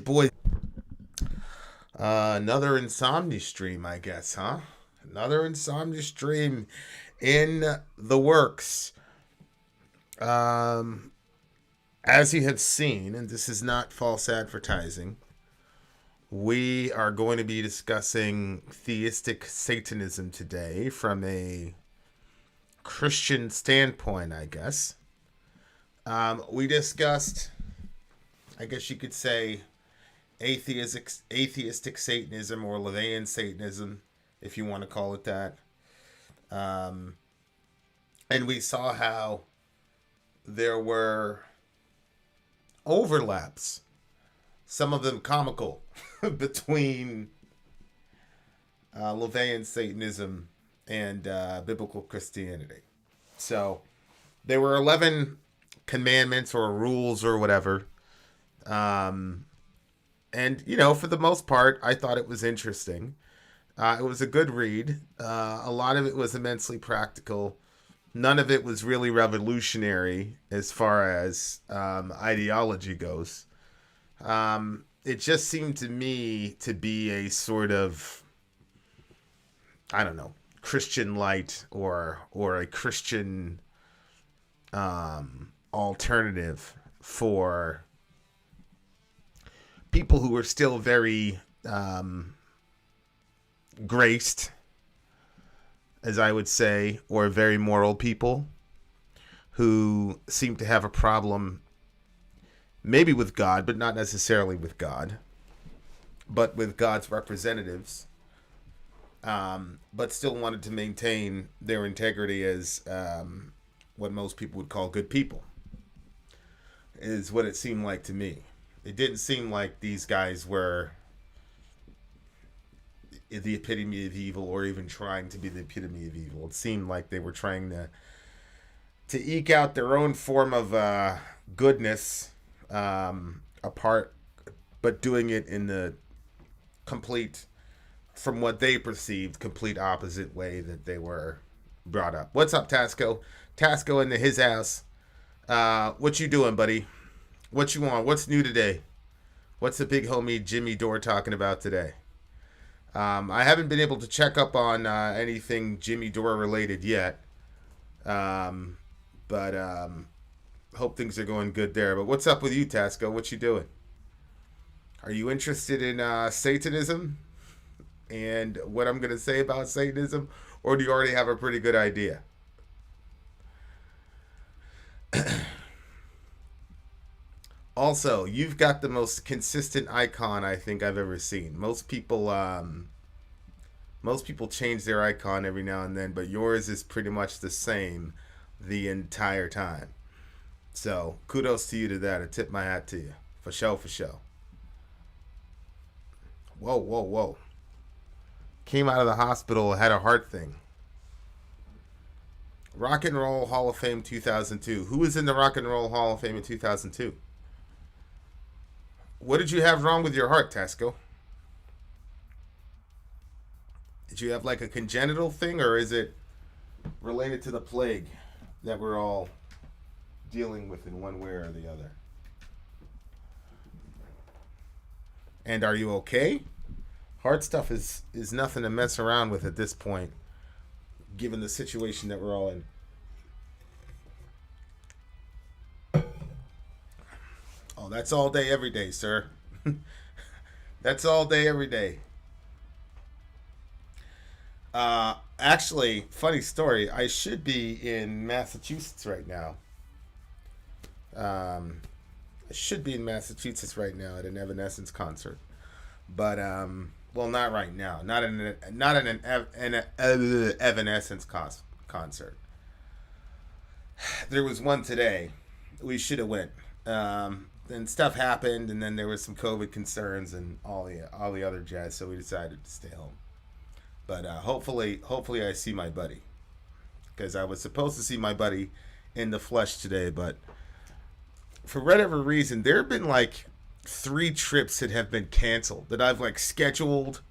Boy, another insomnia stream, I guess, huh? Another insomnia stream in the works. Um, as you have seen, and this is not false advertising, we are going to be discussing theistic Satanism today from a Christian standpoint, I guess. We discussed, I guess you could say, atheistic Satanism or LaVeyan Satanism, if you want to call it that. Um, and we saw how there were overlaps, some of them comical, between LaVeyan Satanism and biblical Christianity. So there were 11 commandments or rules or whatever. Um, and, for the most part, I thought it was interesting. It was a good read. A lot of it was immensely practical. None of it was really revolutionary as far as ideology goes. It just seemed to me to be a sort of, I don't know, Christian light or a Christian alternative for people who were still very graced, as I would say, or very moral people who seem to have a problem maybe with God, but not necessarily with God, but with God's representatives, but still wanted to maintain their integrity as what most people would call good people, is what it seemed like to me. It didn't seem like these guys were the epitome of evil or even trying to be the epitome of evil. It seemed like they were trying to eke out their own form of goodness apart, but doing it in the complete, from what they perceived, complete opposite way that they were brought up. What's up, Tasco? Tasco into his house. What you doing, buddy? What you want? What's new today? What's the big homie Jimmy Dore talking about today? I haven't been able to check up on anything Jimmy Dore related yet, but hope things are going good there. But what's up with you, Tasco? What you doing? Are you interested in Satanism and what I'm going to say about Satanism, or do you already have a pretty good idea? Also, you've got the most consistent icon I think I've ever seen. Most people change their icon every now and then, but yours is pretty much the same the entire time. So kudos to you to that. I tip my hat to you. For sure, for sure. Whoa, whoa, whoa. Came out of the hospital, had a heart thing. Rock and Roll Hall of Fame 2002. Who was in the Rock and Roll Hall of Fame in 2002? What did you have wrong with your heart, Tasco? Did you have like a congenital thing, or is it related to the plague that we're all dealing with in one way or the other? And are you okay? Heart stuff is nothing to mess around with at this point, given the situation that we're all in. Oh, that's all day, every day, sir. That's all day, every day. Actually, funny story. I should be in Massachusetts right now. I should be in Massachusetts right now at an Evanescence concert, but well, not right now. Not an Evanescence concert. There was one today. We should have went. Then stuff happened, and then there was some COVID concerns and all the other jazz. So we decided to stay home. But hopefully I see my buddy, because I was supposed to see my buddy in the flesh today, but for whatever reason, there have been like 3 trips that have been canceled that I've like scheduled,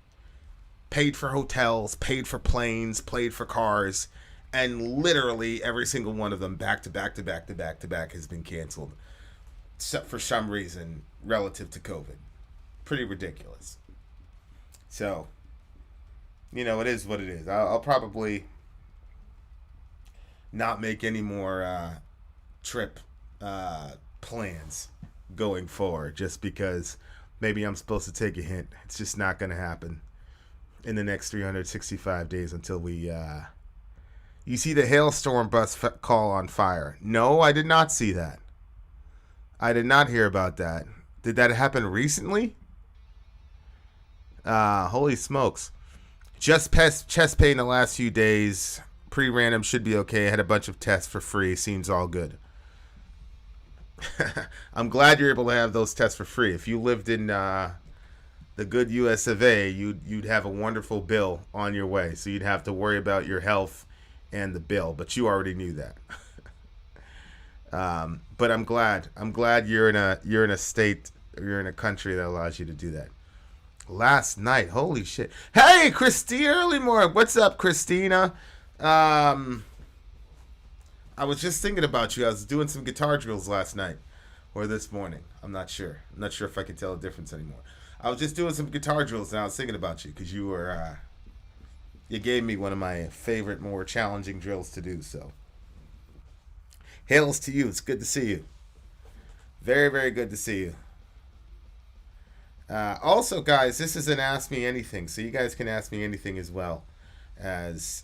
paid for hotels, paid for planes, paid for cars, and literally every single one of them back to back to back to back to back has been canceled for some reason relative to COVID. pretty ridiculous. So, it is what it is. I'll probably not make any more trip plans going forward, just because maybe I'm supposed to take a hint. It's just not going to happen in the next 365 days until we... You see the hailstorm bus call on fire. No, I did not see that. I did not hear about that. Did that happen recently? Holy smokes. Just chest pain the last few days. Pretty random, should be okay. I had a bunch of tests for free. Seems all good. I'm glad you're able to have those tests for free. If you lived in the good US of A, you'd have a wonderful bill on your way. So you'd have to worry about your health and the bill, but you already knew that. But I'm glad you're in a state, you're in a country that allows you to do that. Last night, holy shit! Hey, Christina Earlymore, what's up, Christina? I was just thinking about you. I was doing some guitar drills last night or this morning. I'm not sure if I can tell the difference anymore. I was just doing some guitar drills and I was thinking about you because you were. You gave me one of my favorite, more challenging drills to do, so. Hails to you. It's good to see you. Very, very good to see you. Also, guys, this is an Ask Me Anything, so you guys can ask me anything as well as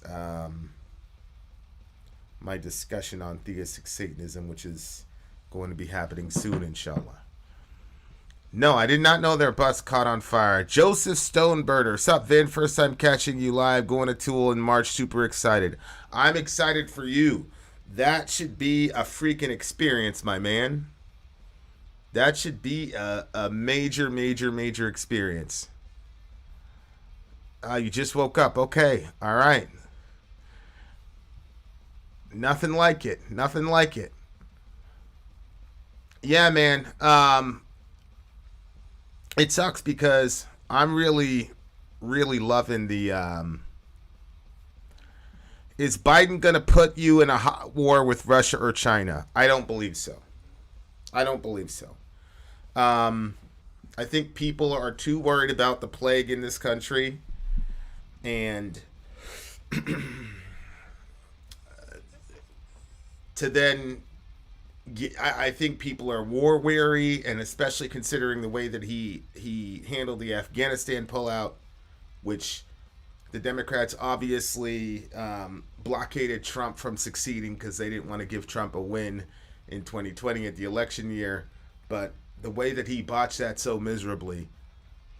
my discussion on theistic Satanism, which is going to be happening soon, inshallah. No, I did not know their bus caught on fire. Joseph Stoneburner. Sup, Vin? First time catching you live. Going to Tool in March. Super excited. I'm excited for you. That should be a freaking experience, my man. That should be a major, major, major experience. You just woke up. Okay. All right. Nothing like it. Nothing like it. Yeah, man. It sucks because I'm really, really loving the... Is Biden going to put you in a hot war with Russia or China? I don't believe so. I think people are too worried about the plague in this country. And to then... I think people are war weary, and especially considering the way that he handled the Afghanistan pullout, which the Democrats obviously blockaded Trump from succeeding because they didn't want to give Trump a win in 2020 at the election year. But the way that he botched that so miserably,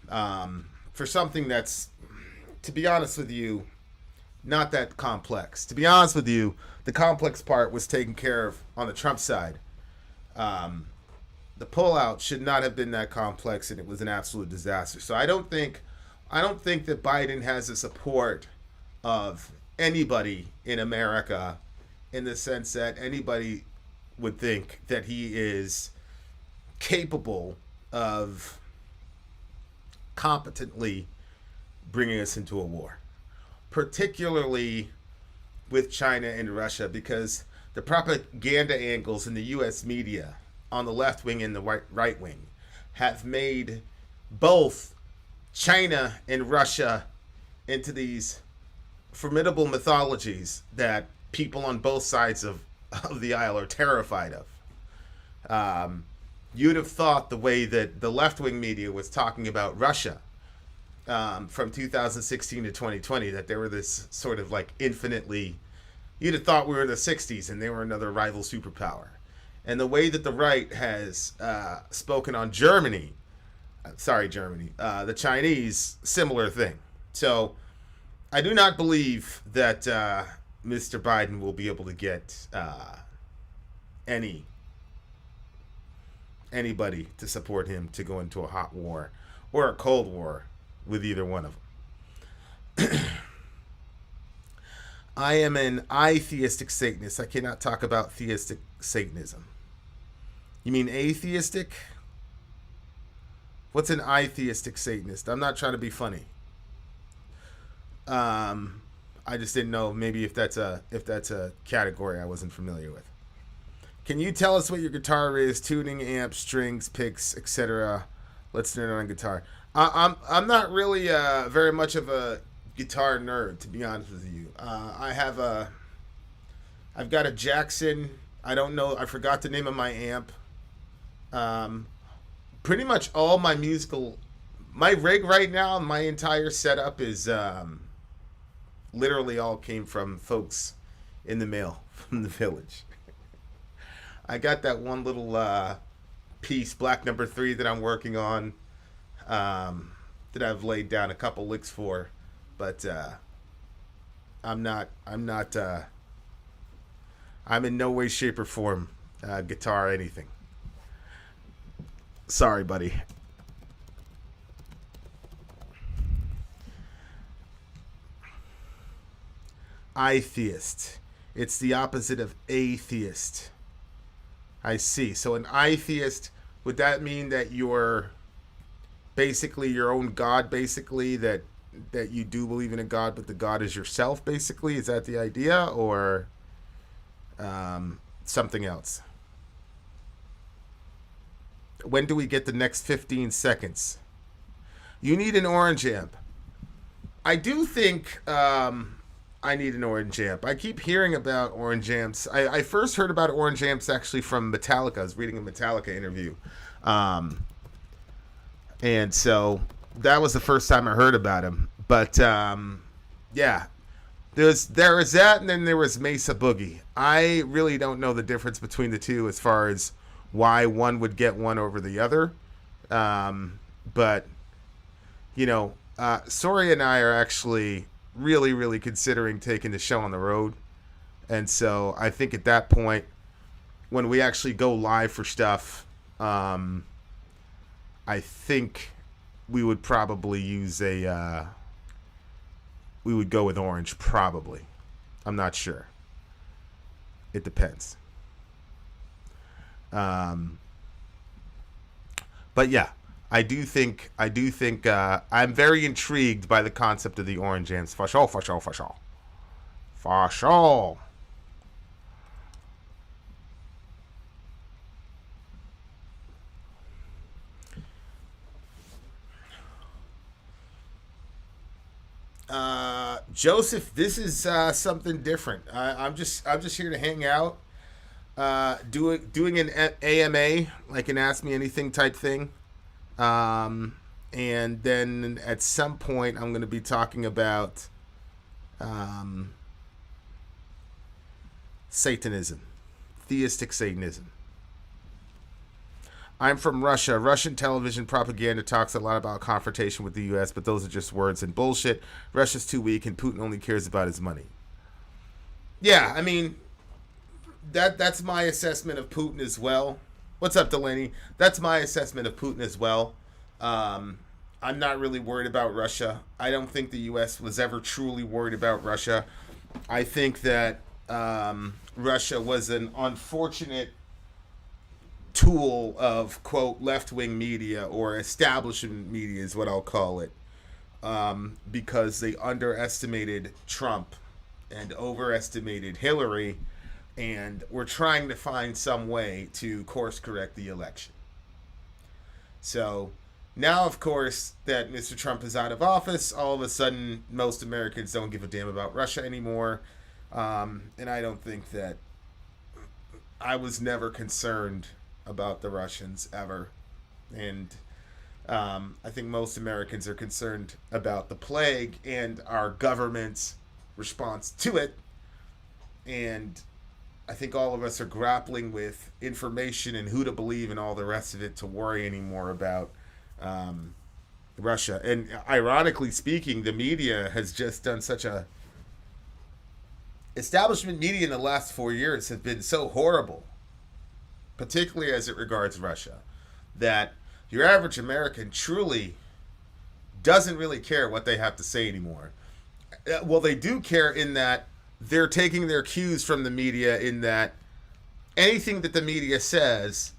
for something that's, to be honest with you, not that complex. To be honest with you, the complex part was taken care of on the Trump side. The pullout should not have been that complex, and it was an absolute disaster. So I don't think that Biden has the support of anybody in America, in the sense that anybody would think that he is capable of competently bringing us into a war, particularly with China and Russia, because the propaganda angles in the U.S. media on the left wing and the right wing have made both China and Russia into these formidable mythologies that people on both sides of the aisle are terrified of. You'd have thought the way that the left wing media was talking about Russia from 2016 to 2020, that they were this sort of like infinitely... You'd have thought we were in the 60s and they were another rival superpower. And the way that the right has spoken on Germany, the Chinese, similar thing. So I do not believe that Mr. Biden will be able to get anybody to support him to go into a hot war or a cold war with either one of them. I am an atheistic Satanist. I cannot talk about theistic Satanism. You mean atheistic? What's an atheistic Satanist? I'm not trying to be funny. I just didn't know maybe if that's a category I wasn't familiar with. Can you tell us what your guitar is? Tuning, amps, strings, picks, etc. Let's learn on guitar. I'm not really very much of a guitar nerd, to be honest with you. I've got a Jackson. I don't know. I forgot the name of my amp. Um, Pretty much all my rig right now, my entire setup is literally all came from folks in the mail from the village. I got that one little piece, black number 3, that I'm working on, that I've laid down a couple licks for, but I'm in no way, shape, or form guitar or anything. Sorry, buddy. Atheist. It's the opposite of atheist. I see. So an atheist, would that mean that you're basically your own God, basically, that you do believe in a God, but the God is yourself, basically? Is that the idea, or something else? When do we get the next 15 seconds? You need an orange amp. I do think I need an orange amp. I keep hearing about orange amps. I first heard about orange amps actually from Metallica. I was reading a Metallica interview. And so that was the first time I heard about him. But yeah, there is that, and then there was Mesa Boogie. I really don't know the difference between the two as far as why one would get one over the other. But, you know, Sori and I are actually really, really considering taking the show on the road. And so I think at that point, when we actually go live for stuff, I think we would probably use we would go with orange, probably. I'm not sure. It depends. But yeah, I do think I'm very intrigued by the concept of the orange amps. For sure, for sure, for sure. For sure. Joseph, this is something different. I'm just here to hang out. Doing an AMA, like an Ask Me Anything type thing. And then at some point, I'm going to be talking about Satanism, theistic Satanism. I'm from Russia. Russian television propaganda talks a lot about confrontation with the U.S., but those are just words and bullshit. Russia's too weak, and Putin only cares about his money. Yeah, I mean, that's my assessment of Putin as well. What's up, Delaney? That's my assessment of Putin as well. I'm not really worried about Russia. I don't think the U.S. was ever truly worried about Russia. I think that Russia was an unfortunate tool of, quote, left-wing media, or establishment media is what I'll call it, because they underestimated Trump and overestimated Hillary, and were trying to find some way to course correct the election. So now, of course, that Mr. Trump is out of office, all of a sudden most Americans don't give a damn about Russia anymore. And I don't think that I was never concerned about the Russians ever. And I think most Americans are concerned about the plague and our government's response to it. And I think all of us are grappling with information and who to believe and all the rest of it to worry anymore about Russia. And ironically speaking, the media has just done such a... Establishment media in the last 4 years have been so horrible, particularly as it regards Russia, that your average American truly doesn't really care what they have to say anymore. Well, they do care in that they're taking their cues from the media, in that anything that the media says,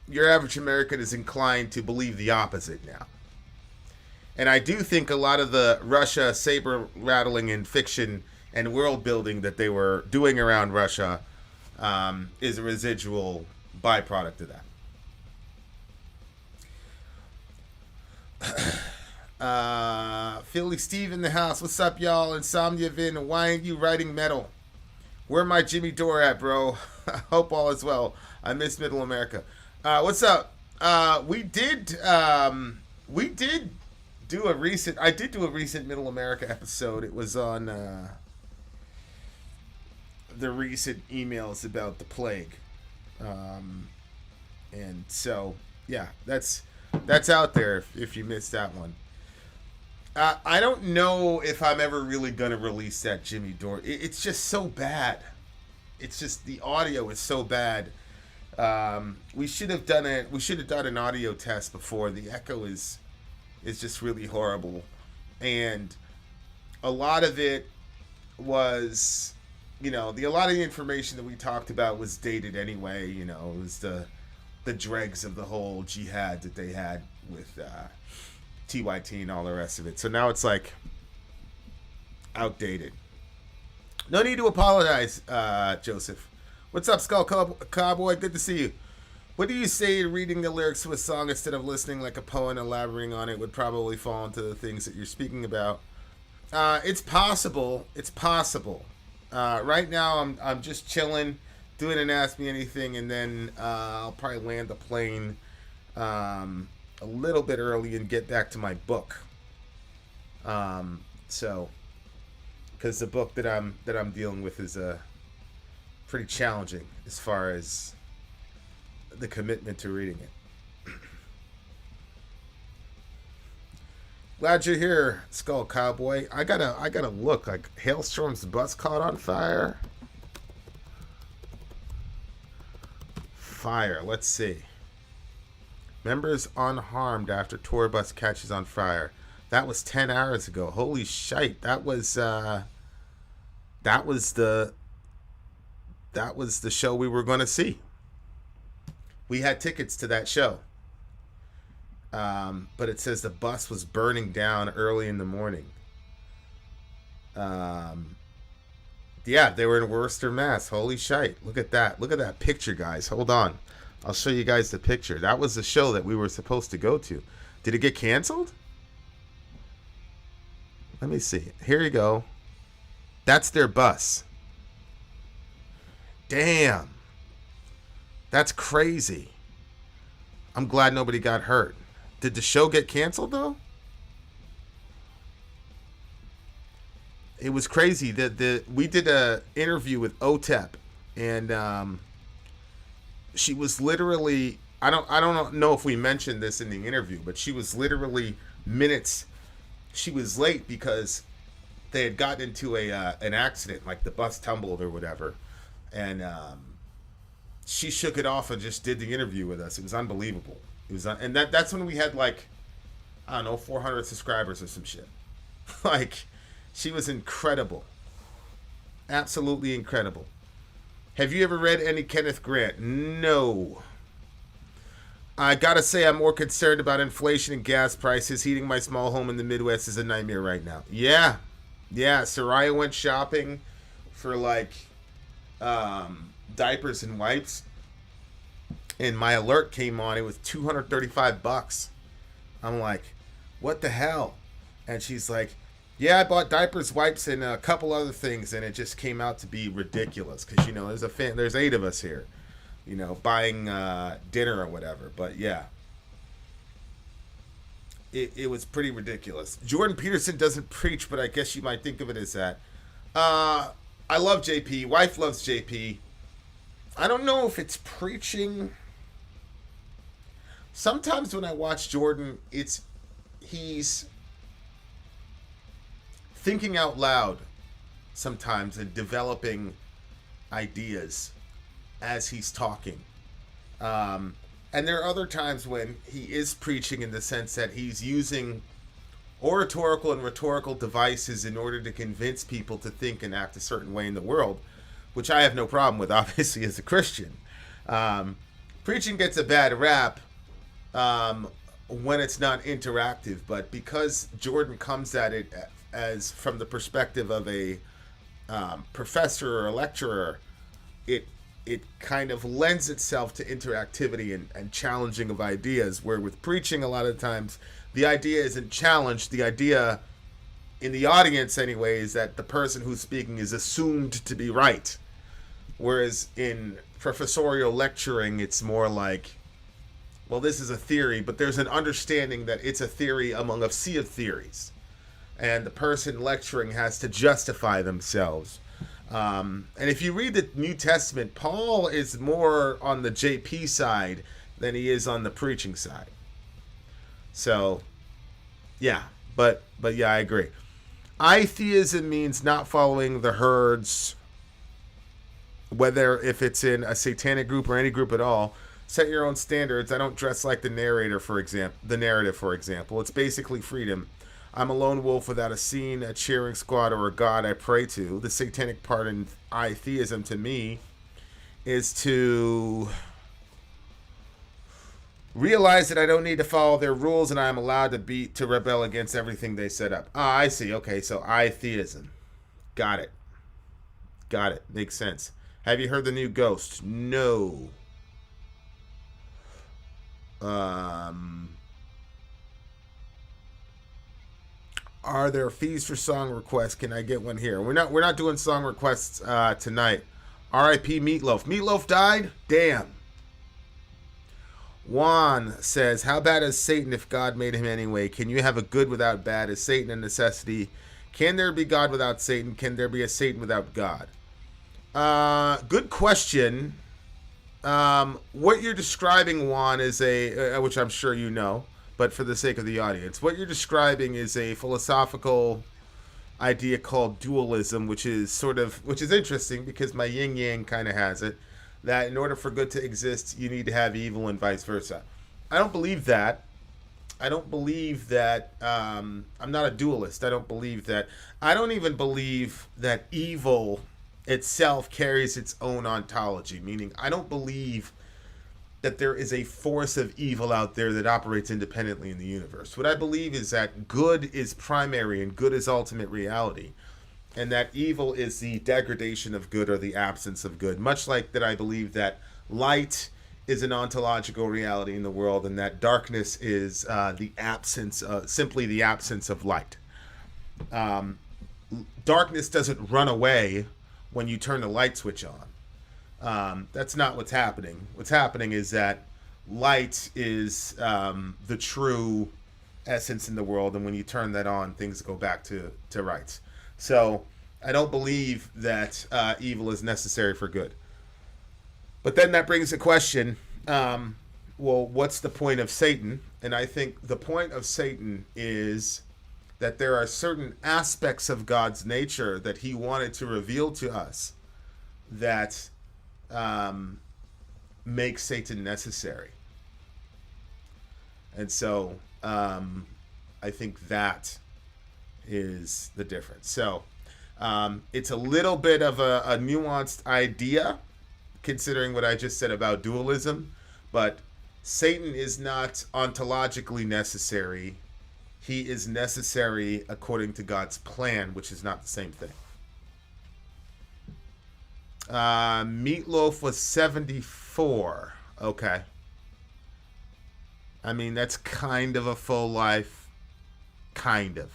your average American is inclined to believe the opposite now. And I do think a lot of the Russia saber rattling and fiction and world building that they were doing around Russia is a residual byproduct of that. Philly Steve in the house. What's up, y'all? Insomnia Vin. Why ain't you writing metal? Where my Jimmy Dore at, bro? Hope all is well. I miss Middle America. What's up? We did do a recent. I did do a recent Middle America episode. It was on the recent emails about the plague, and so yeah, that's out there if you missed that one. I don't know if I'm ever really gonna release that Jimmy Dore. It's just so bad. It's just the audio is so bad. We should have done it. We should have done an audio test before. The echo is just really horrible, and a lot of it was, a lot of the information that we talked about was dated anyway. It was the dregs of the whole jihad that they had with TYT and all the rest of it. So now it's like outdated. No need to apologize, Joseph. What's up, Skull Cowboy? Good to see you. What do you say to reading the lyrics to a song instead of listening like a poet and elaborating on it would probably fall into the things that you're speaking about? It's possible. It's possible. Right now, I'm just chilling, doing an Ask Me Anything, and then I'll probably land the plane a little bit early and get back to my book. So, because the book that I'm dealing with is pretty challenging as far as the commitment to reading it. Glad you're here, Skull Cowboy. I gotta look. Like Hailstorm's bus caught on fire. Let's see. Members unharmed after tour bus catches on fire. That was 10 hours ago. Holy shite! That was the show we were going to see. We had tickets to that show. But it says the bus was burning down early in the morning. Yeah, they were in Worcester, Mass. Holy shite. Look at that. Look at that picture, guys. Hold on. I'll show you guys the picture. That was the show that we were supposed to go to. Did it get canceled? Let me see. Here you go. That's their bus. Damn. That's crazy. I'm glad nobody got hurt. Did the show get canceled, though? It was crazy. We did a interview with OTEP, and she was literally, I don't know if we mentioned this in the interview, but she was literally minutes. She was late because they had gotten into an accident, like the bus tumbled or whatever, and she shook it off and just did the interview with us. It was unbelievable. It was, and that's when we had like, I don't know, 400 subscribers or some shit. Like, she was incredible, absolutely incredible. Have you ever read any Kenneth Grant? No. I gotta say, I'm more concerned about inflation and gas prices. Heating my small home in the Midwest is a nightmare right now. Yeah. Soraya went shopping for like diapers and wipes, and my alert came on. It was $235. I'm like, what the hell? And she's like, yeah, I bought diapers, wipes, and a couple other things, and it just came out to be ridiculous because there's 8 of us here, buying dinner or whatever. But yeah, it was pretty ridiculous. Jordan Peterson doesn't preach, but I guess you might think of it as that. I love JP. Wife loves JP. I don't know if it's preaching. Sometimes when I watch Jordan, he's thinking out loud sometimes and developing ideas as he's talking. And there are other times when he is preaching in the sense that he's using oratorical and rhetorical devices in order to convince people to think and act a certain way in the world, which I have no problem with, obviously, as a Christian. Preaching gets a bad rap when it's not interactive, but because Jordan comes at it as from the perspective of a professor or a lecturer, it kind of lends itself to interactivity and challenging of ideas, where with preaching a lot of times the idea isn't challenged. The idea in the audience anyway is that the person who's speaking is assumed to be right. Whereas in professorial lecturing, it's more like, well, this is a theory, but there's an understanding that it's a theory among a sea of theories. And the person lecturing has to justify themselves. And if you read the New Testament, Paul is more on the JP side than he is on the preaching side. So, yeah, but yeah, I agree. Atheism means not following the herds, whether if it's in a satanic group or any group at all. Set your own standards. I don't dress like the narrative, for example. It's basically freedom. I'm a lone wolf without a scene, a cheering squad, or a god I pray to. The satanic part in atheism to me is to realize that I don't need to follow their rules and I am allowed to rebel against everything they set up. Ah, I see. Okay, so atheism. Got it. Makes sense. Have you heard the new Ghost? No. Are there fees for song requests? Can I get one here? We're not doing song requests tonight. R.I.P. Meatloaf. Meatloaf died? Damn. Juan says, how bad is Satan if God made him anyway? Can you have a good without bad? Is Satan a necessity? Can there be God without Satan? Can there be a Satan without God? Good question. What you're describing, Juan, is which I'm sure you know, but for the sake of the audience, what you're describing is a philosophical idea called dualism, which is interesting because my yin yang kind of has it, that in order for good to exist, you need to have evil and vice versa. I don't believe that. I'm not a dualist. I don't even believe that evil itself carries its own ontology, meaning I don't believe that there is a force of evil out there that operates independently in the universe. What I believe is that good is primary and good is ultimate reality, and that evil is the degradation of good or the absence of good, much like that I believe that light is an ontological reality in the world and that darkness is simply the absence of light. Darkness doesn't run away when you turn the light switch on. That's not what's happening. What's happening is that light is the true essence in the world, and when you turn that on, things go back to rights. So I don't believe that evil is necessary for good. But then that brings the question, well, what's the point of Satan? And I think the point of Satan is that there are certain aspects of God's nature that he wanted to reveal to us that make Satan necessary. And so I think that is the difference. So it's a little bit of a nuanced idea, considering what I just said about dualism, but Satan is not ontologically necessary. He is necessary according to God's plan, which is not the same thing. Meatloaf was 74. Okay. I mean, that's kind of a full life. Kind of.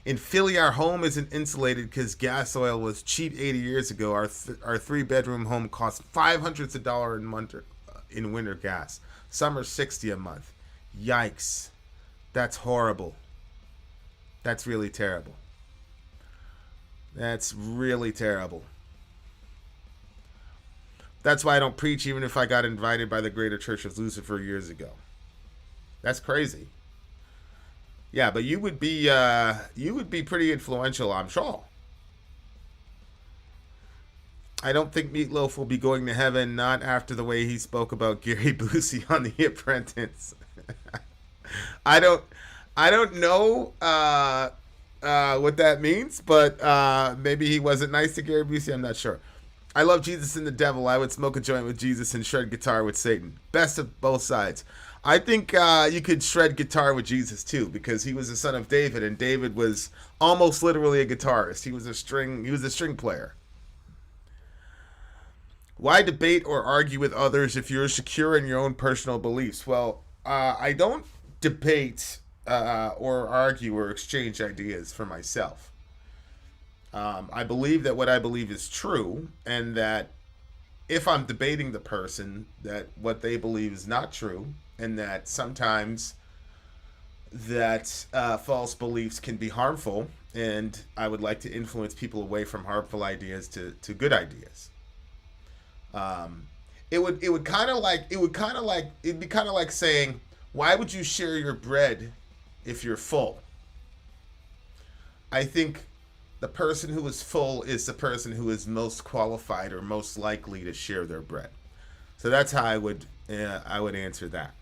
In Philly, our home isn't insulated because gas oil was cheap 80 years ago. Our 3-bedroom home costs $500 in winter gas. Summer $60 a month. Yikes. That's horrible. That's really terrible. That's really terrible. That's why I don't preach even if I got invited by the Greater Church of Lucifer years ago. That's crazy. Yeah, but you would be pretty influential, I'm sure. I don't think Meatloaf will be going to heaven, not after the way he spoke about Gary Busey on The Apprentice. I don't know what that means, but maybe he wasn't nice to Gary Busey. I'm not sure. I love Jesus and the devil. I would smoke a joint with Jesus and shred guitar with Satan. Best of both sides. I think you could shred guitar with Jesus too, because he was the son of David, and David was almost literally a guitarist. He was a string player. Why debate or argue with others if you're secure in your own personal beliefs? Well, I don't debate or argue or exchange ideas for myself. I believe that what I believe is true, and that if I'm debating the person, that what they believe is not true, and that sometimes that false beliefs can be harmful, and I would like to influence people away from harmful ideas to good ideas. It'd be kind of like saying, why would you share your bread if you're full? I think the person who is full is the person who is most qualified or most likely to share their bread. So that's how I would answer that.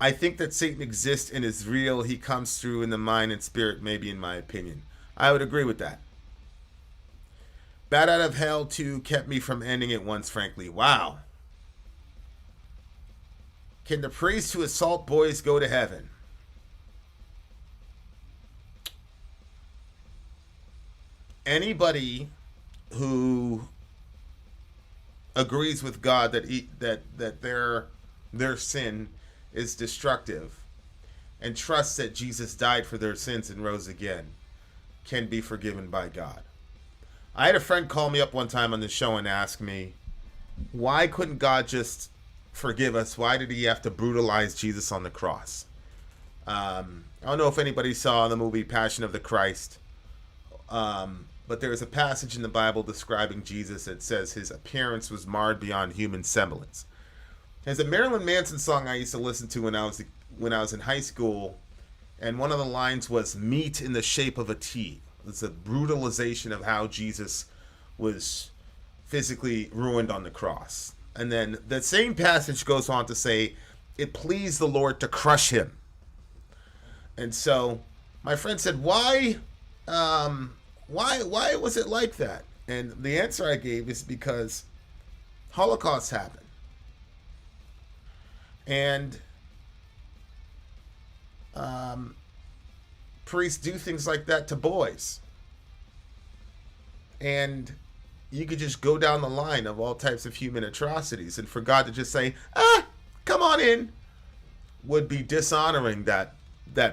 I think that Satan exists and is real. He comes through in the mind and spirit, maybe, in my opinion. I would agree with that. Bat Out of Hell 2 kept me from ending it once, frankly. Wow. Can the priests who assault boys go to heaven? Anybody who agrees with God that their sin is destructive and trusts that Jesus died for their sins and rose again can be forgiven by God. I had a friend call me up one time on the show and ask me, why couldn't God just forgive us? Why did he have to brutalize Jesus on the cross? I don't know if anybody saw the movie Passion of the Christ, but there's a passage in the Bible describing Jesus that says his appearance was marred beyond human semblance. There's a Marilyn Manson song I used to listen to when I was in high school, and one of the lines was "meat in the shape of a T." It's a brutalization of how Jesus was physically ruined on the cross. And then the same passage goes on to say, "It pleased the Lord to crush him." And so my friend said, "Why was it like that?" And the answer I gave is because Holocaust happened. And priests do things like that to boys. And you could just go down the line of all types of human atrocities. And for God to just say, come on in, would be dishonoring that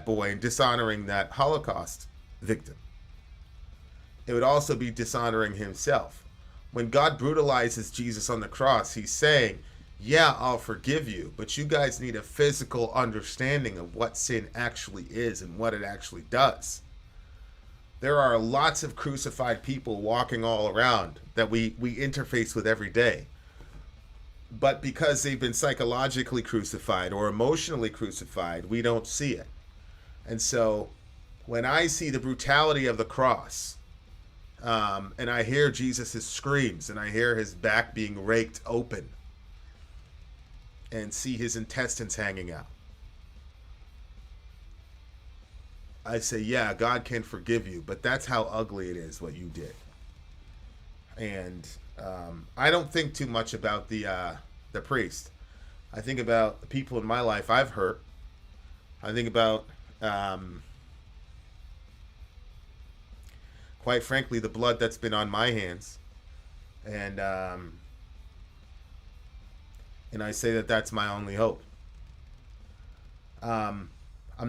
boy and dishonoring that Holocaust victim. It would also be dishonoring himself. When God brutalizes Jesus on the cross, he's saying, yeah, I'll forgive you, but you guys need a physical understanding of what sin actually is and what it actually does. There are lots of crucified people walking all around that we interface with every day. But because they've been psychologically crucified or emotionally crucified, we don't see it. And so when I see the brutality of the cross, and I hear Jesus' screams, and I hear his back being raked open, and see his intestines hanging out, I say, yeah, God can forgive you, but that's how ugly it is what you did. And I don't think too much about the priest. I think about the people in my life I've hurt. I think about, quite frankly, the blood that's been on my hands. And I say that that's my only hope. I'm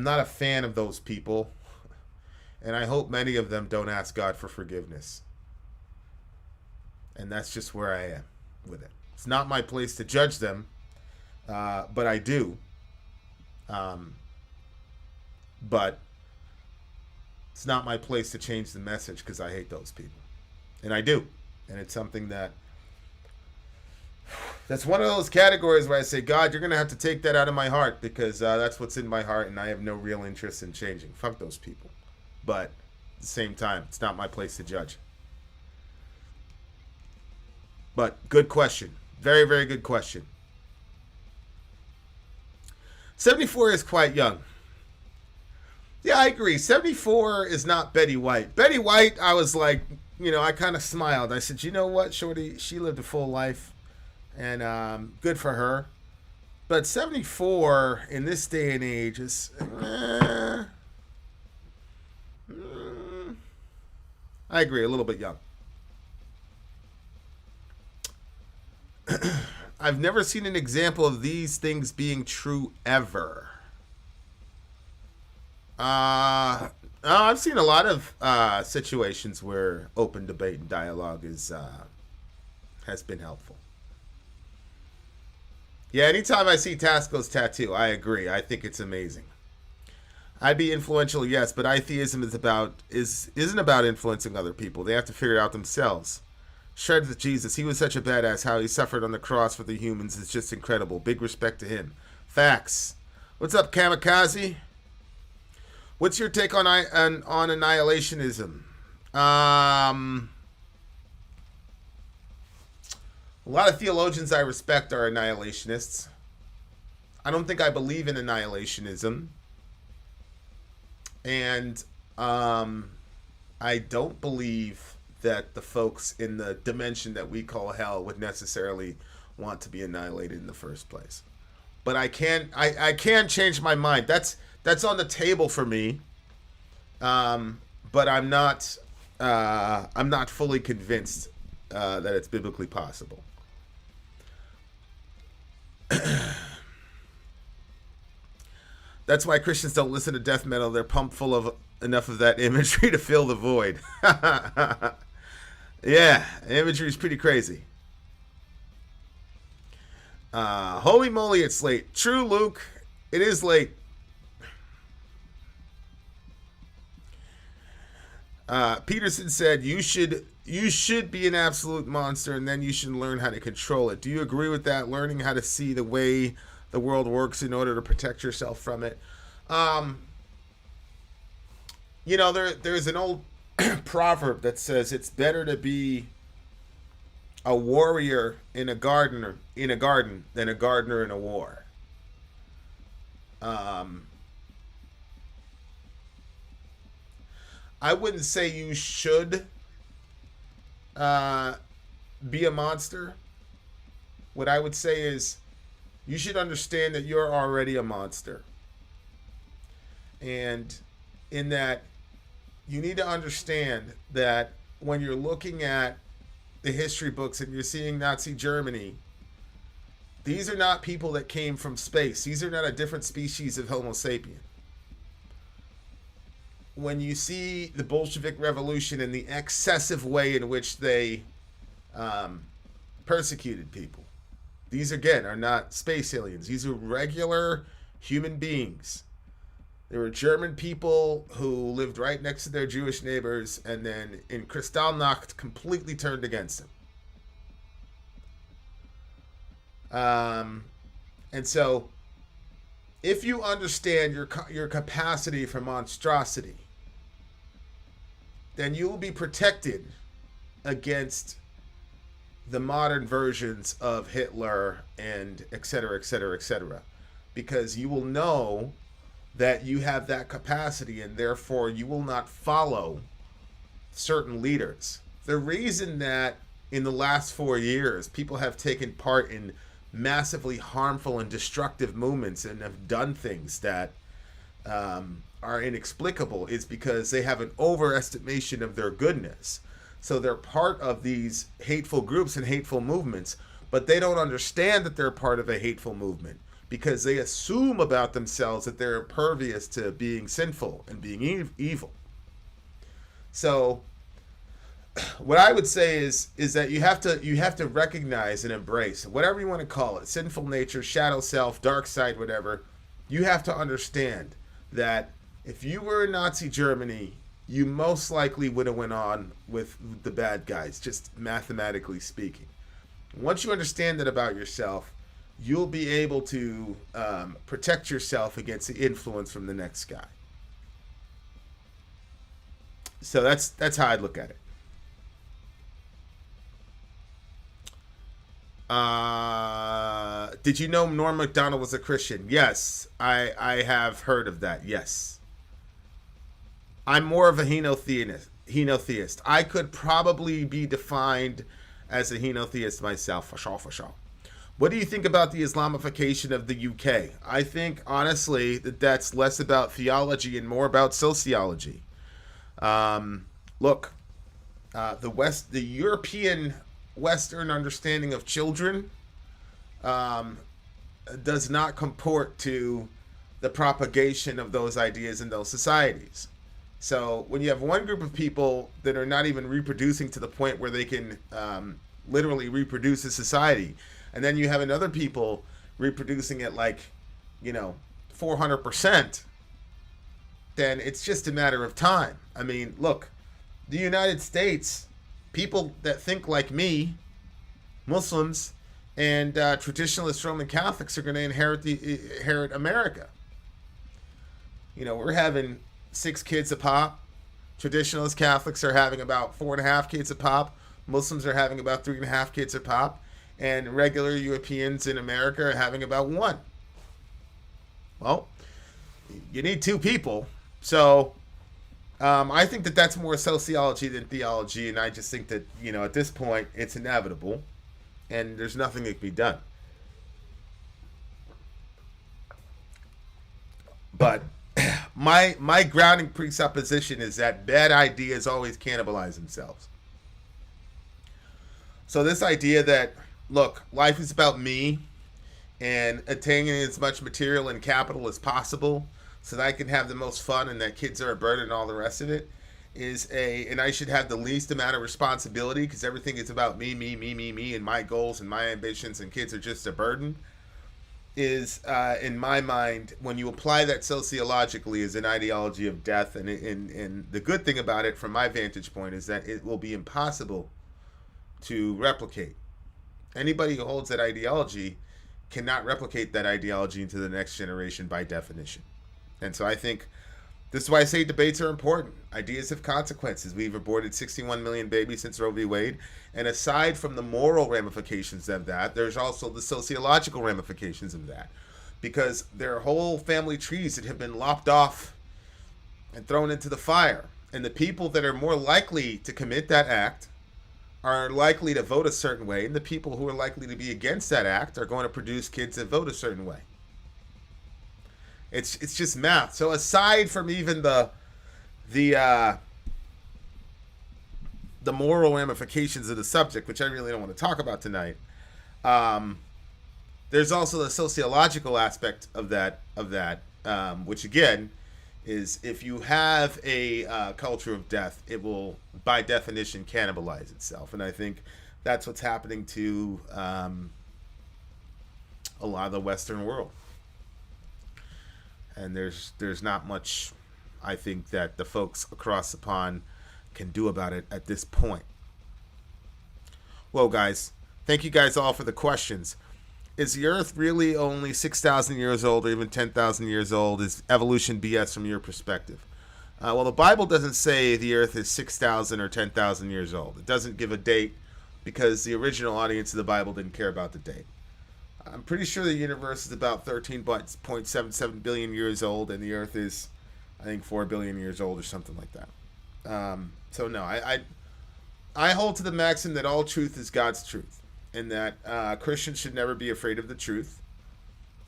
not a fan of those people, and I hope many of them don't ask God for forgiveness. And that's just where I am with it. It's not my place to judge them, but I do. But it's not my place to change the message because I hate those people. And I do. And it's something that's one of those categories where I say, God, you're going to have to take that out of my heart because that's what's in my heart and I have no real interest in changing. Fuck those people. But at the same time, it's not my place to judge. But good question. Very, very good question. 74 is quite young. Yeah, I agree. 74 is not Betty White. Betty White, I was like, I kind of smiled. I said, you know what, Shorty? She lived a full life. And good for her. But 74 in this day and age is... I agree, a little bit young. I've never seen an example of these things being true ever. I've seen a lot of situations where open debate and dialogue has been helpful. Yeah, anytime I see Tasco's tattoo, I agree. I think it's amazing. I'd be influential, yes, but atheism isn't about influencing other people. They have to figure it out themselves. Shreds with Jesus. He was such a badass. How he suffered on the cross for the humans is just incredible. Big respect to him. Facts. What's up, Kamikaze? What's your take on annihilationism? A lot of theologians I respect are annihilationists. I don't think I believe in annihilationism. And I don't believe that the folks in the dimension that we call hell would necessarily want to be annihilated in the first place. But I can change my mind. That's on the table for me. But I'm not fully convinced that it's biblically possible. That's why Christians don't listen to death metal. They're pumped full of enough of that imagery to fill the void. Yeah, imagery is pretty crazy. Holy moly, it's late. True, Luke. It is late. Peterson said you should be an absolute monster, and then you should learn how to control it. Do you agree with that? Learning how to see the way the world works in order to protect yourself from it. There's an old proverb that says it's better to be a warrior in a garden than a gardener in a war. I wouldn't say you should be a monster. What I would say is you should understand that you're already a monster. And in that, you need to understand that when you're looking at the history books and you're seeing Nazi Germany, these are not people that came from space. These are not a different species of Homo sapien. When you see the Bolshevik Revolution and the excessive way in which they persecuted people, these again are not space aliens. These are regular human beings. There were German people who lived right next to their Jewish neighbors, and then in Kristallnacht completely turned against them. And so, if you understand your capacity for monstrosity, then you will be protected against the modern versions of Hitler and et cetera, et cetera, et cetera. Because you will know that you have that capacity, and therefore you will not follow certain leaders. The reason that in the last 4 years people have taken part in massively harmful and destructive movements and have done things that are inexplicable is because they have an overestimation of their goodness. So they're part of these hateful groups and hateful movements, but they don't understand that they're part of a hateful movement because they assume about themselves that they're impervious to being sinful and being evil. So what I would say is that you have to recognize and embrace whatever you want to call it, sinful nature, shadow self, dark side, whatever. You have to understand that if you were in Nazi Germany, you most likely would have went on with the bad guys, just mathematically speaking. Once you understand that about yourself, you'll be able to protect yourself against the influence from the next guy. So that's how I'd look at it. Did you know Norm Macdonald was a Christian? Yes, I have heard of that. Yes. I'm more of a henotheist. I could probably be defined as a henotheist myself, for sure. What do you think about the Islamification of the UK? I think, honestly, that's less about theology and more about sociology. Look, the European Western understanding of children um, does not comport to the propagation of those ideas in those societies. So when you have one group of people that are not even reproducing to the point where they can literally reproduce a society, and then you have another people reproducing it like, 400%, then it's just a matter of time. I mean, look, the United States, people that think like me, Muslims, and traditionalist Roman Catholics are going to inherit America. We're having 6 kids a pop. Traditionalist Catholics are having about 4.5 kids a pop. Muslims are having about 3.5 kids a pop. And regular Europeans in America are having about 1. Well, you need 2 people. So I think that that's more sociology than theology. And I just think that, at this point, it's inevitable. And there's nothing that can be done. But my grounding presupposition is that bad ideas always cannibalize themselves. So this idea that, look, life is about me and attaining as much material and capital as possible so that I can have the most fun and that kids are a burden and all the rest of it and I should have the least amount of responsibility because everything is about me, and my goals and my ambitions, and kids are just a burden, is, in my mind, when you apply that sociologically, is an ideology of death. And the good thing about it, from my vantage point, is that it will be impossible to replicate. Anybody who holds that ideology cannot replicate that ideology into the next generation by definition. And so I think this is why I say debates are important. Ideas have consequences. We've aborted 61 million babies since Roe v. Wade. And aside from the moral ramifications of that, there's also the sociological ramifications of that. Because there are whole family trees that have been lopped off and thrown into the fire. And the people that are more likely to commit that act are likely to vote a certain way. And the people who are likely to be against that act are going to produce kids that vote a certain way. It's just math. So aside from even the moral ramifications of the subject, which I really don't want to talk about tonight, there's also the sociological aspect of that, which again is if you have a culture of death, it will by definition cannibalize itself, and I think that's what's happening to a lot of the Western world. And there's not much, I think, that the folks across the pond can do about it at this point. Well, guys, thank you guys all for the questions. Is the Earth really only 6,000 years old or even 10,000 years old? Is evolution BS from your perspective? Well, the Bible doesn't say the Earth is 6,000 or 10,000 years old. It doesn't give a date because the original audience of the Bible didn't care about the date. I'm pretty sure the universe is about 13.77 billion years old, and the Earth is, I think, 4 billion years old or something like that. So no, I hold to the maxim that all truth is God's truth, and that Christians should never be afraid of the truth,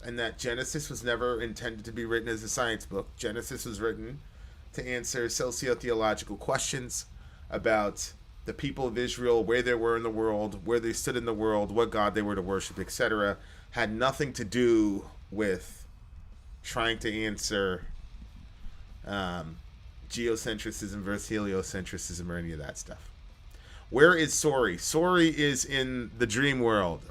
and that Genesis was never intended to be written as a science book. Genesis was written to answer socio-theological questions about the people of Israel, where they were in the world, where they stood in the world, what God they were to worship, etc. Had nothing to do with trying to answer geocentrism versus heliocentrism or any of that stuff. Where is Sori? Sori is in the dream world.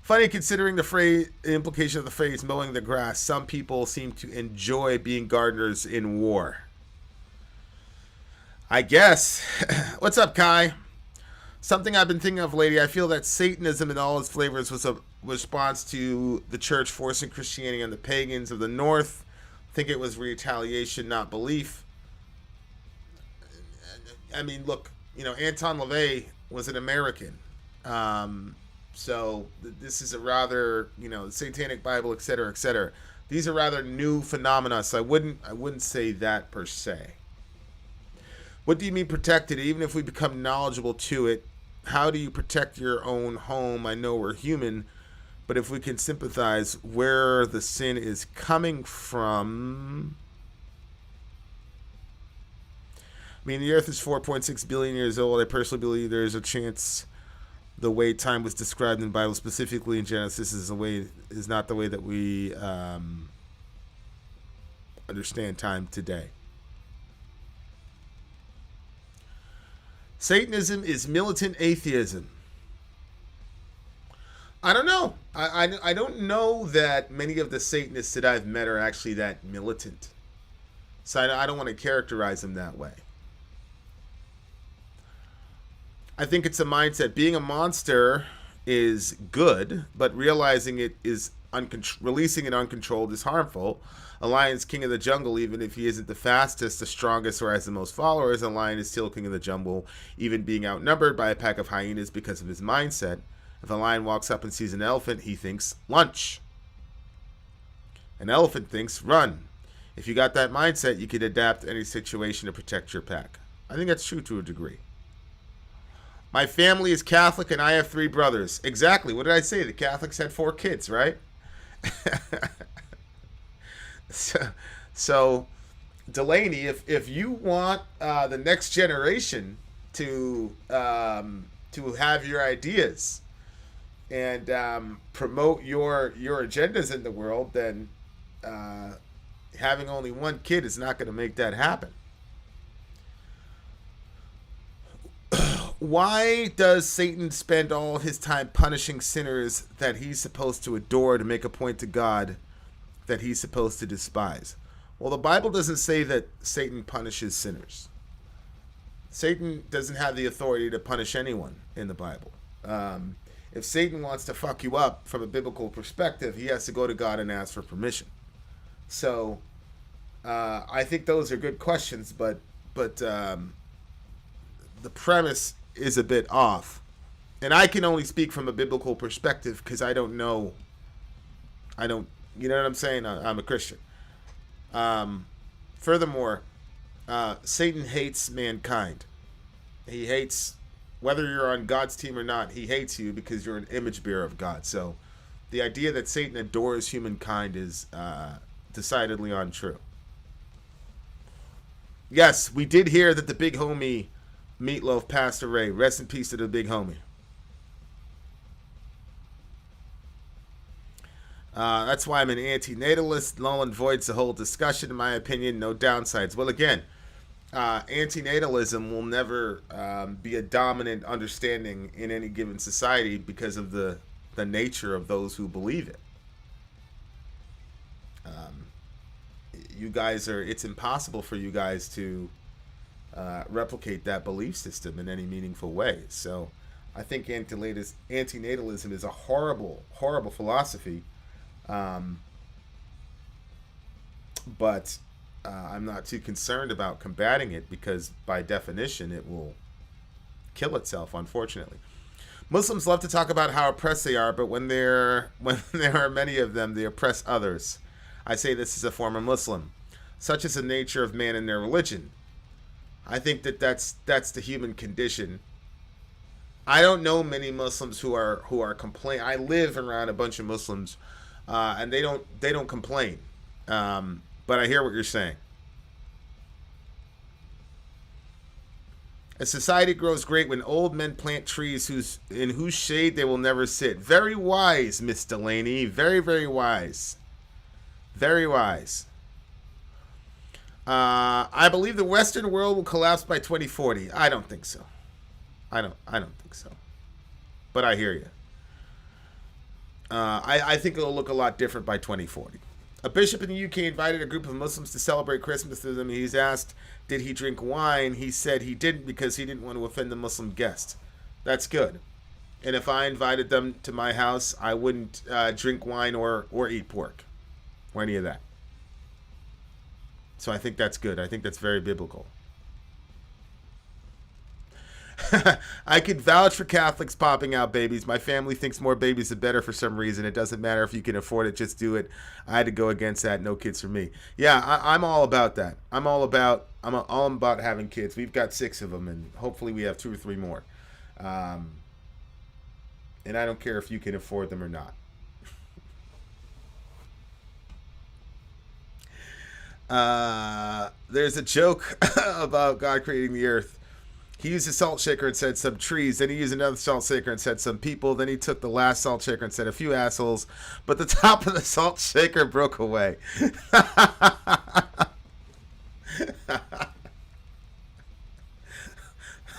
Funny, considering the implication of the phrase mowing the grass, some people seem to enjoy being gardeners in war. I guess. What's up, Kai? Something I've been thinking of lately, I feel that Satanism in all its flavors was a response to the church forcing Christianity on the pagans of the North. I think it was retaliation, not belief. I mean, look, Anton LaVey was an American. So this is a rather, the Satanic Bible, et cetera, et cetera. These are rather new phenomena, so I wouldn't say that per se. What do you mean protected? Even if we become knowledgeable to it, how do you protect your own home? I know we're human, but if we can sympathize where the sin is coming from. I mean, the Earth is 4.6 billion years old. I personally believe there is a chance the way time was described in the Bible, specifically in Genesis, is not the way that we understand time today. Satanism is militant atheism. I don't know. I don't know that many of the Satanists that I've met are actually that militant. So I don't want to characterize them that way. I think it's a mindset. Being a monster is good, but realizing it is releasing it uncontrolled is harmful. A lion's king of the jungle, even if he isn't the fastest, the strongest, or has the most followers. A lion is still king of the jungle, even being outnumbered by a pack of hyenas because of his mindset. If a lion walks up and sees an elephant, he thinks lunch. An elephant thinks run. If you got that mindset, you could adapt to any situation to protect your pack. I think that's true to a degree. My family is Catholic and I have 3 brothers. Exactly. What did I say? The Catholics had 4 kids, right? So Delaney, if you want the next generation to have your ideas and promote your agendas in the world, then having only 1 kid is not going to make that happen. Why does Satan spend all his time punishing sinners that he's supposed to adore to make a point to God that he's supposed to despise? Well, the Bible doesn't say that Satan punishes sinners. Satan doesn't have the authority to punish anyone in the Bible. If Satan wants to fuck you up from a biblical perspective, he has to go to God and ask for permission. So I think those are good questions, but the premise is a bit off. And I can only speak from a biblical perspective because I don't know. You know what I'm saying? I'm a Christian. Furthermore, Satan hates mankind. He hates, whether you're on God's team or not, he hates you because you're an image bearer of God. So the idea that Satan adores humankind is decidedly untrue. Yes, we did hear that the big homie Meatloaf passed away. Rest in peace to the big homie. That's why I'm an anti-natalist. Null and voids the whole discussion, in my opinion. No downsides. Well, again, anti-natalism will never be a dominant understanding in any given society because of the nature of those who believe it. You guys it's impossible for you guys to replicate that belief system in any meaningful way. So I think antinatalism is a horrible, horrible philosophy. But I'm not too concerned about combating it because by definition it will kill itself, unfortunately. Muslims love to talk about how oppressed they are, but when there are many of them, they oppress others. I say this as a former Muslim. Such is the nature of man and their religion. I think that's the human condition. I don't know many Muslims who are complaining. I live around a bunch of Muslims, and they don't complain. But I hear what you're saying. A society grows great when old men plant trees in whose shade they will never sit. Very wise, Miss Delaney. Very, very wise. Very wise. I believe the Western world will collapse by 2040. I don't think so. I don't think so. But I hear you. I think it'll look a lot different by 2040. A bishop in the UK invited a group of Muslims to celebrate Christmas with him. He's asked, did he drink wine? He said he didn't because he didn't want to offend the Muslim guest. That's good. And if I invited them to my house, I wouldn't drink wine or eat pork or any of that. So I think that's good. I think that's very biblical. I could vouch for Catholics popping out babies. My family thinks more babies are better for some reason. It doesn't matter if you can afford it, just do it. I had to go against that. No kids for me. Yeah, I'm all about that. I'm all about having kids. We've got 6 of them, and hopefully we have 2 or 3 more. And I don't care if you can afford them or not. There's a joke about God creating the earth. He used a salt shaker and said some trees. Then he used another salt shaker and said some people. Then he took the last salt shaker and said a few assholes. But the top of the salt shaker broke away.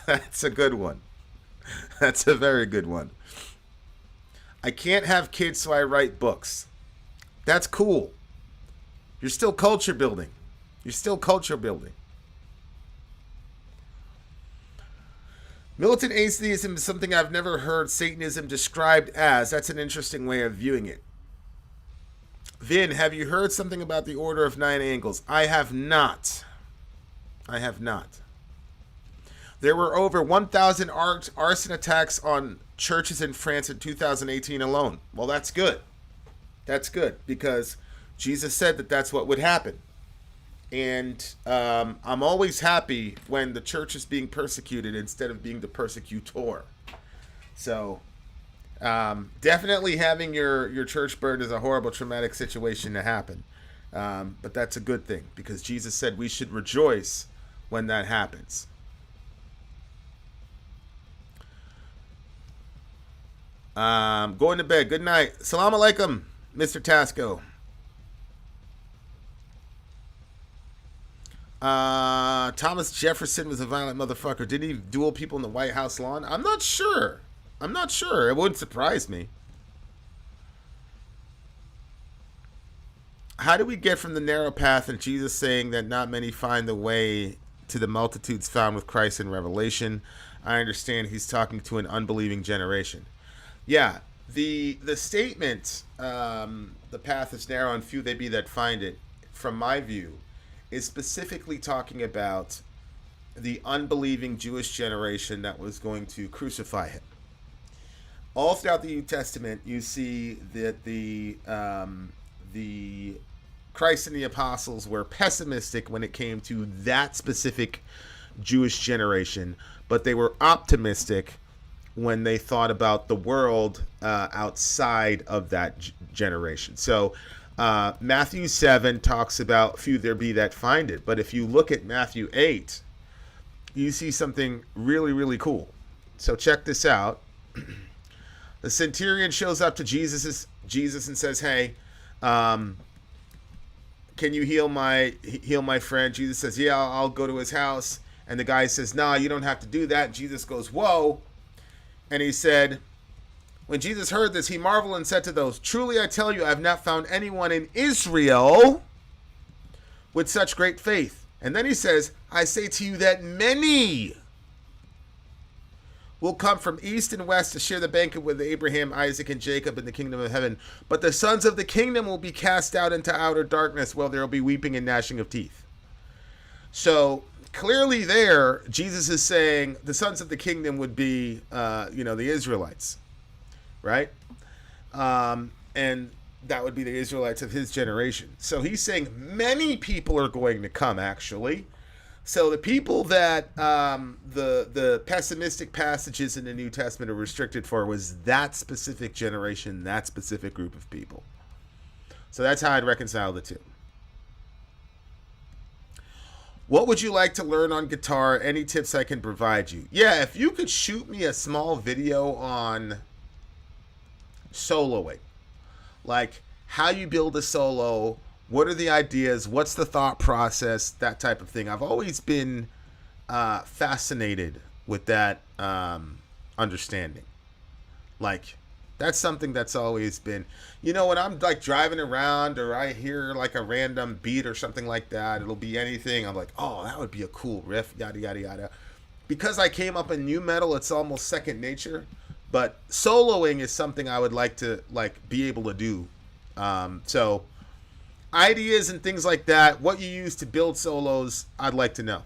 That's a good one. That's a very good one. I can't have kids, so I write books. That's cool. You're still culture building. You're still culture building. Militant atheism is something I've never heard Satanism described as. That's an interesting way of viewing it. Vin, have you heard something about the Order of Nine Angles? I have not. I have not. There were over 1,000 arson attacks on churches in France in 2018 alone. Well, that's good. That's good because Jesus said that that's what would happen. And I'm always happy when the church is being persecuted instead of being the persecutor. So definitely having your church burned is a horrible, traumatic situation to happen. But that's a good thing because Jesus said we should rejoice when that happens. Going to bed. Good night. Assalamu alaikum, Mr. Tasco. Thomas Jefferson was a violent motherfucker. Did he duel people in the White House lawn? I'm not sure. It wouldn't surprise me. How do we get from the narrow path and Jesus saying that not many find the way to the multitudes found with Christ in Revelation? I understand he's talking to an unbelieving generation. Yeah, the statement, the path is narrow and few they be that find it, from my view, is specifically talking about the unbelieving Jewish generation that was going to crucify him. All throughout the New Testament, you see that the Christ and the apostles were pessimistic when it came to that specific Jewish generation, but they were optimistic when they thought about the world outside of that generation. So Matthew 7 talks about few there be that find it. But if you look at Matthew 8, you see something really, really cool. So check this out. The centurion shows up to Jesus and says, hey, can you heal my friend? Jesus says, yeah, I'll go to his house. And the guy says, nah, you don't have to do that. And Jesus goes, whoa. And he said, when Jesus heard this, he marveled and said to those, truly I tell you, I have not found anyone in Israel with such great faith. And then he says, I say to you that many will come from east and west to share the banquet with Abraham, Isaac, and Jacob in the kingdom of heaven. But the sons of the kingdom will be cast out into outer darkness, where there will be weeping and gnashing of teeth. So clearly there, Jesus is saying the sons of the kingdom would be, the Israelites, right? And that would be the Israelites of his generation. So he's saying many people are going to come, actually. So the people that the pessimistic passages in the New Testament are restricted for was that specific generation, that specific group of people. So that's how I'd reconcile the two. What would you like to learn on guitar? Any tips I can provide you? Yeah, if you could shoot me a small video on soloing, like how you build a solo, what are the ideas, what's the thought process, that type of thing. I've always been fascinated with that understanding. Like, that's something that's always been, when I'm like driving around or I hear like a random beat or something like that, it'll be anything. I'm like, oh, that would be a cool riff, yada, yada, yada. Because I came up in nu metal, it's almost second nature. But soloing is something I would like to be able to do. So ideas and things like that, what you use to build solos, I'd like to know.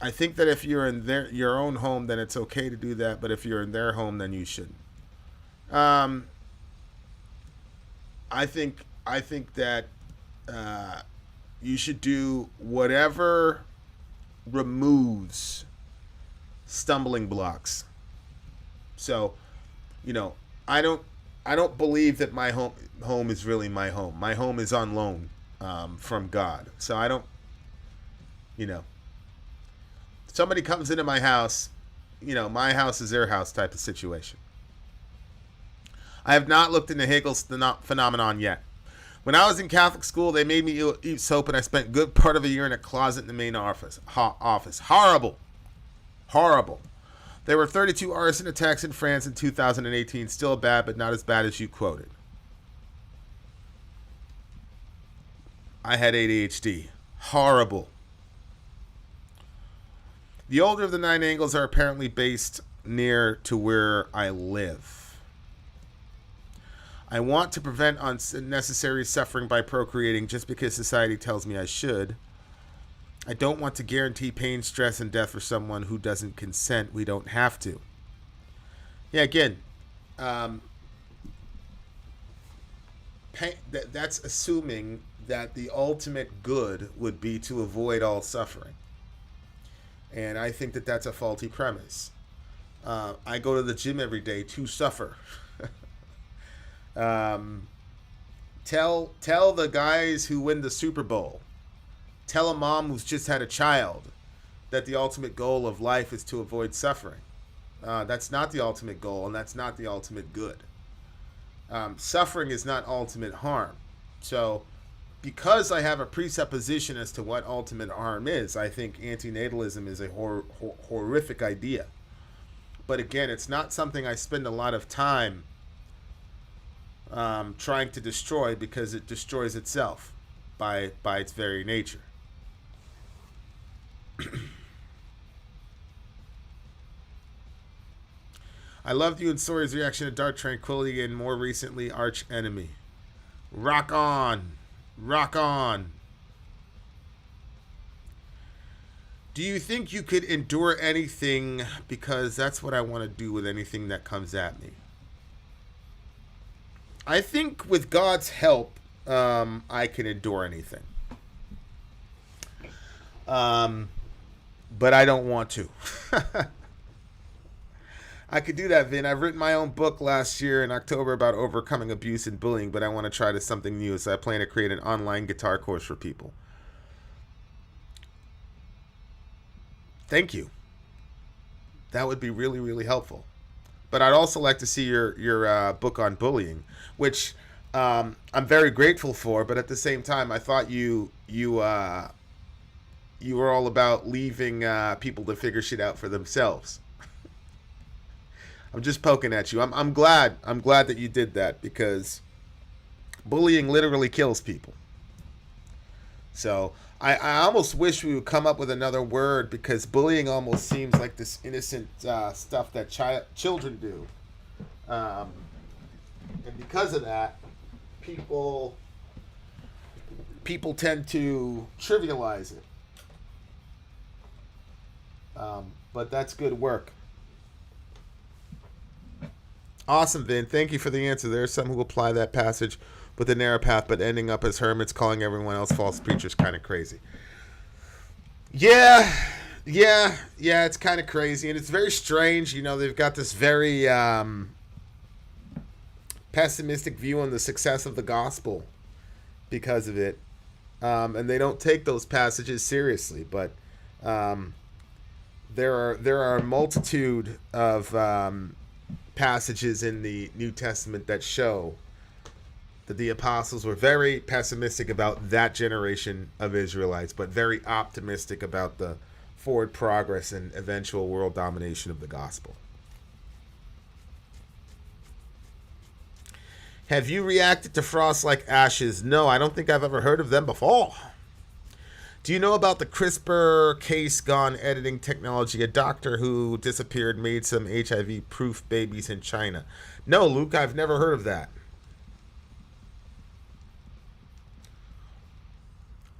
I think that if you're in your own home, then it's okay to do that. But if you're in their home, then you shouldn't. I think that you should do whatever removes stumbling blocks. So, I don't believe that my home is really my home. My home is on loan. from God. So I don't, you know, somebody comes into my house, my house is their house type of situation. I have not looked into Hegel's phenomenon yet. When I was in Catholic school, they made me eat soap, and I spent a good part of a year in a closet in the main office. Horrible. Horrible. There were 32 arson attacks in France in 2018. Still bad, but not as bad as you quoted. I had ADHD. Horrible. The older of the 9 angles are apparently based near to where I live. I want to prevent unnecessary suffering by procreating just because society tells me I should. I don't want to guarantee pain, stress, and death for someone who doesn't consent. We don't have to. Yeah, again, that's assuming that the ultimate good would be to avoid all suffering. And I think that that's a faulty premise. I go to the gym every day to suffer. Tell the guys who win the Super Bowl, tell a mom who's just had a child that the ultimate goal of life is to avoid suffering. That's not the ultimate goal, and that's not the ultimate good. Suffering is not ultimate harm. So because I have a presupposition as to what ultimate harm is, I think antinatalism is a horrific idea. But again, it's not something I spend a lot of time trying to destroy, because it destroys itself by its very nature. I loved you and Sawyer's reaction to Dark Tranquility, and more recently Arch Enemy. Rock on. Rock on. Do you think you could endure anything? Because that's what I want to do with anything that comes at me. I think with God's help, I can endure anything. But I don't want to. I could do that, Vin. I've written my own book last year in October about overcoming abuse and bullying, but I want to try something new, so I plan to create an online guitar course for people. Thank you. That would be really, really helpful. But I'd also like to see your book on bullying, which I'm very grateful for. But at the same time, I thought you were all about leaving people to figure shit out for themselves. I'm just poking at you. I'm glad that you did that, because bullying literally kills people. So I almost wish we would come up with another word, because bullying almost seems like this innocent stuff that children do. And because of that, people tend to trivialize it. But that's good work. Awesome, Vin. Thank you for the answer. There are some who apply that passage with a narrow path, but ending up as hermits, calling everyone else false preachers, kind of crazy. Yeah, it's kind of crazy, and it's very strange. They've got this very pessimistic view on the success of the gospel because of it, and they don't take those passages seriously. But there are a multitude of passages in the New Testament that show that the apostles were very pessimistic about that generation of Israelites, but very optimistic about the forward progress and eventual world domination of the gospel. Have you reacted to Frost Like Ashes? No, I don't think I've ever heard of them before. Do you know about the CRISPR case gone editing technology? A doctor who disappeared made some HIV-proof babies in China. No, Luke, I've never heard of that.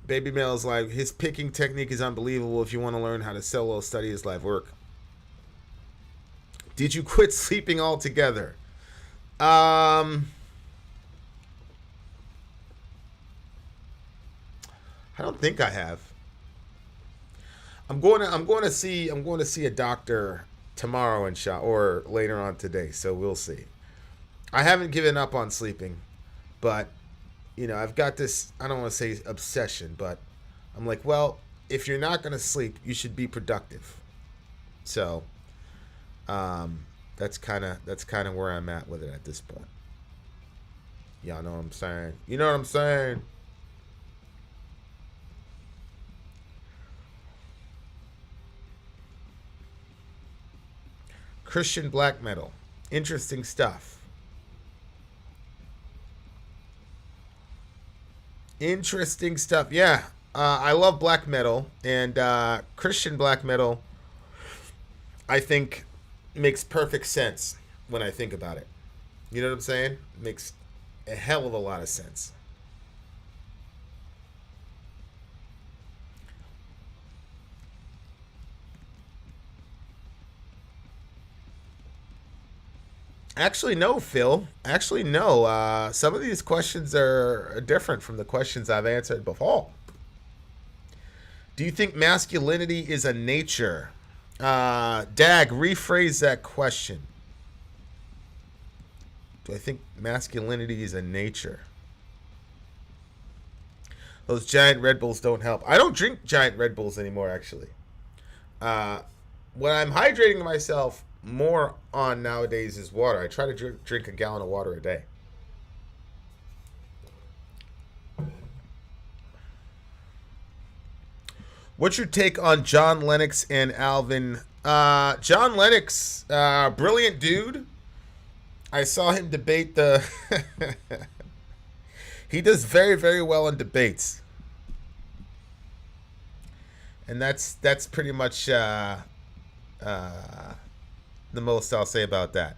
Baby Mail's like, his picking technique is unbelievable. If you want to learn how to solo study his live work. Did you quit sleeping altogether? I don't think I have. I'm going to see a doctor tomorrow or later on today, so we'll see. I haven't given up on sleeping, but I've got this, I don't want to say obsession, but I'm like, well, if you're not going to sleep, you should be productive. So, that's kind of where I'm at with it at this point. Y'all know what I'm saying? You know what I'm saying? Christian black metal. Interesting stuff. Interesting stuff. Yeah. I love black metal, and Christian black metal, I think, makes perfect sense when I think about it. You know what I'm saying? Makes a hell of a lot of sense. Actually, no, Phil. Actually, no. Some of these questions are different from the questions I've answered before. Do you think masculinity is a nature? Dag, rephrase that question. Do I think masculinity is a nature? Those giant Red Bulls don't help. I don't drink giant Red Bulls anymore, actually. Uh, when I'm hydrating myself more on nowadays is water. I try to drink a gallon of water a day. What's your take on John Lennox and Alvin? John Lennox, brilliant dude. I saw him debate the. He does very, very well in debates, and that's pretty much the most I'll say about that.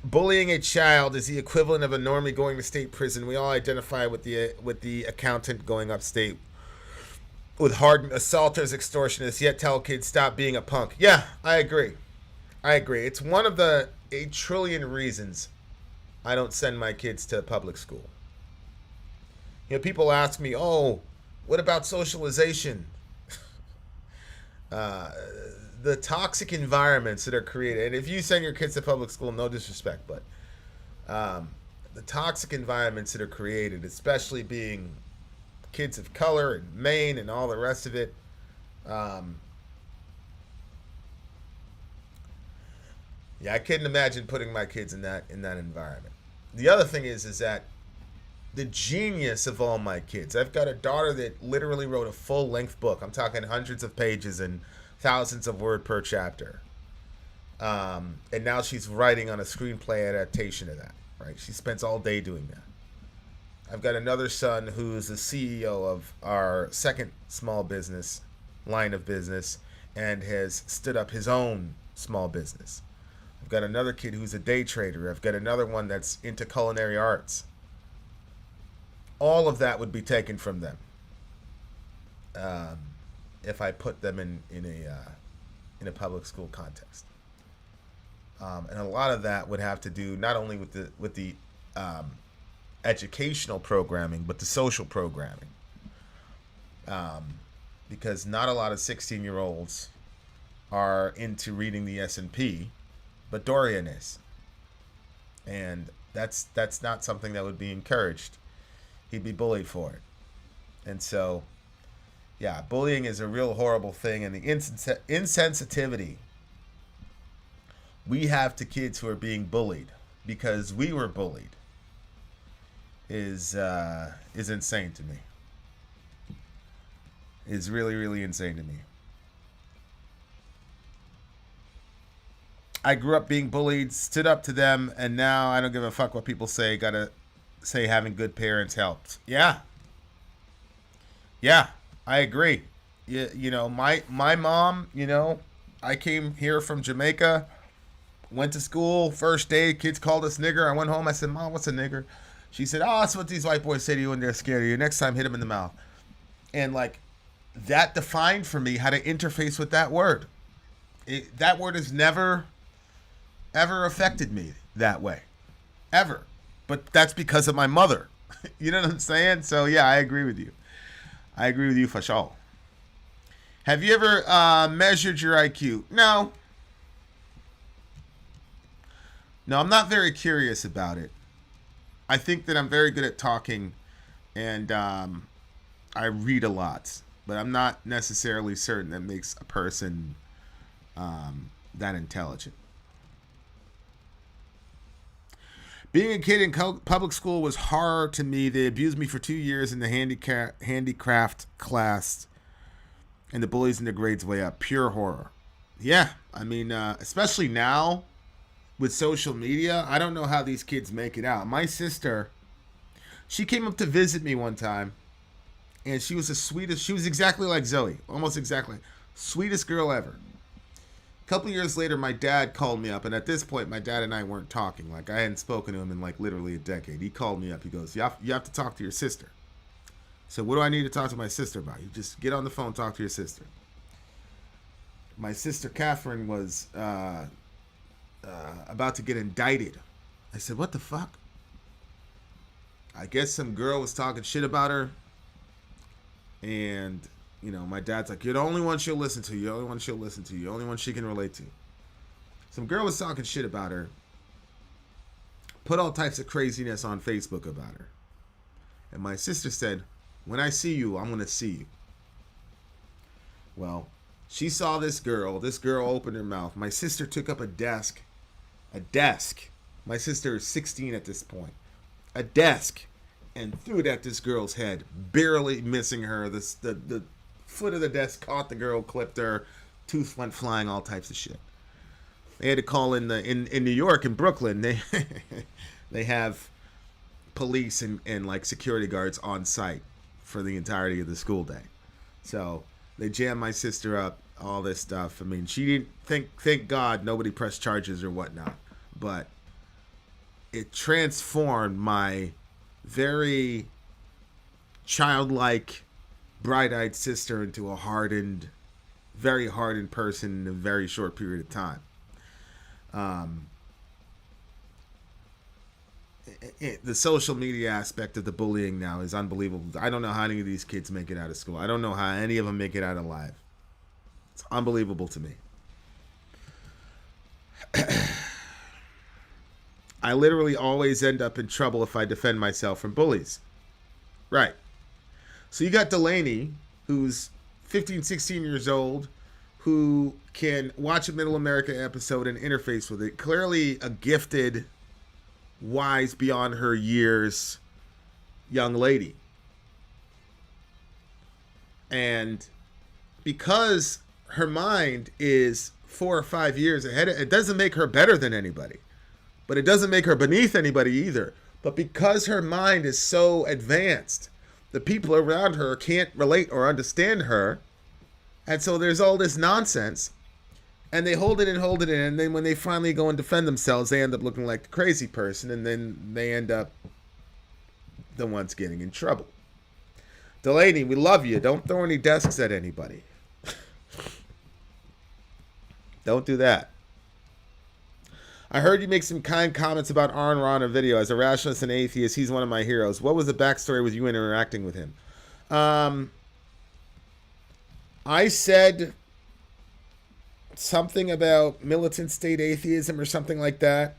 Bullying a child is the equivalent of a normie going to state prison. We all identify with the accountant going upstate with hardened assaulters, extortionists, yet tell kids stop being a punk. Yeah, I agree. I agree. It's one of the 8 trillion reasons I don't send my kids to public school. People ask me, "Oh, what about socialization?" uh, the toxic environments that are created. And if you send your kids to public school, no disrespect, but the toxic environments that are created, especially being kids of color and Maine and all the rest of it. Yeah, I couldn't imagine putting my kids in that environment. The other thing is that the genius of all my kids. I've got a daughter that literally wrote a full-length book. I'm talking hundreds of pages and thousands of word per chapter. And now she's writing on a screenplay adaptation of that. Right? She spends all day doing that. I've got another son who's the CEO of our second small business line of business and has stood up his own small business. I've got another kid who's a day trader. I've got another one that's into culinary arts. All of that would be taken from them if I put them in a public school context. And a lot of that would have to do not only with the educational programming, but the social programming. Because not a lot of 16-year-olds are into reading the S&P, but Dorian is. And that's not something that would be encouraged. He'd be bullied for it. And so, yeah, bullying is a real horrible thing. And the insensitivity we have to kids who are being bullied because we were bullied is insane to me. Is really, really insane to me. I grew up being bullied, stood up to them, and now I don't give a fuck what people say. Gotta say having good parents helped. Yeah. Yeah, I agree. My mom, I came here from Jamaica, went to school, first day, kids called us nigger. I went home, I said, "Mom, what's a nigger?" She said, "Oh, that's what these white boys say to you when they're scared of you. Next time, hit them in the mouth." And that defined for me how to interface with that word. That word has never, ever affected me that way. Ever. But that's because of my mother. You know what I'm saying? So, yeah, I agree with you. I agree with you for sure. Have you ever measured your IQ? No. No, I'm not very curious about it. I think that I'm very good at talking, and I read a lot, but I'm not necessarily certain that makes a person that intelligent. Being a kid in public school was hard to me. They abused me for 2 years in the handicraft class, and the bullies in the grades way up. Pure horror. Yeah, I mean, especially now with social media, I don't know how these kids make it out. My sister, she came up to visit me one time, and she was the sweetest. She was exactly like Zoe, almost exactly. Sweetest girl ever. A couple years later, my dad called me up, and at this point, my dad and I weren't talking. Like, I hadn't spoken to him in like literally a decade. He called me up. He goes, you have to talk to your sister. So what do I need to talk to my sister about? You just get on the phone, talk to your sister. My sister Catherine was about to get indicted. I said, what the fuck? I guess some girl was talking shit about her. And, you know, my dad's like, you're the only one she'll listen to. You're the only one she'll listen to. You're the only one she can relate to. Some girl was talking shit about her. Put all types of craziness on Facebook about her. And my sister said, when I see you, I'm going to see you. Well, she saw this girl. This girl opened her mouth. My sister took up a desk. A desk. My sister is 16 at this point. A desk. And threw it at this girl's head. Barely missing her. The foot of the desk caught the girl, clipped her. Tooth went flying, all types of shit. They had to call in New York, in Brooklyn. They have police and like security guards on site for the entirety of the school day. So they jammed my sister up, all this stuff. I mean, she didn't thank God nobody pressed charges or whatnot, but it transformed my very childlike, bright-eyed sister into a hardened, very hardened person in a very short period of time. The social media aspect of the bullying now is unbelievable. I don't know how any of these kids make it out of school. I don't know how any of them make it out alive. It's unbelievable to me. I literally always end up in trouble if I defend myself from bullies. Right. So you got Delaney, who's 15, 16 years old, who can watch a Middle America episode and interface with it. Clearly a gifted, wise beyond her years young lady. And because her mind is 4 or 5 years ahead, it doesn't make her better than anybody. But it doesn't make her beneath anybody either. But because her mind is so advanced, the people around her can't relate or understand her. And so there's all this nonsense. And they hold it in. And then when they finally go and defend themselves, they end up looking like the crazy person. And then they end up the ones getting in trouble. Delaney, we love you. Don't throw any desks at anybody. Don't do that. I heard you make some kind comments about Aaron Ra in a video. As a rationalist and atheist, he's one of my heroes. What was the backstory with you interacting with him? I said something about militant state atheism or something like that.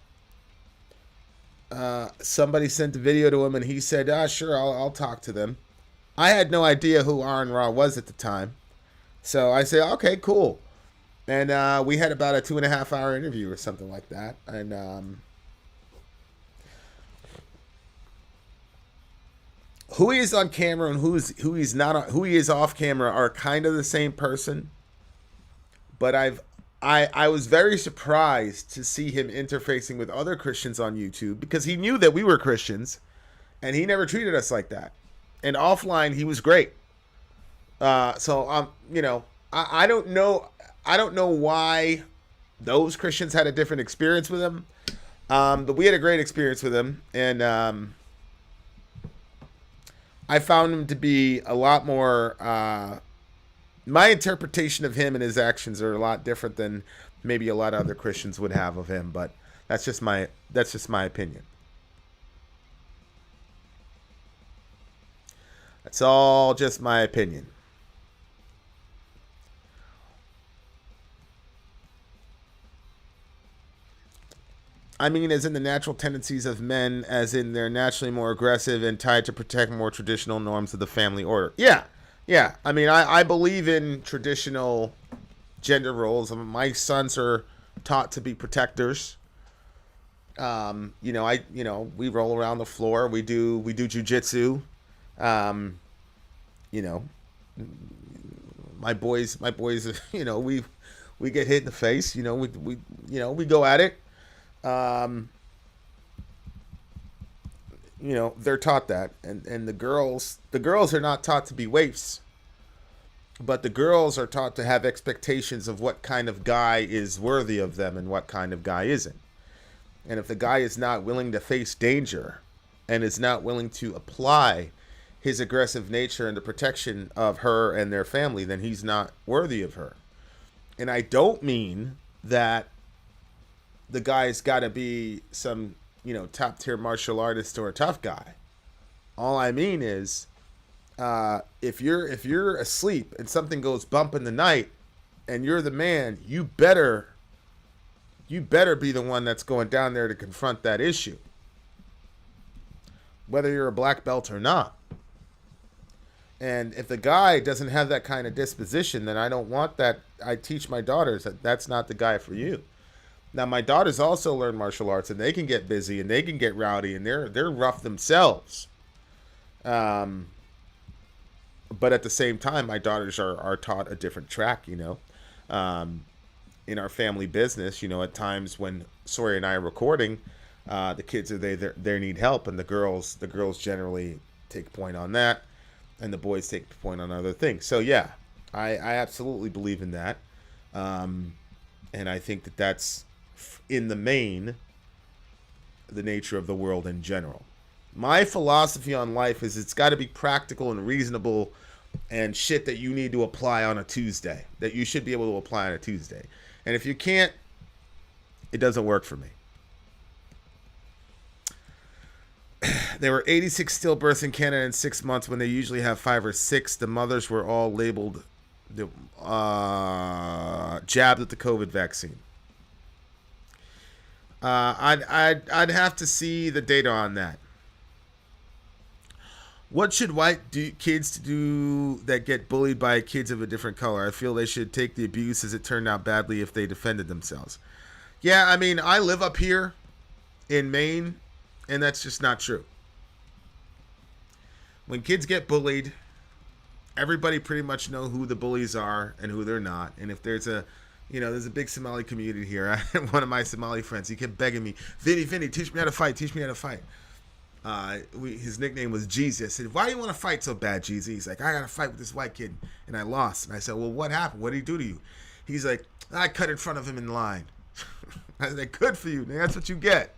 Somebody sent a video to him and he said, sure, I'll talk to them. I had no idea who Aaron Ra was at the time. So I said, okay, cool. And we had about a 2.5 hour interview or something like that. And who he is on camera and who he's not, who he is off camera are kind of the same person. But I was very surprised to see him interfacing with other Christians on YouTube because he knew that we were Christians, and he never treated us like that. And offline, he was great. So you know, I don't know. I don't know why those Christians had a different experience with him. But we had a great experience with him. And I found him to be a lot more... my interpretation of him and his actions are a lot different than maybe a lot of other Christians would have of him. But that's just my opinion. That's all just my opinion. I mean, as in the natural tendencies of men, as in they're naturally more aggressive and tied to protect more traditional norms of the family order. Yeah, yeah. I mean, I believe in traditional gender roles. My sons are taught to be protectors. We roll around the floor. We do jujitsu. Um, you know, my boys. We get hit in the face. We go at it. Um, they're taught that, and the girls are not taught to be waifs, but the girls are taught to have expectations of what kind of guy is worthy of them and what kind of guy isn't. And if the guy is not willing to face danger and is not willing to apply his aggressive nature in the protection of her and their family, then he's not worthy of her. And I don't mean that the guy's got to be some, top tier martial artist or a tough guy. All I mean is, if you're asleep and something goes bump in the night, and you're the man, you better be the one that's going down there to confront that issue, whether you're a black belt or not. And if the guy doesn't have that kind of disposition, then I don't want that. I teach my daughters that that's not the guy for you. Now, my daughters also learn martial arts, and they can get busy, and they can get rowdy, and they're rough themselves. But at the same time, my daughters are taught a different track. In our family business, at times when Sawyer and I are recording, the kids are they need help, and the girls generally take point on that, and the boys take point on other things. So yeah, I absolutely believe in that, and I think that that's in the main the nature of the world in general. My philosophy on life is it's got to be practical and reasonable, and shit that you need to apply on a Tuesday, that you should be able to apply on a Tuesday. And if you can't, it doesn't work for me. There were 86 stillbirths in Canada in 6 months when they usually have 5 or 6. The mothers were all labeled jabbed with the COVID vaccine. I'd have to see the data on that. What should white kids do that get bullied by kids of a different color? I feel they should take the abuse as it turned out badly if they defended themselves. Yeah, I mean, I live up here in Maine, and that's just not true. When kids get bullied, everybody pretty much know who the bullies are and who they're not. And if there's a big Somali community here. One of my Somali friends, he kept begging me, Vinny, teach me how to fight. His nickname was Jeezy. I said, why do you want to fight so bad, Jeezy? He's like, I got to fight with this white kid, and I lost. And I said, well, what happened? What did he do to you? He's like, I cut in front of him in line. I said, good for you. That's what you get.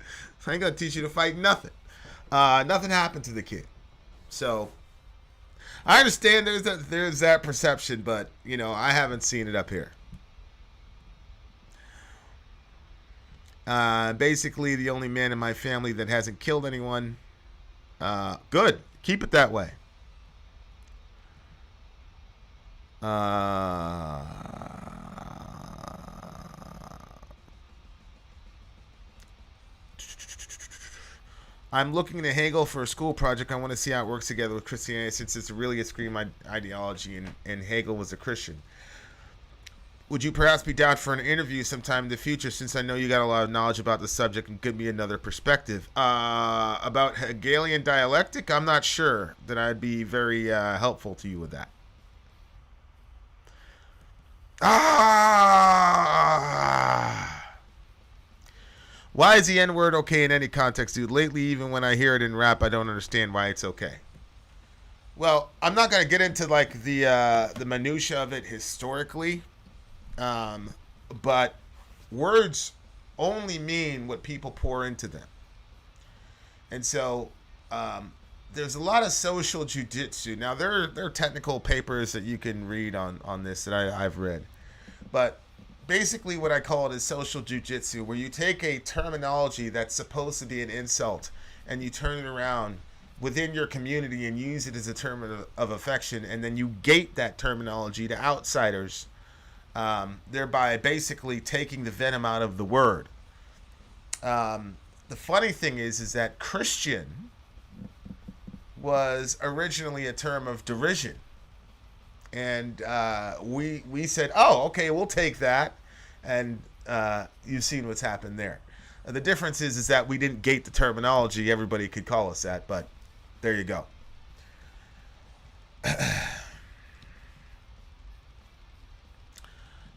I ain't going to teach you to fight nothing. Nothing happened to the kid. So I understand there's that perception, but, I haven't seen it up here. Basically, the only man in my family that hasn't killed anyone. Good. Keep it that way. I'm looking to Hegel for a school project. I want to see how it works together with Christianity, since it's really a extreme ideology, and Hegel was a Christian. Would you perhaps be down for an interview sometime in the future, since I know you got a lot of knowledge about the subject and give me another perspective? About Hegelian dialectic, I'm not sure that I'd be very helpful to you with that. Why is the N-word okay in any context, dude? Lately, even when I hear it in rap, I don't understand why it's okay. Well, I'm not going to get into like the minutia of it historically. But words only mean what people pour into them. And so there's a lot of social jujitsu. Now, there are technical papers that you can read on this that I've read. But basically what I call it is social jujitsu, where you take a terminology that's supposed to be an insult and you turn it around within your community and use it as a term of affection, and then you gate that terminology to outsiders, thereby basically taking the venom out of the word. The funny thing is that Christian was originally a term of derision, and we said, "Oh, okay, we'll take that," and you've seen what's happened there. The difference is that we didn't gate the terminology; everybody could call us that, but there you go.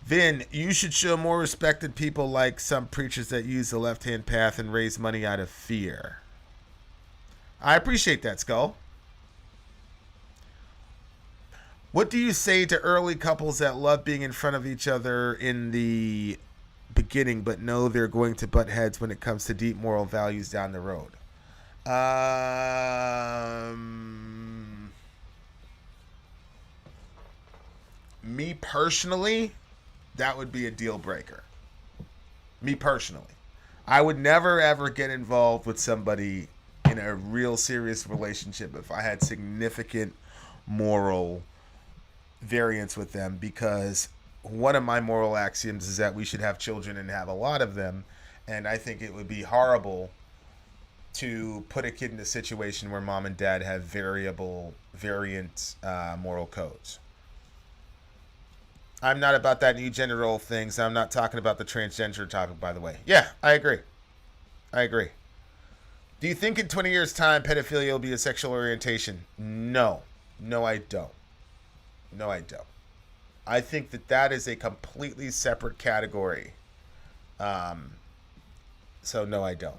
Vin, you should show more respect to people like some preachers that use the left-hand path and raise money out of fear. I appreciate that, Skull. What do you say to early couples that love being in front of each other in the beginning but know they're going to butt heads when it comes to deep moral values down the road? Me personally, that would be a deal breaker. Me personally. I would never ever get involved with somebody in a real serious relationship if I had significant moral variance with them, because one of my moral axioms is that we should have children and have a lot of them, and I think it would be horrible to put a kid in a situation where mom and dad have variant moral codes. I'm not about that new gender role things. I'm not talking about the transgender topic, by the way. Yeah, I agree. Do you think in 20 years' time pedophilia will be a sexual orientation? No. No, I don't. I think that is a completely separate category. So no, I don't.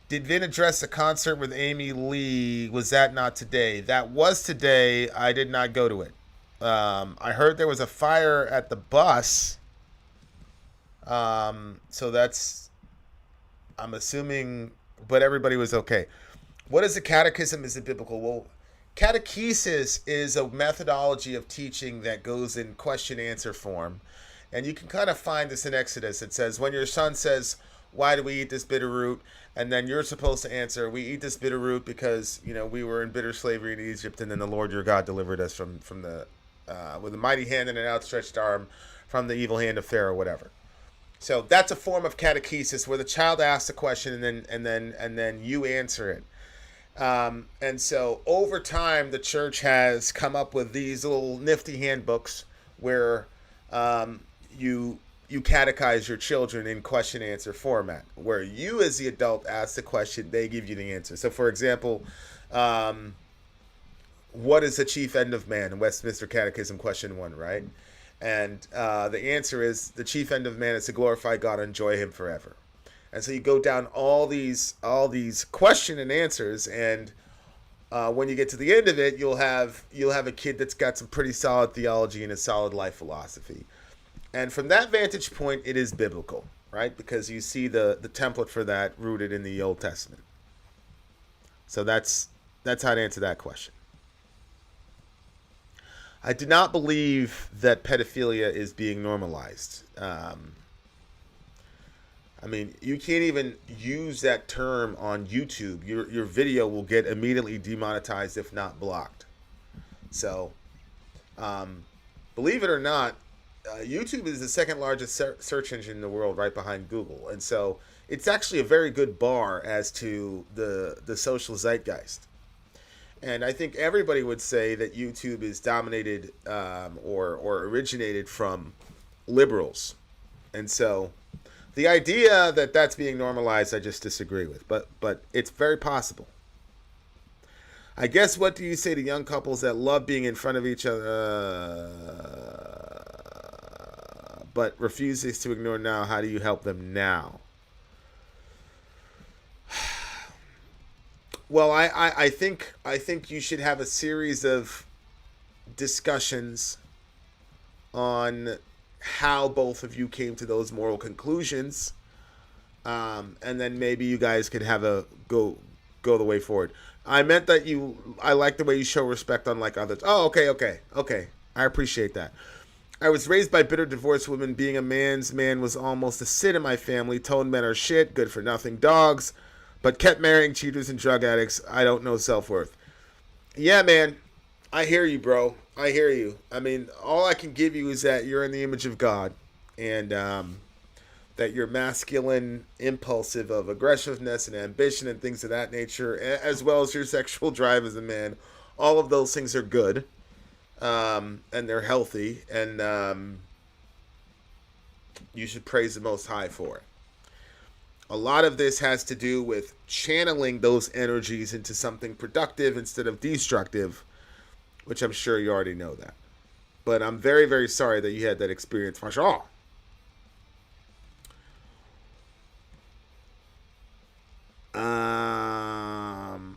Did Vin address a concert with Amy Lee? Was that not today? That was today. I did not go to it. I heard there was a fire at the bus. So that's, I'm assuming, but everybody was okay. What is a catechism? Is it biblical? Well, catechesis is a methodology of teaching that goes in question-answer form. And you can kind of find this in Exodus. It says, when your son says, why do we eat this bitter root? And then you're supposed to answer, we eat this bitter root because, we were in bitter slavery in Egypt, and then the Lord your God delivered us from the, with a mighty hand and an outstretched arm from the evil hand of Pharaoh, whatever. So that's a form of catechesis where the child asks a question and then you answer it. And so over time, the church has come up with these little nifty handbooks where you catechize your children in question answer format, where you as the adult ask the question, they give you the answer. So for example, what is the chief end of man in Westminster Catechism, question 1, right? And the answer is, the chief end of man is to glorify God and enjoy him forever. And so you go down all these question and answers, and when you get to the end of it, you'll have a kid that's got some pretty solid theology and a solid life philosophy. And from that vantage point, it is biblical, right? Because you see the template for that rooted in the Old Testament. So that's how to answer that question. I do not believe that pedophilia is being normalized. You can't even use that term on YouTube. Your video will get immediately demonetized, if not blocked. So, believe it or not, YouTube is the second largest search engine in the world, right behind Google. And so it's actually a very good bar as to the social zeitgeist. And I think everybody would say that YouTube is dominated or originated from liberals. And so the idea that that's being normalized, I just disagree with. But it's very possible. I guess, what do you say to young couples that love being in front of each other but refuses to ignore now? How do you help them now? Well, I think you should have a series of discussions on how both of you came to those moral conclusions, and then maybe you guys could have a go the way forward. I meant that I like the way you show respect unlike others. Oh, okay. I appreciate that. I was raised by bitter divorced women. Being a man's man was almost a sin in my family. Told men are shit, good for nothing dogs, but kept marrying cheaters and drug addicts. I don't know self-worth. Yeah, man. I hear you, bro. I hear you. All I can give you is that you're in the image of God. and that your masculine impulsive of aggressiveness and ambition and things of that nature, as well as your sexual drive as a man, all of those things are good, and they're healthy, and you should praise the Most High for it. A lot of this has to do with channeling those energies into something productive instead of destructive, which I'm sure you already know that. But I'm very, very sorry that you had that experience, for sure.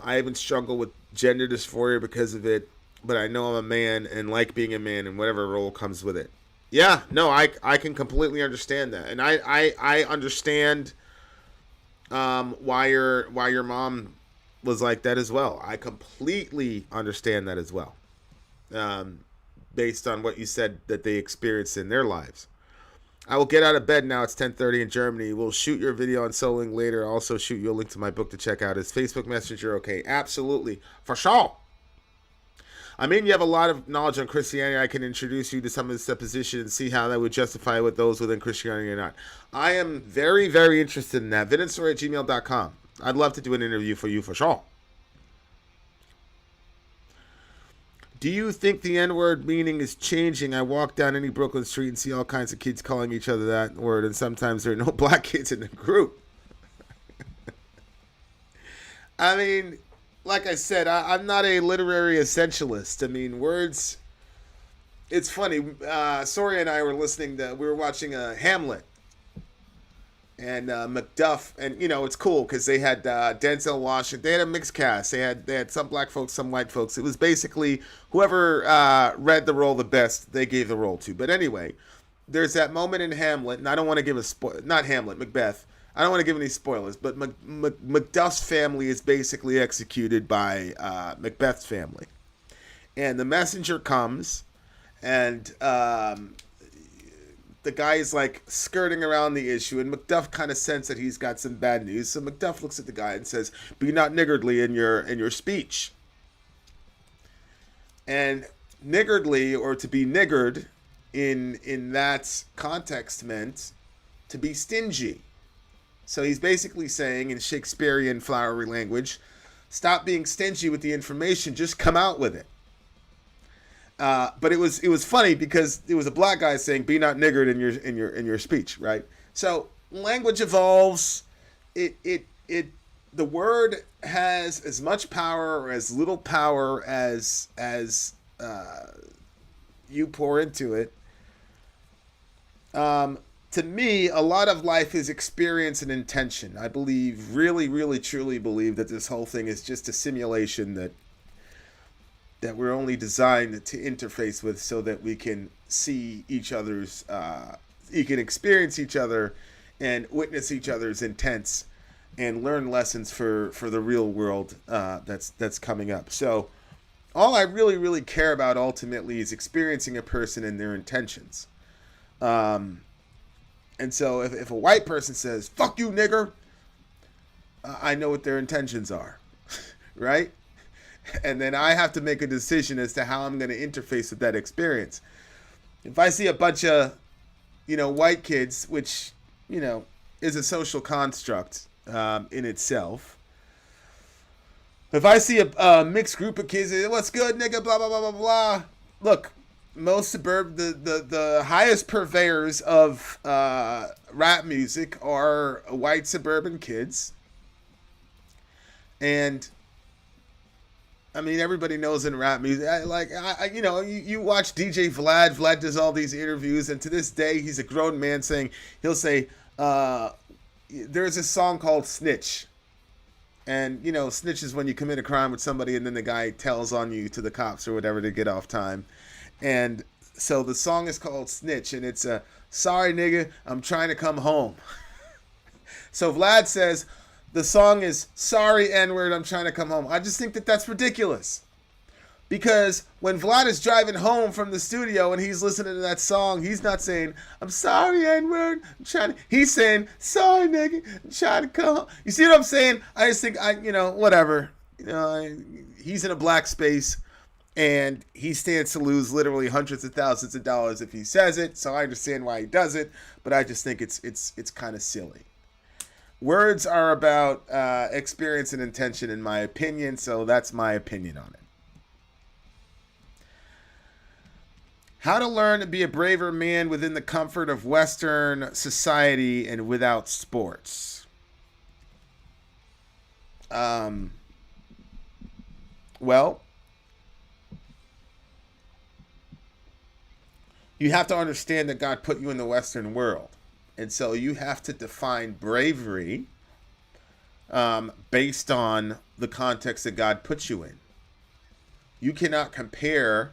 I even struggle with gender dysphoria because of it, but I know I'm a man and like being a man and whatever role comes with it. Yeah, no, I can completely understand that, and I understand why your mom was like that as well. I completely understand that as well, based on what you said that they experienced in their lives. I will get out of bed now. It's 10:30 in Germany. We'll shoot your video on soloing later. I'll also shoot you a link to my book to check out. Is Facebook Messenger okay? Absolutely. For sure. I mean, you have a lot of knowledge on Christianity. I can introduce you to some of the suppositions and see how that would justify with those within Christianity or not. I am very, very interested in that. vidinstory@gmail.com. I'd love to do an interview for you for sure. Do you think the N-word meaning is changing? I walk down any Brooklyn street and see all kinds of kids calling each other that word, and sometimes there are no black kids in the group. I mean, like I said, I'm not a literary essentialist. I mean, words... It's funny. Soria and I were we were watching Hamlet. And Macduff, and it's cool because they had Denzel Washington. They had a mixed cast. They had some black folks, some white folks. It was basically whoever read the role the best, they gave the role to. But anyway, there's that moment in Hamlet, and I don't want to give not Hamlet, Macbeth. I don't want to give any spoilers, but Macduff's family is basically executed by Macbeth's family, and the messenger comes, and the guy is like skirting around the issue, and Macduff kind of senses that he's got some bad news. So Macduff looks at the guy and says, "Be not niggardly in your speech." And niggardly, or to be niggard, in that context meant to be stingy. So he's basically saying in Shakespearean flowery language, stop being stingy with the information, just come out with it. But it was funny because it was a black guy saying, "Be not niggard in your speech," right? So language evolves. The word has as much power or as little power as you pour into it. To me, a lot of life is experience and intention. I believe, really, really, truly believe that this whole thing is just a simulation that we're only designed to interface with so that we can see each other's, you can experience each other and witness each other's intents and learn lessons for the real world that's coming up. So all I really, really care about ultimately is experiencing a person and their intentions. And so if a white person says, "Fuck you, nigger," I know what their intentions are, right? And then I have to make a decision as to how I'm going to interface with that experience. If I see a bunch of, white kids, which, is a social construct in itself. If I see a mixed group of kids, "What's good, nigga, blah, blah, blah, blah, blah." Look, most the highest purveyors of rap music are white suburban kids. And I mean, everybody knows in rap music, you watch DJ Vlad. Vlad does all these interviews, and to this day, he's a grown man he'll say, there's a song called Snitch. And, snitch is when you commit a crime with somebody and then the guy tells on you to the cops or whatever to get off time. And so the song is called Snitch, and it's "Sorry, nigga, I'm trying to come home." So Vlad says, the song is "Sorry, N-word, I'm trying to come home." I just think that that's ridiculous. Because when Vlad is driving home from the studio and he's listening to that song, he's not saying, "I'm sorry, N-word, I'm trying to..." He's saying, "Sorry, nigga, I'm trying to come home." You see what I'm saying? I just think, whatever. He's in a black space. And he stands to lose literally hundreds of thousands of dollars if he says it. So I understand why he does it, but I just think it's kind of silly. Words are about experience and intention, in my opinion. So that's my opinion on it. How to learn to be a braver man within the comfort of Western society and without sports. Well, you have to understand that God put you in the Western world. And so you have to define bravery based on the context that God puts you in. You cannot compare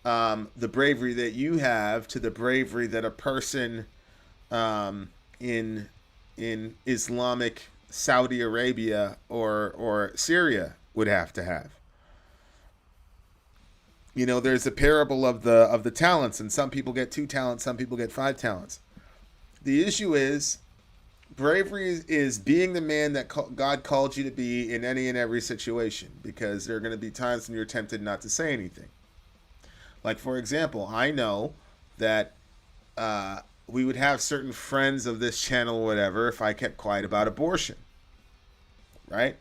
the bravery that you have to the bravery that a person in Islamic Saudi Arabia or Syria would have to have. You know, there's a parable of the talents, and some people get 2 talents, some people get 5 talents. The issue is bravery is being the man that God called you to be in any and every situation, because there are going to be times when you're tempted not to say anything. Like, for example, I know that we would have certain friends of this channel or whatever if I kept quiet about abortion, right?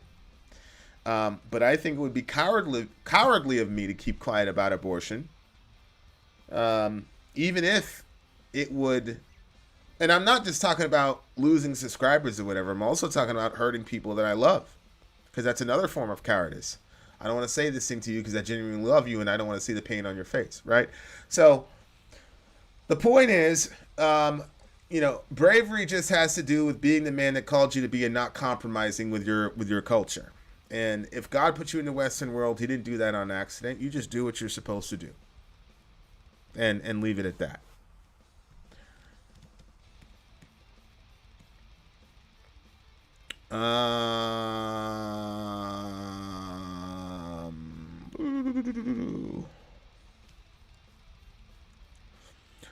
But I think it would be cowardly of me to keep quiet about abortion, even if it would. And I'm not just talking about losing subscribers or whatever. I'm also talking about hurting people that I love, because that's another form of cowardice. I don't want to say this thing to you because I genuinely love you and I don't want to see the pain on your face, right? So the point is, bravery just has to do with being the man that called you to be and not compromising with your culture. And if God put you in the Western world, he didn't do that on accident. You just do what you're supposed to do. And leave it at that.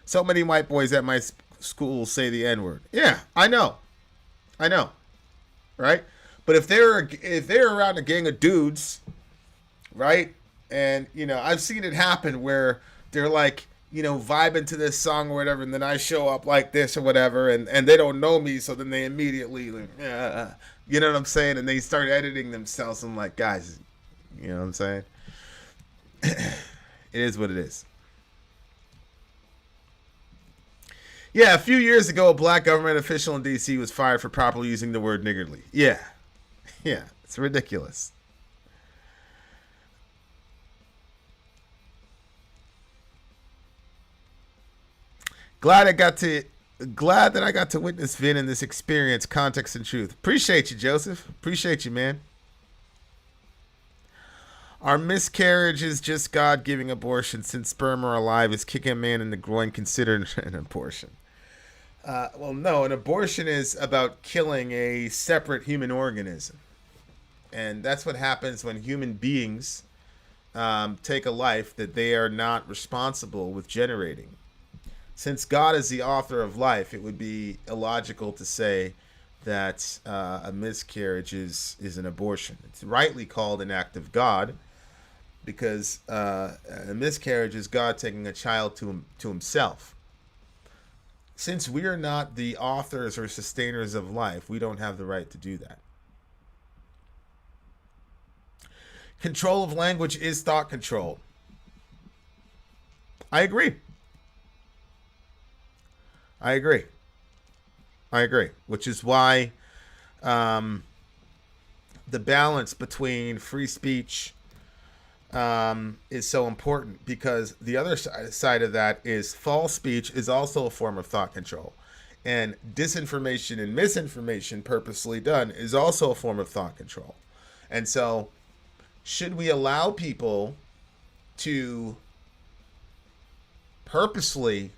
So many white boys at my school say the N-word. Yeah, I know, right? But if they're around a gang of dudes, right? And I've seen it happen where they're like, vibing to this song or whatever, and then I show up like this or whatever, and they don't know me, so then they immediately, you know what I'm saying? And they start editing themselves. I'm like, guys, you know what I'm saying? It is what it is. Yeah, a few years ago, a black government official in D.C. was fired for properly using the word niggardly. Yeah, it's ridiculous. Glad that I got to witness Vin in this experience, context and truth. Appreciate you, Joseph. Appreciate you, man. Are miscarriages just God giving abortion, since sperm are alive? Is kicking a man in the groin considered an abortion? Well, no. An abortion is about killing a separate human organism. And that's what happens when human beings take a life that they are not responsible with generating. Since God is the author of life, it would be illogical to say that a miscarriage is an abortion. It's rightly called an act of God, because a miscarriage is God taking a child to himself. Since we are not the authors or sustainers of life, we don't have the right to do that. Control of language is thought control. I agree. Which is why the balance between free speech is so important, because the other side of that is false speech is also a form of thought control, and disinformation and misinformation purposely done is also a form of thought control. And so, should we allow people to purposely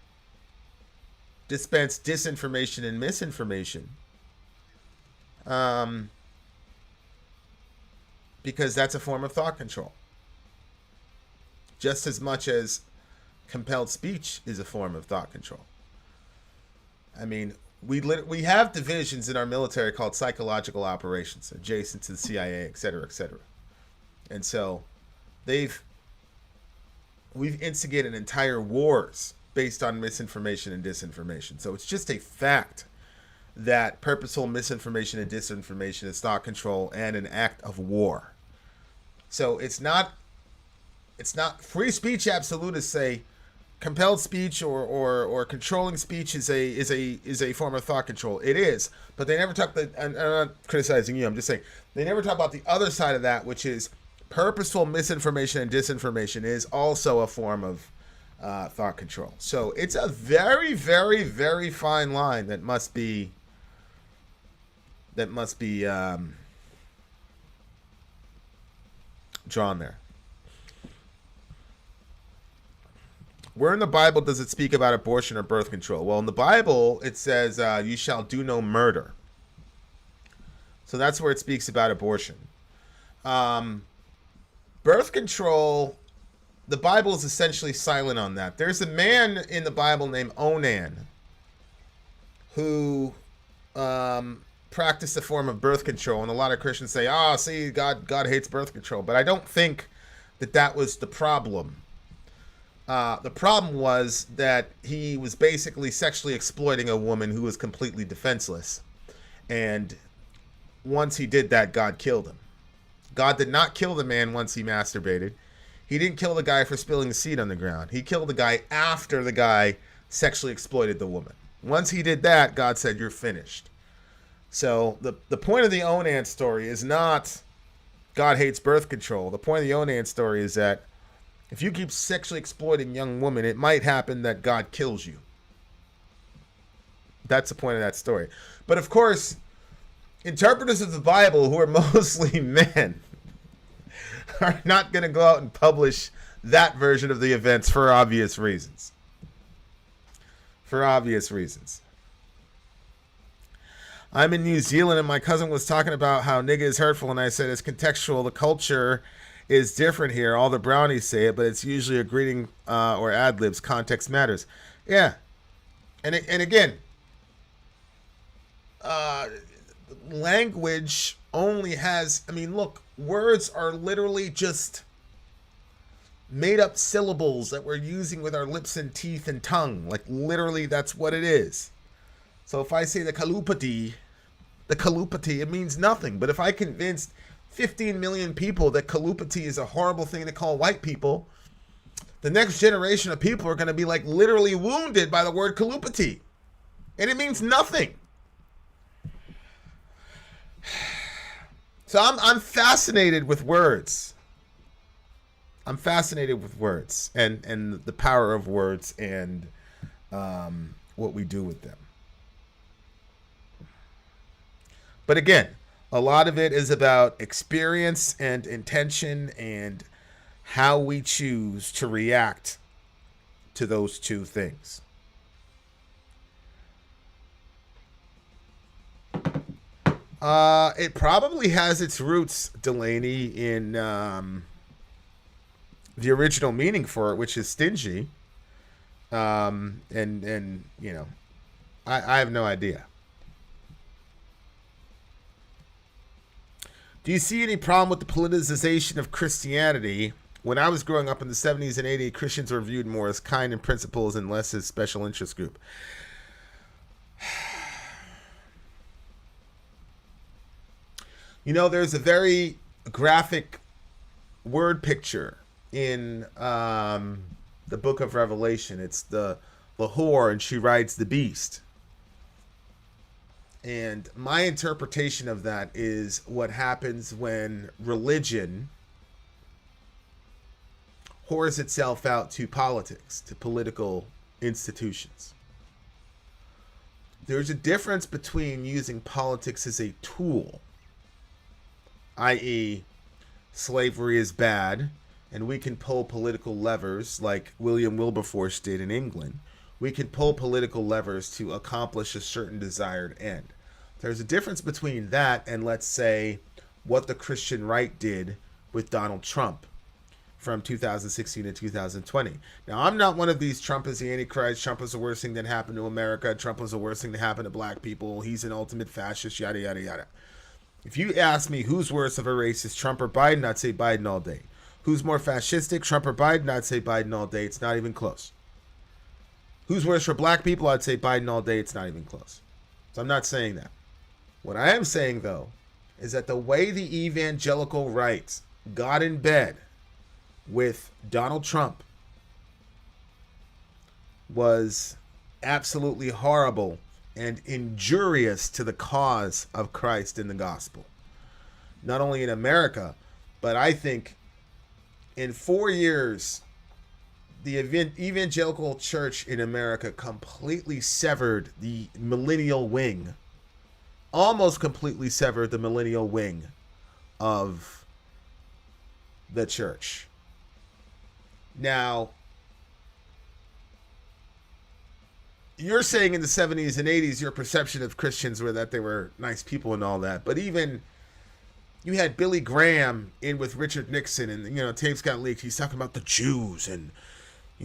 dispense disinformation and misinformation? Because that's a form of thought control. Just as much as compelled speech is a form of thought control. I mean, we have divisions in our military called psychological operations, adjacent to the CIA, et cetera, et cetera. And so they've we've instigated entire wars based on misinformation and disinformation. So it's just a fact that purposeful misinformation and disinformation is thought control and an act of war. So it's not free speech. Absolutists say compelled speech or controlling speech is a form of thought control. It is, but they never talk. And I'm not criticizing you. I'm just saying they never talk about the other side of that, which is purposeful misinformation and disinformation is also a form of thought control. So it's a very, very, very fine line that must be drawn there. Where in the Bible does it speak about abortion or birth control? Well, in the Bible, it says, you shall do no murder. So that's where it speaks about abortion. Birth control, the Bible is essentially silent on that. There's a man in the Bible named Onan who practiced a form of birth control. And a lot of Christians say, see, God hates birth control. But I don't think that was the problem. The problem was that he was basically sexually exploiting a woman who was completely defenseless. And once he did that, God killed him. God did not kill the man once he masturbated. He didn't kill the guy for spilling the seed on the ground. He killed the guy after the guy sexually exploited the woman. Once he did that, God said, you're finished. So the point of the Onan story is not God hates birth control. The point of the Onan story is that if you keep sexually exploiting young women, it might happen that God kills you. That's the point of that story. But of course, interpreters of the Bible, who are mostly men, are not going to go out and publish that version of the events for obvious reasons. For obvious reasons. I'm in New Zealand and my cousin was talking about how nigga is hurtful, and I said it's contextual. The culture is different here. All the brownies say it, but it's usually a greeting or ad libs. Context matters. Yeah. And again, language only has, look, words are literally just made up syllables that we're using with our lips and teeth and tongue. Like literally that's what it is. So if I say the kalupati, it means nothing. But if I convinced 15 million people that kalupati is a horrible thing to call white people, the next generation of people are going to be like literally wounded by the word kalupati. And it means nothing. So I'm fascinated with words. I'm fascinated with words and the power of words and what we do with them. But again, a lot of it is about experience and intention and how we choose to react to those two things. It probably has its roots, Delaney, in the original meaning for it, which is stingy. And you know, I have no idea. Do you see any problem with the politicization of Christianity? When I was growing up in the 70s and 80s, Christians were viewed more as kind and principles and less as special interest group. You know, there's a very graphic word picture in the book of Revelation. It's the whore, and she rides the beast. And my interpretation of that is what happens when religion whores itself out to politics, to political institutions. There's a difference between using politics as a tool, i.e., slavery is bad, and we can pull political levers like William Wilberforce did in England. We can pull political levers to accomplish a certain desired end. There's a difference between that and, let's say, what the Christian right did with Donald Trump from 2016 to 2020. Now, I'm not one of these Trump is the Antichrist, Trump is the worst thing that happened to America, Trump was the worst thing that happened to black people, he's an ultimate fascist, yada, yada, yada. If you ask me who's worse of a racist, Trump or Biden, I'd say Biden all day. Who's more fascistic, Trump or Biden? I'd say Biden all day. It's not even close. Who's worse for black people? I'd say Biden all day. It's not even close. So I'm not saying that. What I am saying, though, is that the way the evangelical right got in bed with Donald Trump was absolutely horrible and injurious to the cause of Christ and the gospel. Not only in America, but I think in 4 years, the evangelical church in America completely severed the millennial wing, almost completely severed the millennial wing of the church. Now, you're saying in the 70s and 80s, your perception of Christians were that they were nice people and all that. But even you had Billy Graham in with Richard Nixon, and, tapes got leaked. He's talking about the Jews and,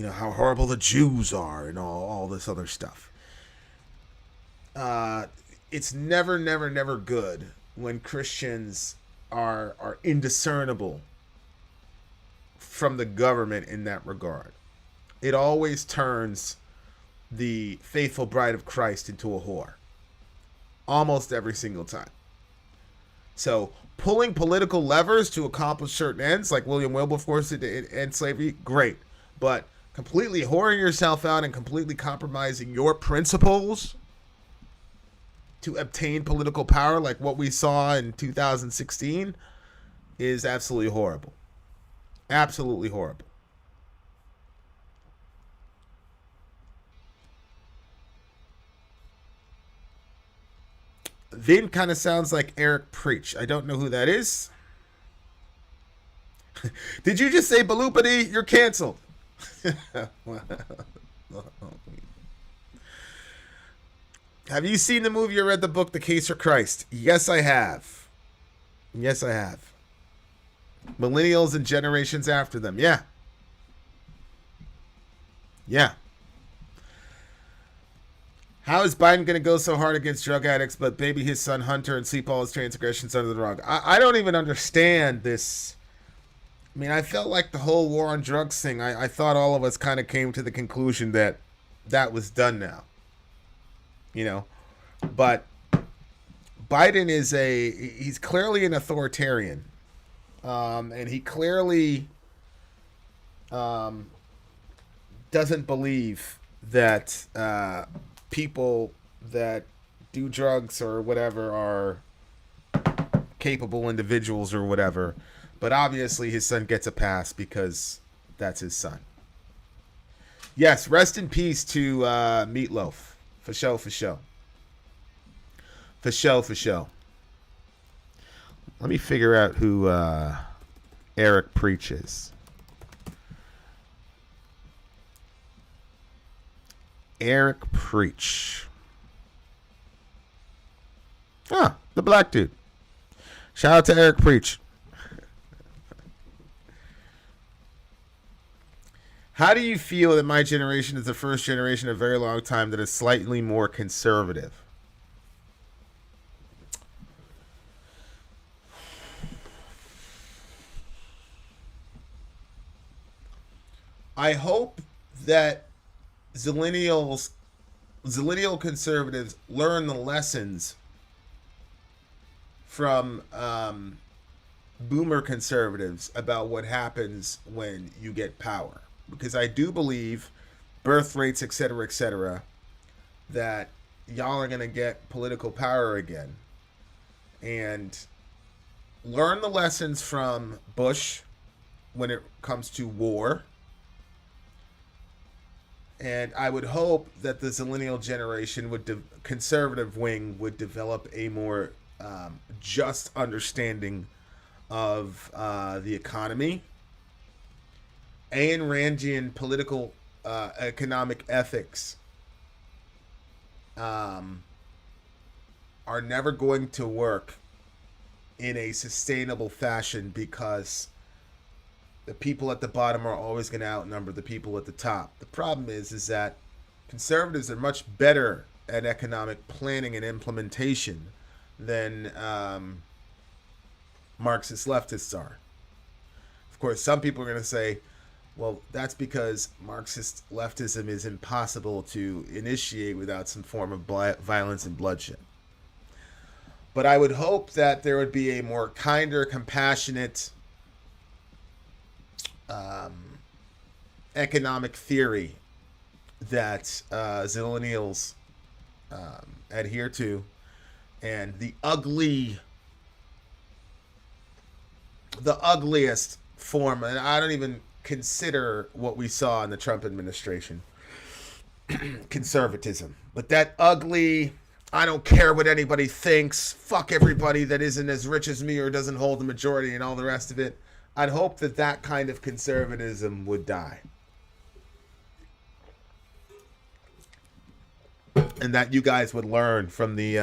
how horrible the Jews are and all this other stuff. It's never good when Christians are indiscernible from the government in that regard. It always turns the faithful bride of Christ into a whore. Almost every single time. So pulling political levers to accomplish certain ends, like William Wilberforce did to end slavery, great. But completely whoring yourself out and completely compromising your principles to obtain political power, like what we saw in 2016, is absolutely horrible. Absolutely horrible. Vin kind of sounds like Eric Preach. I don't know who that is. Did you just say Balupity? You're canceled. Have you seen the movie or read the book, The Case for Christ? Yes, I have. Yes, I have. Millennials and generations after them. Yeah. Yeah. How is Biden going to go so hard against drug addicts, but baby his son Hunter and sweep all his transgressions under the rug? I don't even understand this. I mean, I felt like the whole war on drugs thing, I thought all of us kind of came to the conclusion that was done now. But Biden he's clearly an authoritarian. And he clearly doesn't believe that people that do drugs or whatever are capable individuals or whatever. But obviously his son gets a pass because that's his son. Yes, rest in peace to Meatloaf. For sure, for sure. For sure, for sure. Let me figure out who Eric Preach is. Eric Preach. Ah, the black dude. Shout out to Eric Preach. How do you feel that my generation is the first generation in a very long time that is slightly more conservative? I hope that Zillennial conservatives learn the lessons from boomer conservatives about what happens when you get power. Because I do believe birth rates, et cetera, that y'all are going to get political power again. And learn the lessons from Bush when it comes to war. And I would hope that the Zillennial generation, conservative wing, would develop a more just understanding of the economy. Ayn Randian political economic ethics are never going to work in a sustainable fashion because the people at the bottom are always going to outnumber the people at the top. The problem is that conservatives are much better at economic planning and implementation than Marxist leftists are. Of course, some people are going to say, well, that's because Marxist leftism is impossible to initiate without some form of violence and bloodshed. But I would hope that there would be a more kinder, compassionate economic theory that zillennials adhere to, and the ugliest form, and I don't even consider what we saw in the Trump administration conservatism, but that ugly, I don't care what anybody thinks, fuck everybody that isn't as rich as me or doesn't hold the majority and all the rest of it. I'd hope that that kind of conservatism would die, and that you guys would learn from the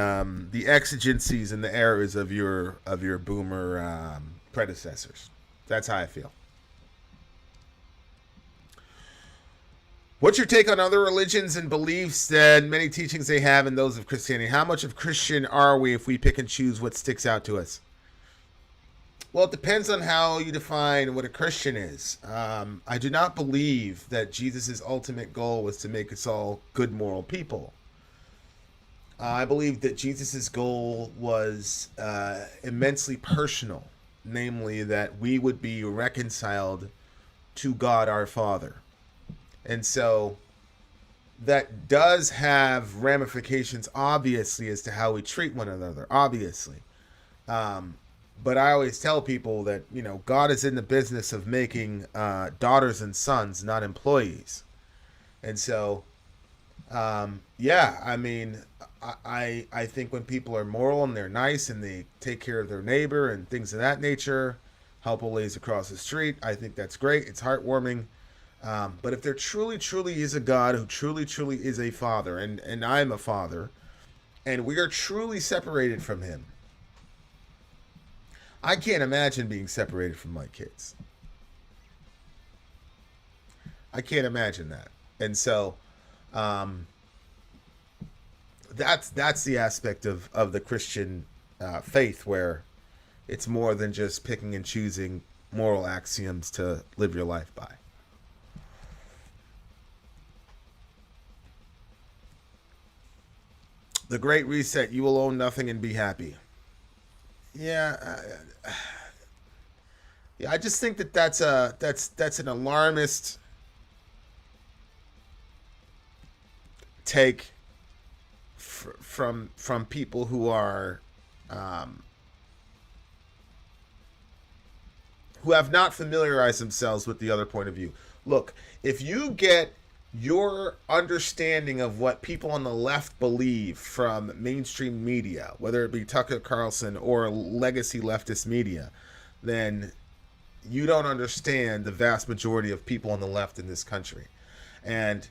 exigencies and the errors of your boomer predecessors. That's how I feel. What's your take on other religions and beliefs and many teachings they have and those of Christianity? How much of Christian are we if we pick and choose what sticks out to us? Well, it depends on how you define what a Christian is. I do not believe that Jesus' ultimate goal was to make us all good moral people. I believe that Jesus' goal was immensely personal, namely that we would be reconciled to God our Father. And so that does have ramifications, obviously, as to how we treat one another, obviously. But I always tell people that, you know, God is in the business of making daughters and sons, not employees. And so, yeah, I mean, I think when people are moral and they're nice and they take care of their neighbor and things of that nature, help old ladies across the street, I think that's great. It's heartwarming. But if there truly, truly is a God who truly, truly is a father, and I'm a father, and we are truly separated from him, I can't imagine being separated from my kids. I can't imagine that. And so that's the aspect of the Christian faith, where it's more than just picking and choosing moral axioms to live your life by. The Great Reset, you will own nothing and be happy. Yeah, yeah. I just think that that's an alarmist take from people who are who have not familiarized themselves with the other point of view. Look, if you get your understanding of what people on the left believe from mainstream media, whether it be Tucker Carlson or legacy leftist media, then you don't understand the vast majority of people on the left in this country. And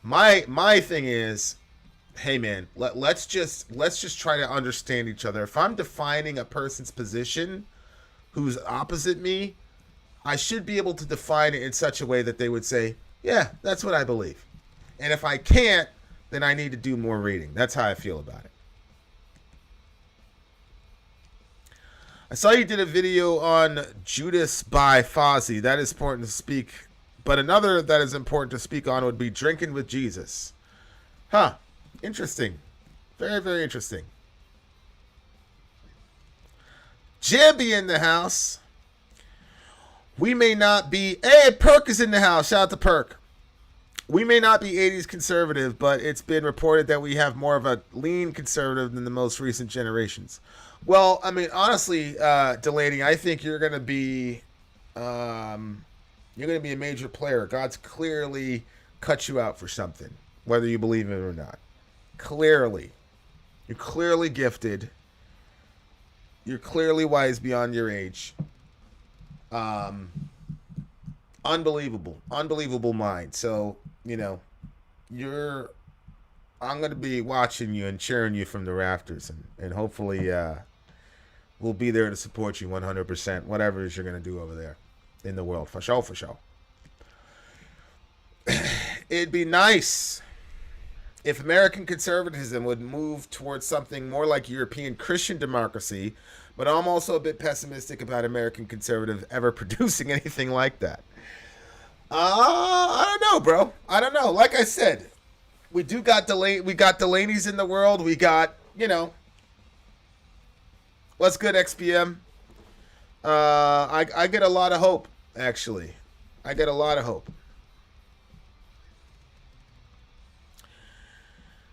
my thing is, hey man, let's just try to understand each other. If I'm defining a person's position who's opposite me, I should be able to define it in such a way that they would say, yeah, that's what I believe. And if I can't, then I need to do more reading. That's how I feel about it. I saw you did a video on Judas by Fozzy. That is important to speak. But another that is important to speak on would be drinking with Jesus. Huh. Interesting. Very, very interesting. Jambi in the house. We may not be... Hey, Perk is in the house. Shout out to Perk. We may not be 80s conservative, but it's been reported that we have more of a lean conservative than the most recent generations. Well, I mean, honestly, Delaney, I think you're going to be... you're going to be a major player. God's clearly cut you out for something, whether you believe it or not. Clearly. You're clearly gifted. You're clearly wise beyond your age. Unbelievable mind. So, you know, I'm going to be watching you and cheering you from the rafters, and hopefully we'll be there to support you 100%, whatever it is you're going to do over there in the world. For sure, for sure. It'd be nice if American conservatism would move towards something more like European Christian democracy But I'm also a bit pessimistic about American conservative ever producing anything like that. I don't know, bro. I don't know. Like I said, we got Delaney's in the world. We got, what's good, XPM? I get a lot of hope, actually. I get a lot of hope.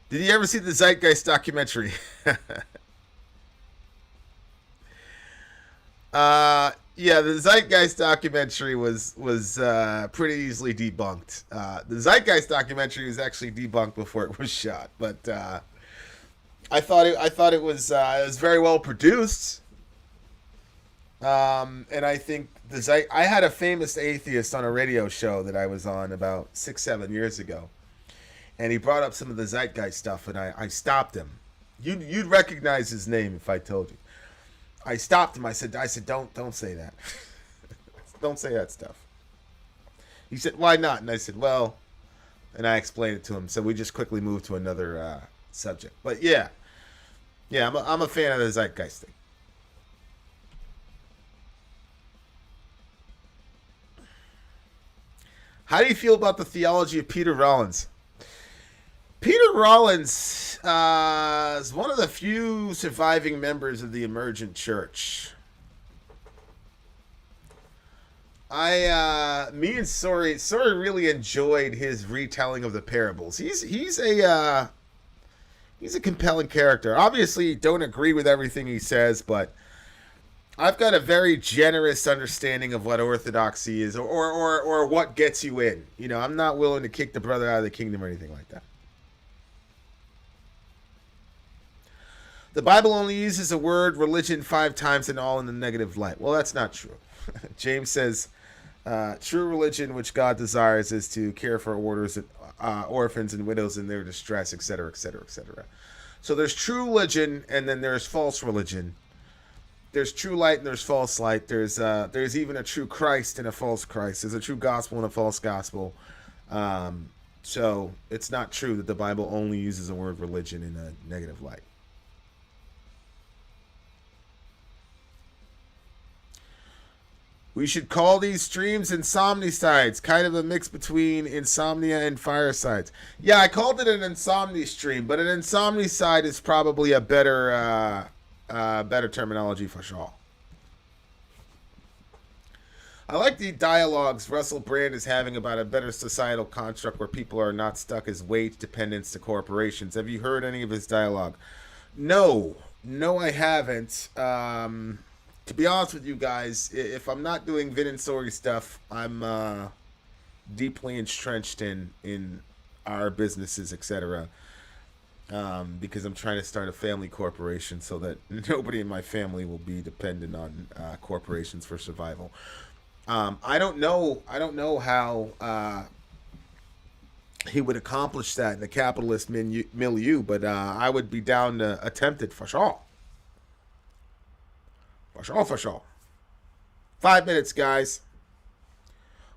Did you ever see the Zeitgeist documentary? Yeah, the Zeitgeist documentary was pretty easily debunked. The Zeitgeist documentary was actually debunked before it was shot, but I thought it was very well produced. And I think I had a famous atheist on a radio show that I was on about 6-7 years ago, and he brought up some of the Zeitgeist stuff, and I stopped him. You'd recognize his name if I told you. I stopped him. I said, don't say that. Don't say that stuff. He said, why not? And I said, well, and I explained it to him. So we just quickly moved to another subject. But yeah, I'm a fan of the Zeitgeist thing. How do you feel about the theology of Peter Rollins? Peter Rollins is one of the few surviving members of the emergent church. Me and Sori really enjoyed his retelling of the parables. He's a compelling character. Obviously, don't agree with everything he says, but I've got a very generous understanding of what orthodoxy is, or what gets you in. I'm not willing to kick the brother out of the kingdom or anything like that. The Bible only uses the word religion 5 times and all in the negative light. Well, that's not true. James says, true religion which God desires is to care for orphans and widows in their distress, etc., etc., etc. So there's true religion, and then there's false religion. There's true light and there's false light. There's even a true Christ and a false Christ. There's a true gospel and a false gospel. So it's not true that the Bible only uses the word religion in a negative light. We should call these streams insomnicides, kind of a mix between insomnia and firesides. Yeah, I called it an insomnia stream, but an insomnicide is probably a better terminology for sure. I like the dialogues Russell Brand is having about a better societal construct where people are not stuck as wage dependents to corporations. Have you heard any of his dialogue? No, I haven't. To be honest with you guys, if I'm not doing Vin and Sori stuff, I'm deeply entrenched in our businesses, etc. Because I'm trying to start a family corporation so that nobody in my family will be dependent on corporations for survival. I don't know how he would accomplish that in the capitalist milieu, but I would be down to attempt it for sure. For sure. 5 minutes, guys.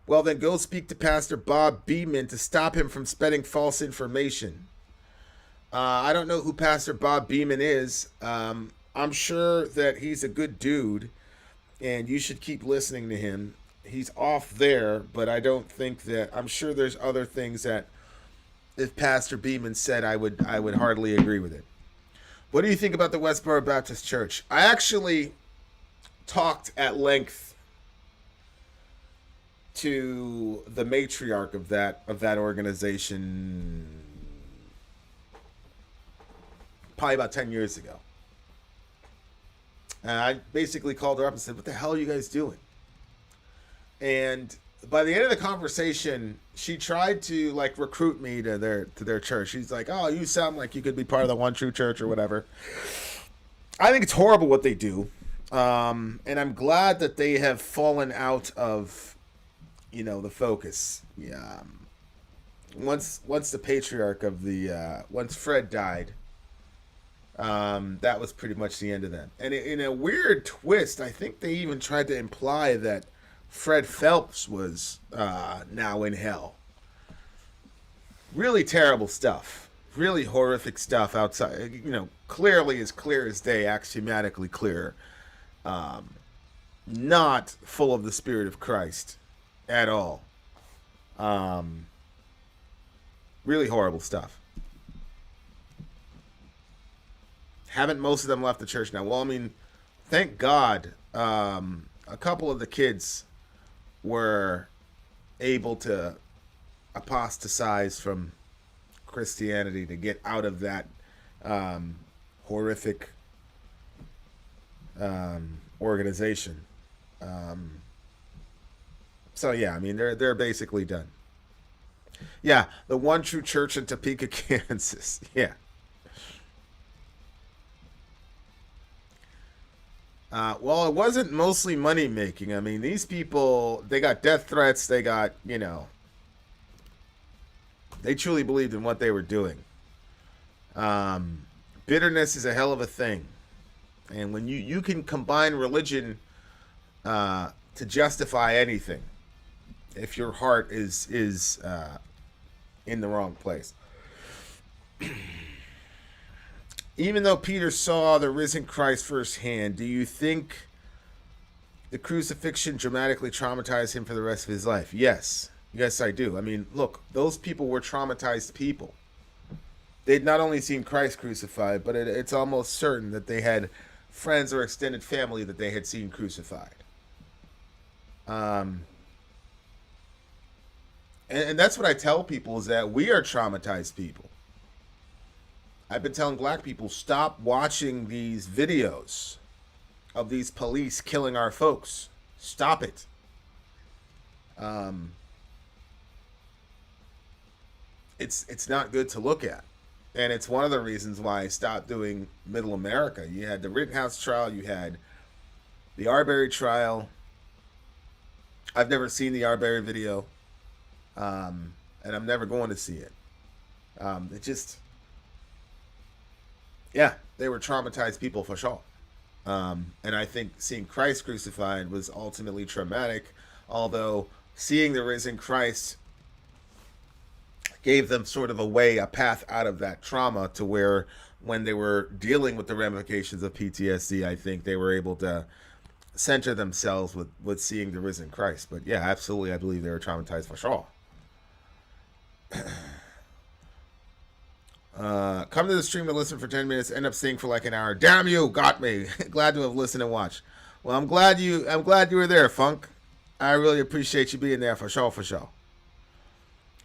Well, then go speak to Pastor Bob Beeman to stop him from spreading false information. I don't know who Pastor Bob Beeman is. I'm sure that he's a good dude, and you should keep listening to him. He's off there, but I don't think that... I'm sure there's other things that if Pastor Beeman said, I would hardly agree with it. What do you think about the Westboro Baptist Church? I actually talked at length to the matriarch of that organization probably about 10 years ago. And I basically called her up and said, what the hell are you guys doing? And by the end of the conversation, she tried to recruit me to their church. She's like, oh, you sound like you could be part of the One True Church or whatever. I think it's horrible what they do. And I'm glad that they have fallen out of, the focus. Yeah. Once the patriarch of once Fred died, that was pretty much the end of that. And in a weird twist, I think they even tried to imply that Fred Phelps was now in hell. Really terrible stuff. Really horrific stuff outside. Clearly as clear as day, axiomatically clear. not full of the Spirit of Christ at all. Really horrible stuff. Haven't most of them left the church now? Well, I mean, thank God, a couple of the kids were able to apostatize from Christianity to get out of that horrific organization. So yeah, I mean they're basically done. Yeah, the One True Church in Topeka, Kansas. Yeah. Well, it wasn't mostly money making. I mean, these people, they got death threats. They got, they truly believed in what they were doing. Bitterness is a hell of a thing. And when you can combine religion to justify anything, if your heart is in the wrong place. Even though Peter saw the risen Christ firsthand, do you think the crucifixion dramatically traumatized him for the rest of his life? Yes. Yes, I do. I mean, look, those people were traumatized people. They'd not only seen Christ crucified, but it's almost certain that they had friends or extended family that they had seen crucified. And that's what I tell people, is that we are traumatized people. I've been telling black people, stop watching these videos of these police killing our folks. Stop it. It's not good to look at. And it's one of the reasons why I stopped doing Middle America. You had the Rittenhouse trial. You had the Arbery trial. I've never seen the Arbery video. And I'm never going to see it. It just... Yeah, they were traumatized people for sure. And I think seeing Christ crucified was ultimately traumatic, although seeing the risen Christ gave them sort of a path out of that trauma, to where when they were dealing with the ramifications of PTSD, I think they were able to center themselves with seeing the risen Christ. But yeah, absolutely, I believe they were traumatized for sure. Come to the stream to listen for 10 minutes, end up staying for like an hour. Damn you, got me. Glad to have listened and watched. Well, I'm glad you were there, Funk. I really appreciate you being there, for sure, for sure.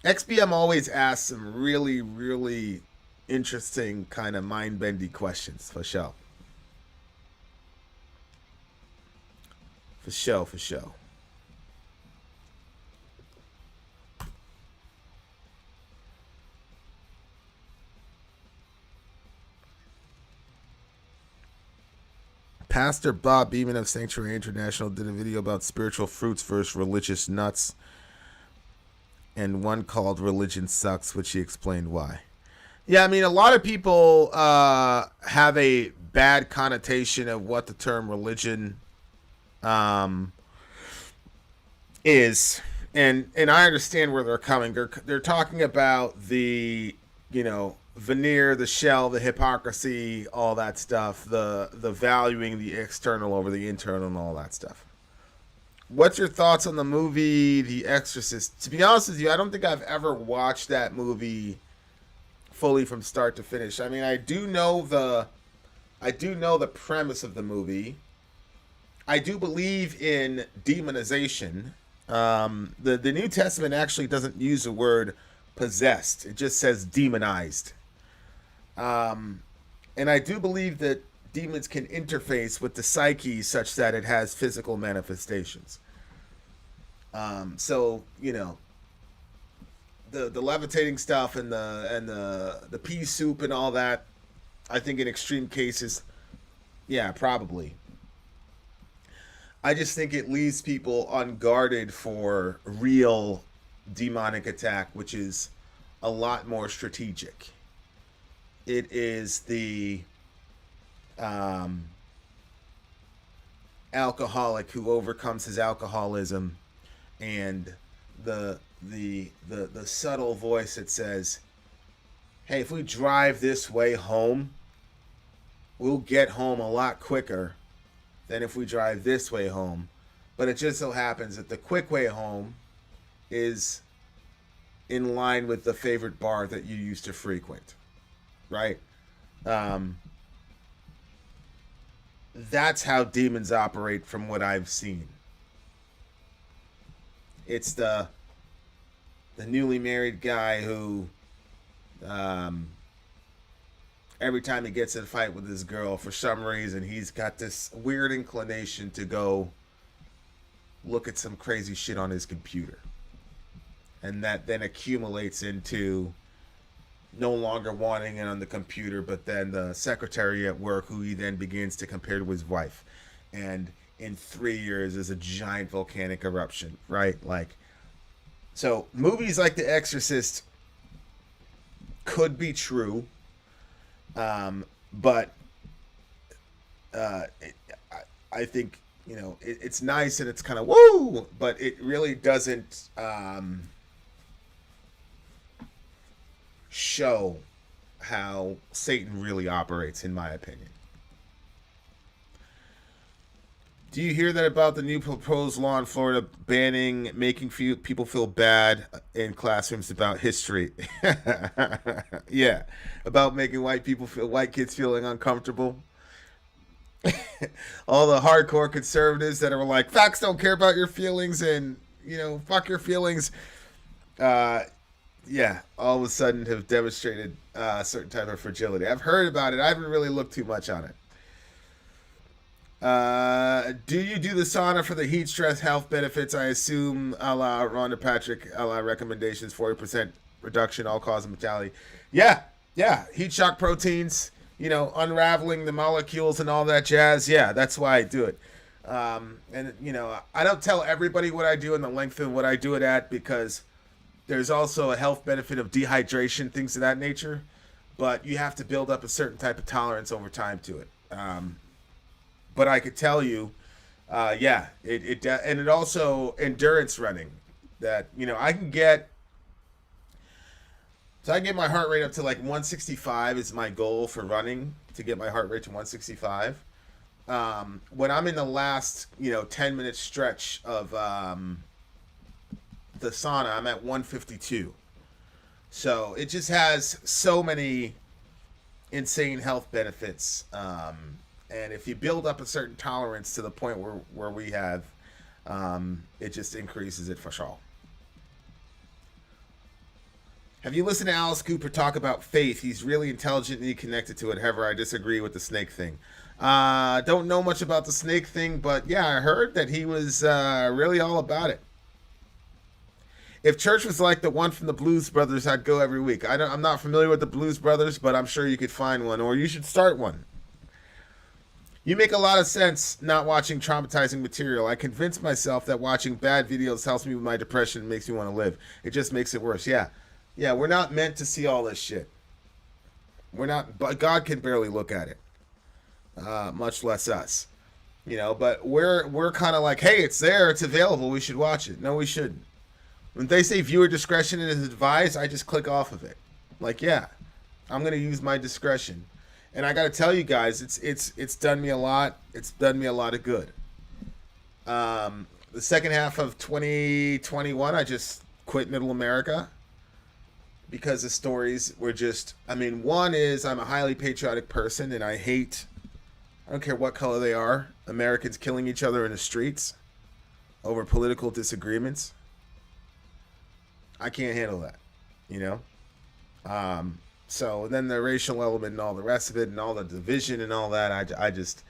XBM always asks some really, really interesting kind of mind-bendy questions, for sure. For sure, for sure. Pastor Bob Beeman of Sanctuary International did a video about spiritual fruits versus religious nuts, and one called Religion Sucks, which he explained why. Yeah, I mean, a lot of people have a bad connotation of what the term religion is, and I understand where they're coming. They're talking about the, veneer, the shell, the hypocrisy, all that stuff, the valuing the external over the internal and all that stuff. What's your thoughts on the movie The Exorcist? To be honest with you, I don't think I've ever watched that movie fully from start to finish. I mean, I do know the premise of the movie. I do believe in demonization. The New Testament actually doesn't use the word possessed. It just says demonized. And I do believe that demons can interface with the psyche such that it has physical manifestations. So, the levitating stuff and the pea soup and all that, I think in extreme cases, yeah, probably. I just think it leaves people unguarded for real demonic attack, which is a lot more strategic. It is the alcoholic who overcomes his alcoholism, and the subtle voice that says, hey, if we drive this way home, we'll get home a lot quicker than if we drive this way home. But it just so happens that the quick way home is in line with the favorite bar that you used to frequent, right? Um, that's how demons operate from what I've seen. It's the newly married guy who um, every time he gets in a fight with his girl, for some reason he's got this weird inclination to go look at some crazy shit on his computer, and that then accumulates into no longer wanting it on the computer, but then the secretary at work, who he then begins to compare to his wife, and in 3 years is a giant volcanic eruption, right? Like, so movies like The Exorcist could be true, but I think, you know, it's nice and it's kind of woo, but it really doesn't show how Satan really operates, in my opinion. Do you hear that about the new proposed law in Florida banning making people feel bad in classrooms about history? Yeah, about making white kids feeling uncomfortable. All the hardcore conservatives that are like, facts don't care about your feelings, and, you know, fuck your feelings. Yeah, all of a sudden have demonstrated a certain type of fragility. I've heard about it. I haven't really looked too much on it. Do you do the sauna for the heat stress health benefits? I assume a la Rhonda Patrick, a la recommendations, 40% reduction, all cause of mortality. Yeah. Heat shock proteins, you know, unraveling the molecules and all that jazz. Yeah, that's why I do it. And, you know, I don't tell everybody what I do and the length of what I do it at, because there's also a health benefit of dehydration, things of that nature. But you have to build up a certain type of tolerance over time to it. But I could tell you, yeah, and it also endurance running, that, you know, I can get my heart rate up to like 165 is my goal for running, to get my heart rate to 165. When I'm in the last, you know, 10-minute stretch of the sauna, I'm at 152. So it just has so many insane health benefits. And if you build up a certain tolerance to the point where we have, it just increases it for sure. Have you listened to Alice Cooper talk about faith? He's really intelligently connected to it. However, I disagree with the snake thing. Don't know much about the snake thing, but yeah, I heard that he was really all about it. If church was like the one from the Blues Brothers, I'd go every week. I'm not familiar with the Blues Brothers, but I'm sure you could find one, or you should start one. You make a lot of sense not watching traumatizing material. I convinced myself that watching bad videos helps me with my depression and makes me want to live. It just makes it worse. Yeah, we're not meant to see all this shit. We're not, but God can barely look at it, much less us. You know, but we're kind of like, hey, it's there, it's available, we should watch it. No, we shouldn't. When they say viewer discretion is advised, I just click off of it. Like, yeah, I'm gonna use my discretion. And I got to tell you guys, it's done me a lot. It's done me a lot of good. The second half of 2021, I just quit Middle America because the stories were just, I mean, one is I'm a highly patriotic person, and I don't care what color they are, Americans killing each other in the streets over political disagreements. I can't handle that, you know? So then the racial element and all the rest of it and all the division and all that, I just,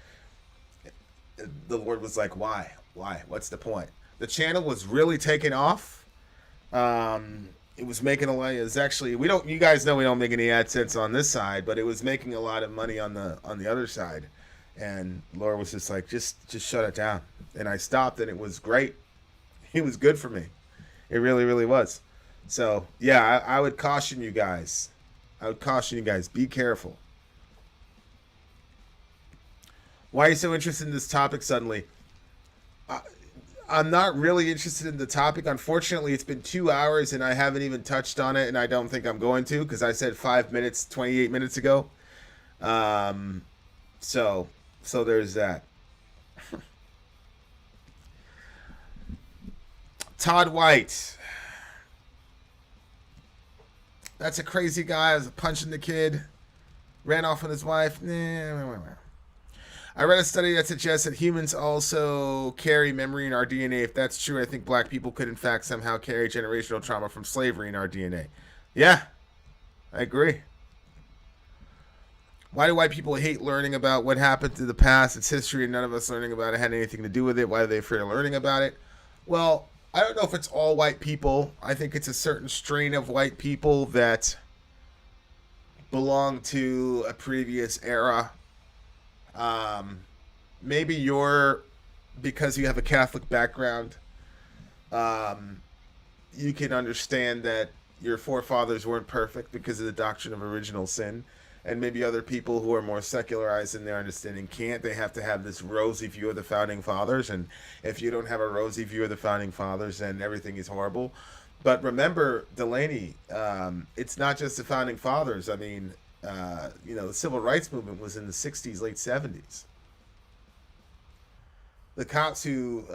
the Lord was like, why? What's the point? The channel was really taking off. It was making a lot. It was actually, you guys know we don't make any AdSense on this side, but it was making a lot of money on the other side. And Lord was just like, just shut it down. And I stopped, and it was great. It was good for me. It really, really was. So yeah, I would caution you guys. Be careful. Why are you so interested in this topic suddenly? I'm not really interested in the topic. Unfortunately, it's been 2 hours and I haven't even touched on it, and I don't think I'm going to, because I said 5 minutes, 28 minutes ago. So there's that. Todd White. That's a crazy guy. Was punching the kid. Ran off with his wife. I read a study that suggests that humans also carry memory in our DNA. If that's true, I think black people could in fact somehow carry generational trauma from slavery in our DNA. Yeah, I agree. Why do white people hate learning about what happened to the past? It's history, and none of us learning about it had anything to do with it. Why are they afraid of learning about it? Well, I don't know if it's all white people. I think it's a certain strain of white people that belong to a previous era. Maybe you're, because you have a Catholic background, you can understand that your forefathers weren't perfect because of the doctrine of original sin. And maybe other people who are more secularized in their understanding can't. They have to have this rosy view of the founding fathers. And if you don't have a rosy view of the founding fathers, then everything is horrible. But remember, Delaney, it's not just the founding fathers. I mean, the civil rights movement was in the 60s, late 70s. The cops who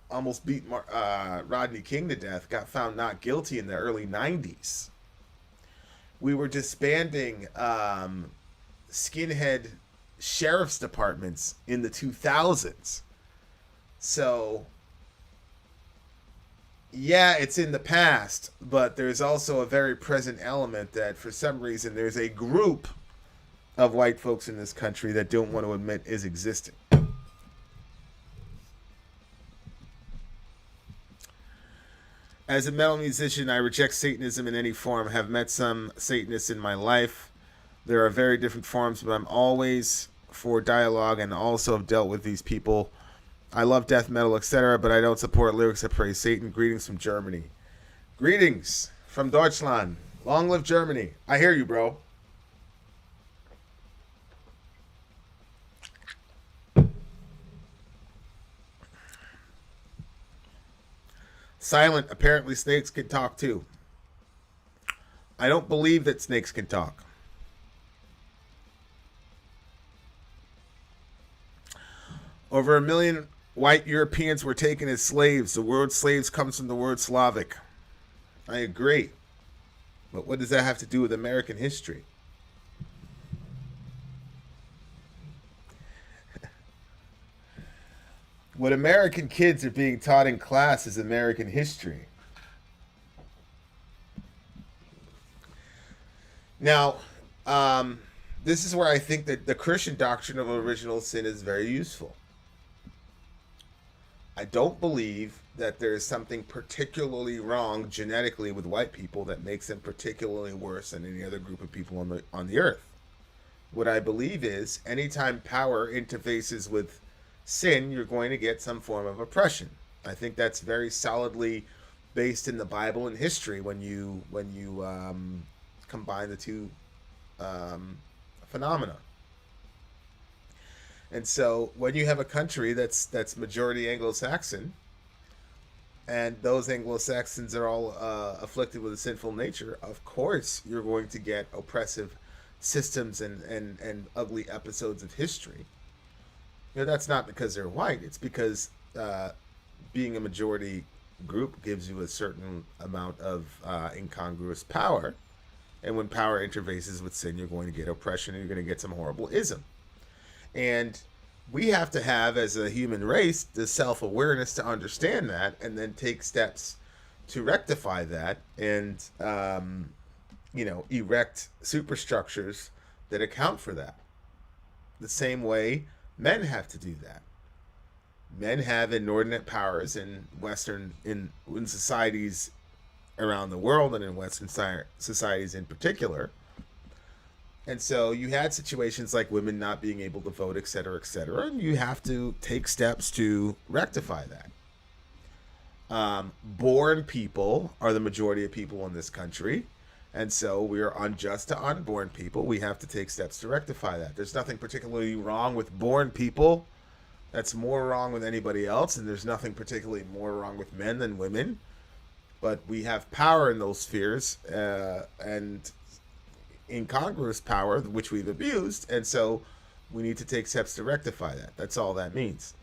almost beat Rodney King to death got found not guilty in the early 90s. We were disbanding skinhead sheriff's departments in the 2000s. So, yeah, it's in the past, but there's also a very present element that for some reason there's a group of white folks in this country that don't want to admit is existing. As a metal musician, I reject Satanism in any form. Have met some Satanists in my life. There are very different forms, but I'm always for dialogue and also have dealt with these people. I love death metal, etc., but I don't support lyrics that praise Satan. Greetings from Germany. Greetings from Deutschland. Long live Germany. I hear you, bro. Silent. Apparently snakes can talk too. I don't believe that snakes can talk. Over 1 million white Europeans were taken as slaves. The word slaves comes from the word Slavic. I agree. But what does that have to do with American history? What American kids are being taught in class is American history. Now, this is where I think that the Christian doctrine of original sin is very useful. I don't believe that there is something particularly wrong genetically with white people that makes them particularly worse than any other group of people on the earth. What I believe is anytime power interfaces with sin, you're going to get some form of oppression. I think that's very solidly based in the Bible and history when you combine the two phenomena. And so when you have a country that's majority Anglo-Saxon, and those Anglo-Saxons are all afflicted with a sinful nature, of course you're going to get oppressive systems and ugly episodes of history. That's not because they're white. It's because being a majority group gives you a certain amount of incongruous power. And when power interfaces with sin, you're going to get oppression and you're going to get some horrible ism. And we have to have, as a human race, the self-awareness to understand that and then take steps to rectify that and, erect superstructures that account for that. The same way men have to do that. Men have inordinate powers in societies around the world and in Western societies in particular. And so you had situations like women not being able to vote, et cetera, and you have to take steps to rectify that. Born people are the majority of people in this country. And so we are unjust to unborn people. We have to take steps to rectify that. There's nothing particularly wrong with born people. That's more wrong with anybody else. And there's nothing particularly more wrong with men than women. But we have power in those spheres and incongruous power, which we've abused. And so we need to take steps to rectify that. That's all that means.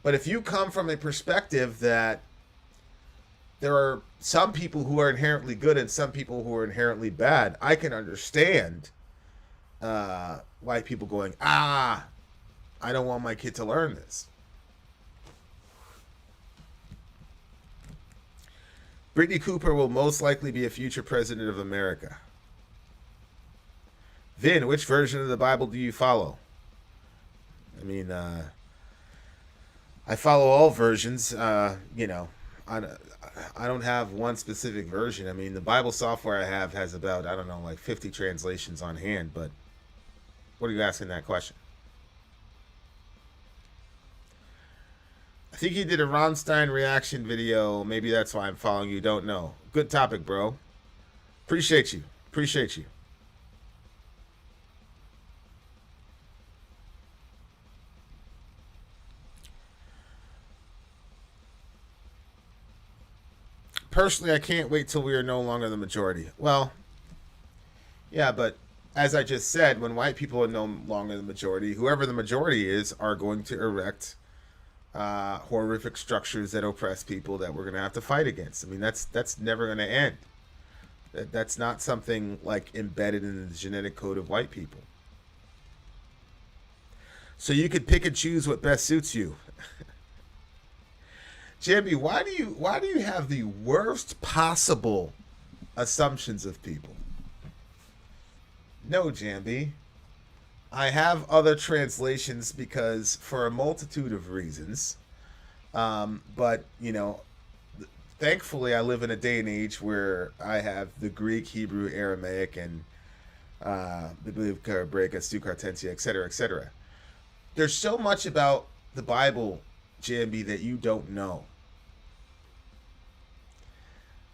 But if you come from a perspective that there are some people who are inherently good and some people who are inherently bad, I can understand why people going, I don't want my kid to learn this. Brittany Cooper will most likely be a future president of America. Vin, which version of the Bible do you follow? I mean, I follow all versions. You know, I don't have one specific version. I mean, the Bible software I have has about, I don't know, like 50 translations on hand. But what are you asking that question? I think you did a Ronstein reaction video. Maybe that's why I'm following you. Don't know. Good topic, bro. Appreciate you. Appreciate you. Personally, I can't wait till we are no longer the majority. Well, yeah, but as I just said, when white people are no longer the majority, whoever the majority is are going to erect horrific structures that oppress people that we're going to have to fight against. I mean, that's never going to end. That's not something like embedded in the genetic code of white people. So you could pick and choose what best suits you. Jamie, why do you have the worst possible assumptions of people? No, Jambi. I have other translations because for a multitude of reasons. But, you know, thankfully I live in a day and age where I have the Greek, Hebrew, Aramaic, and Biblical, Hebraica, Stucartensia, etc., etc. There's so much about the Bible, Jambi, that you don't know.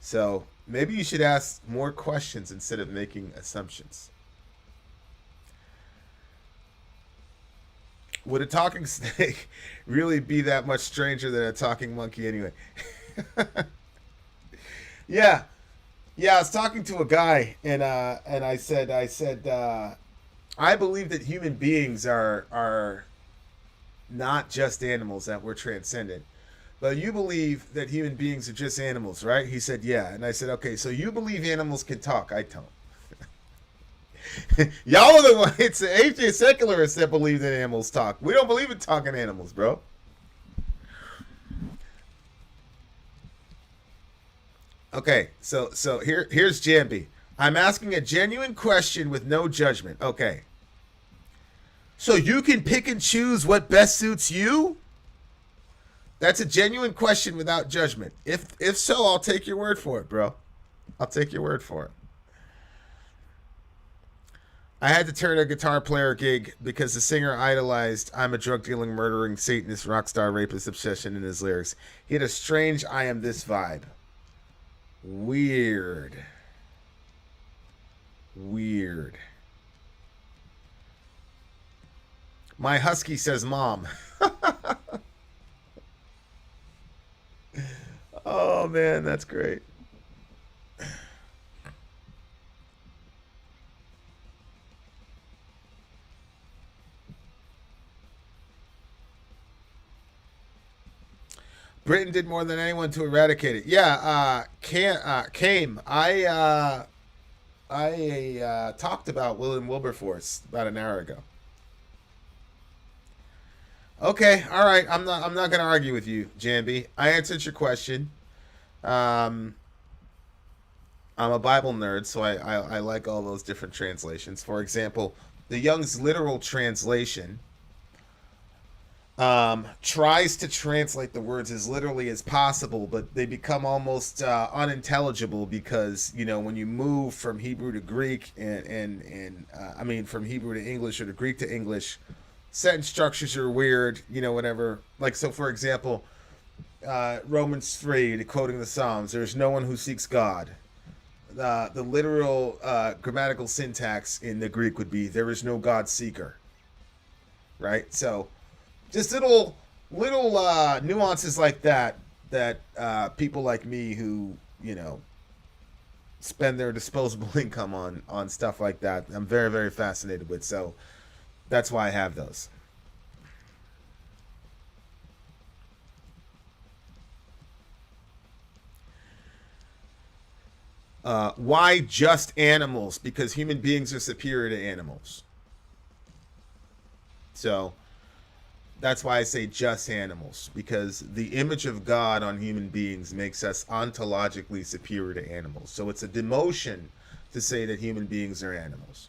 So maybe you should ask more questions instead of making assumptions. Would a talking snake really be that much stranger than a talking monkey anyway? Yeah. I was talking to a guy and I said I believe that human beings are not just animals, that we're transcendent. But you believe that human beings are just animals, right? He said, yeah. And I said, okay, so you believe animals can talk. I don't. Y'all are the ones, it's the atheist secularists that believe that animals talk. We don't believe in talking animals, bro. Okay, so here's Jambi. I'm asking a genuine question with no judgment. Okay. So you can pick and choose what best suits you? That's a genuine question without judgment. If so, I'll take your word for it, bro. I'll take your word for it. I had to turn a guitar player gig because the singer idolized I'm a drug dealing, murdering, Satanist, rock star, rapist obsession in his lyrics. He had a strange I am this vibe. Weird. My husky says mom. Oh man, that's great. Britain did more than anyone to eradicate it. Yeah, came. I talked about William Wilberforce about an hour ago. Okay, all right. I'm not going to argue with you, Jambi. I answered your question. I'm a Bible nerd, so I like all those different translations. For example, the Young's literal translation tries to translate the words as literally as possible, but they become almost unintelligible because, you know, when you move from Hebrew to Greek and I mean from Hebrew to English or to Greek to English, sentence structures are weird, you know, whatever. Like, so for example, Romans 3, quoting the Psalms, there's no one who seeks God. The literal grammatical syntax in the Greek would be there is no God seeker. Right? So just little nuances like that people like me who, you know, spend their disposable income on stuff like that, I'm very, very fascinated with. So that's why I have those. Why just animals? Because human beings are superior to animals. So that's why I say just animals, because the image of God on human beings makes us ontologically superior to animals. So it's a demotion to say that human beings are animals.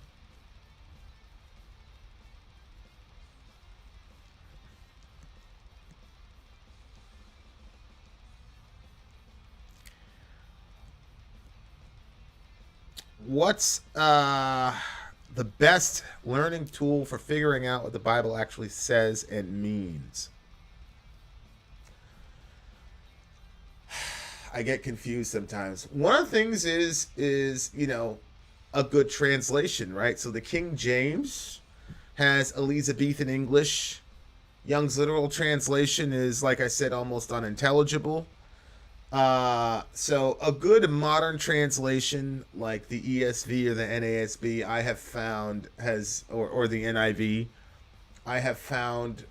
What's the best learning tool for figuring out what the Bible actually says and means? I get confused sometimes. One of the things is a good translation, right? So the King James has Elizabethan English. Young's literal translation is, like I said, almost unintelligible. So a good modern translation like the ESV or the NASB, I have found or the NIV, I have found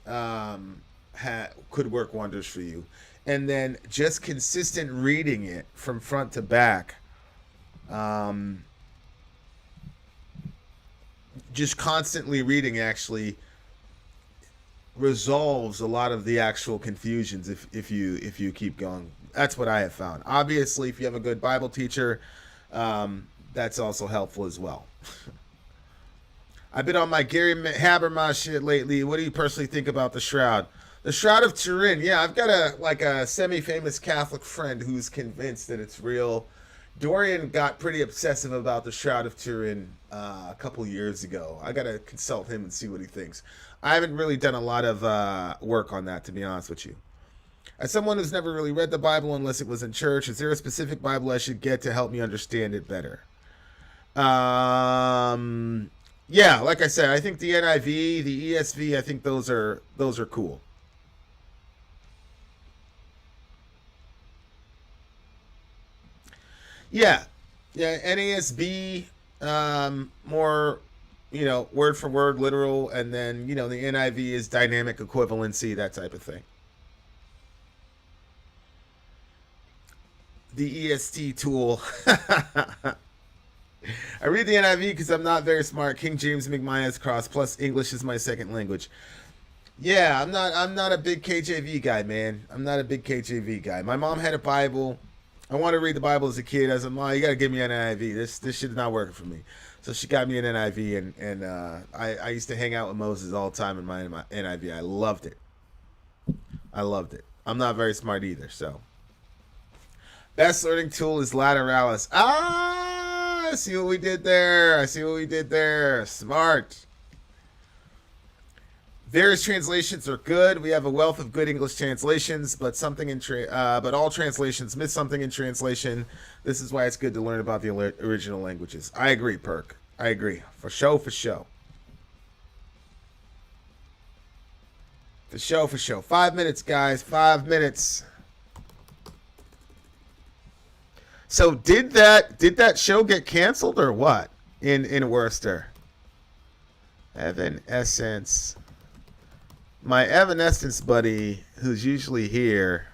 could work wonders for you. And then just consistent reading it from front to back, just constantly reading actually resolves a lot of the actual confusions if you keep going. That's what I have found. Obviously, if you have a good Bible teacher, that's also helpful as well. I've been on my Gary Habermas shit lately. What do you personally think about the Shroud? The Shroud of Turin. Yeah, I've got a semi-famous Catholic friend who's convinced that it's real. Dorian got pretty obsessive about the Shroud of Turin a couple years ago. I got to consult him and see what he thinks. I haven't really done a lot of work on that, to be honest with you. As someone who's never really read the Bible unless it was in church, is there a specific Bible I should get to help me understand it better? Yeah, like I said, I think the NIV, the ESV, I think those are cool. Yeah, yeah, NASB, more, word for word, literal, and then the NIV is dynamic equivalency, that type of thing. The EST tool. I read the NIV because I'm not very smart. King James make mine as cross. Plus English is my second language. Yeah, I'm not a big KJV guy, man. I'm not a big KJV guy. My mom had a Bible. I wanted to read the Bible as a kid. I said, "Mom, you gotta give me an NIV. This shit is not working for me." So she got me an NIV, and I used to hang out with Moses all the time in my NIV. I loved it. I loved it. I'm not very smart either, so. Best learning tool is Lateralis. I see what we did there. Smart. Various translations are good. We have a wealth of good English translations, but but all translations miss something in translation. This is why it's good to learn about the original languages. I agree, Perk. I agree. For show. For show. 5 minutes, guys. 5 minutes. So did that show get canceled or what in Worcester? Evanescence. My Evanescence buddy, who's usually here,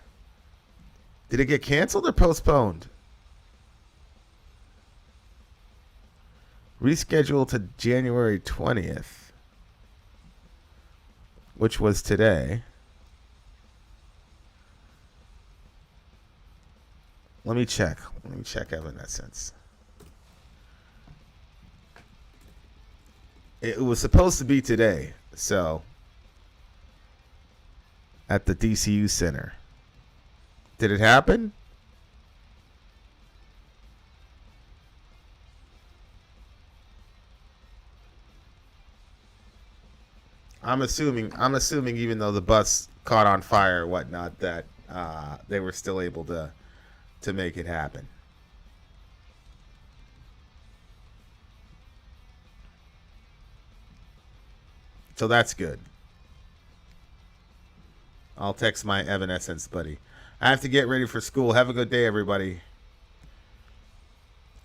did it get canceled or postponed? Rescheduled to January 20th, which was today. Let me check Evanescence. It was supposed to be today, so at the DCU Center. Did it happen? I'm assuming even though the bus caught on fire or whatnot, that they were still able to make it happen. So that's good. I'll text my Evanescence buddy. I have to get ready for school. Have a good day, everybody.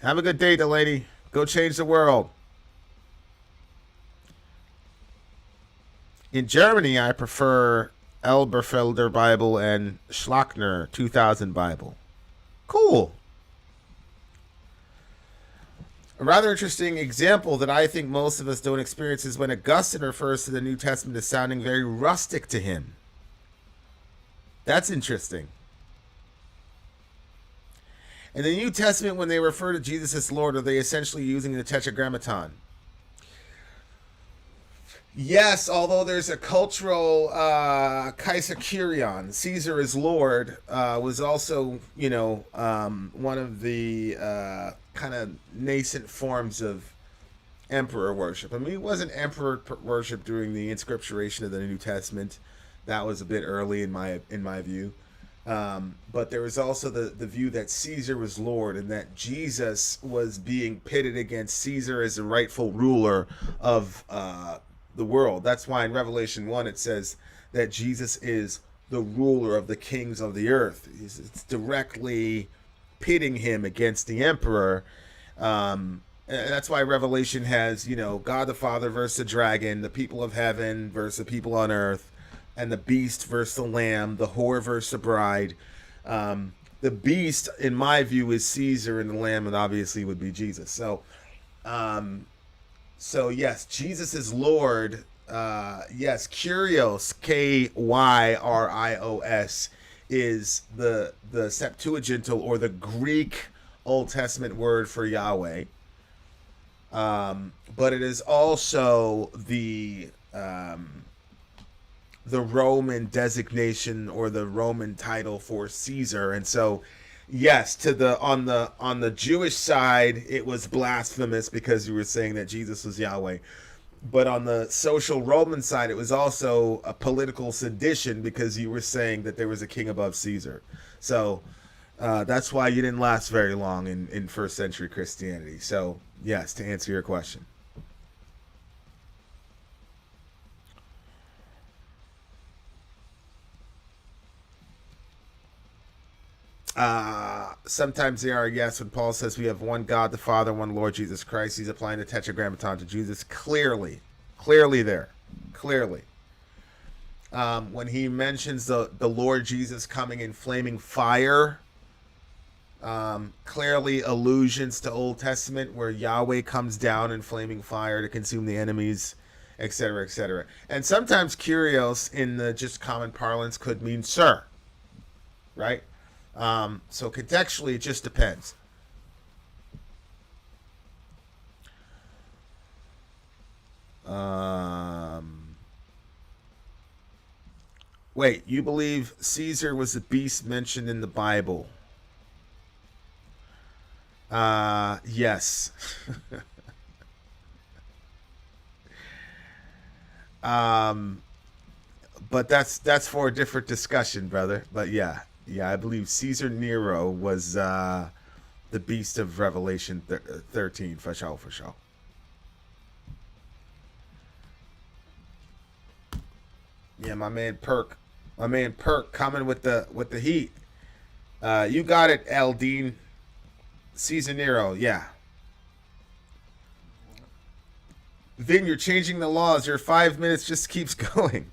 Have a good day, Delaney. Go change the world. In Germany, I prefer Elberfelder Bible and Schlockner 2000 Bible. Cool. A rather interesting example that I think most of us don't experience is when Augustine refers to the New Testament as sounding very rustic to him. That's interesting. In the New Testament, when they refer to Jesus as Lord, are they essentially using the Tetragrammaton? Yes, although there's a cultural Kaiser Kyrion, Caesar is Lord, was also, one of the kind of nascent forms of emperor worship. I mean, it wasn't emperor worship during the inscripturation of the New Testament. That was a bit early in my view. But there was also the view that Caesar was Lord and that Jesus was being pitted against Caesar as the rightful ruler of the world. That's why in Revelation 1 it says that Jesus is the ruler of the kings of the earth. It's directly pitting him against the emperor. And that's why Revelation has, God the Father versus the dragon, the people of heaven versus the people on earth, and the beast versus the lamb, the whore versus the bride. The beast, in my view, is Caesar, and the lamb, and obviously would be Jesus. So yes, Jesus is Lord. Yes, Kyrios, Kyrios, is the Septuagintal or the Greek Old Testament word for Yahweh. But it is also the Roman designation or the Roman title for Caesar. And so yes, on the Jewish side it was blasphemous because you were saying that Jesus was Yahweh. But on the social Roman side it was also a political sedition because you were saying that there was a king above Caesar. So that's why you didn't last very long in first century Christianity. So yes, to answer your question. Sometimes they are, yes. When Paul says we have one God the Father, one Lord Jesus Christ, he's applying the Tetragrammaton to Jesus clearly there, clearly. When he mentions the Lord Jesus coming in flaming fire, clearly allusions to Old Testament where Yahweh comes down in flaming fire to consume the enemies, etc., etc. And sometimes Kyrios in the just common parlance could mean sir, right? So contextually, it just depends. Wait, you believe Caesar was the beast mentioned in the Bible? Yes. But that's for a different discussion, brother. But yeah, I believe Caesar Nero was the beast of Revelation 13 for sure. Yeah, my man Perk coming with the heat. You got it, Eldine. Caesar Nero, yeah. Vin, you're changing the laws. Your 5 minutes just keeps going.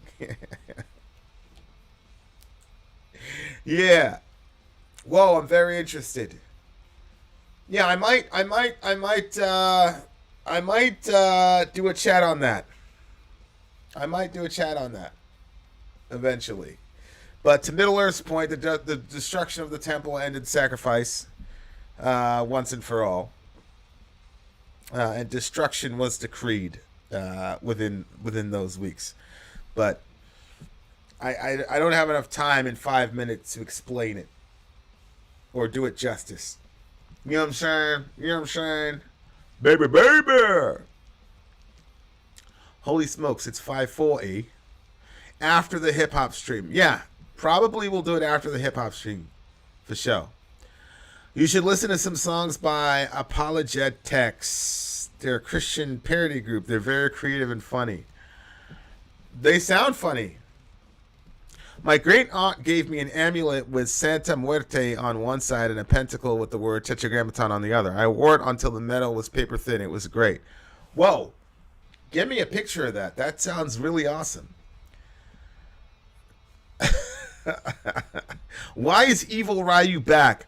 Yeah. Whoa, I'm very interested. Yeah, I might do a chat on that. I might do a chat on that eventually. But to Middle Earth's point, the destruction of the temple ended sacrifice once and for all, and destruction was decreed within those weeks. But I don't have enough time in 5 minutes to explain it or do it justice. You know what I'm saying? Baby. Holy smokes, it's 5:40 after the hip hop stream. Yeah, probably we'll do it after the hip hop stream for sure. You should listen to some songs by Apologetics. They're a Christian parody group. They're very creative and funny. They sound funny. My great aunt gave me an amulet with Santa Muerte on one side and a pentacle with the word Tetragrammaton on the other. I wore it until the metal was paper thin. It was great. Whoa. Give me a picture of that. That sounds really awesome. Why is Evil Ryu back?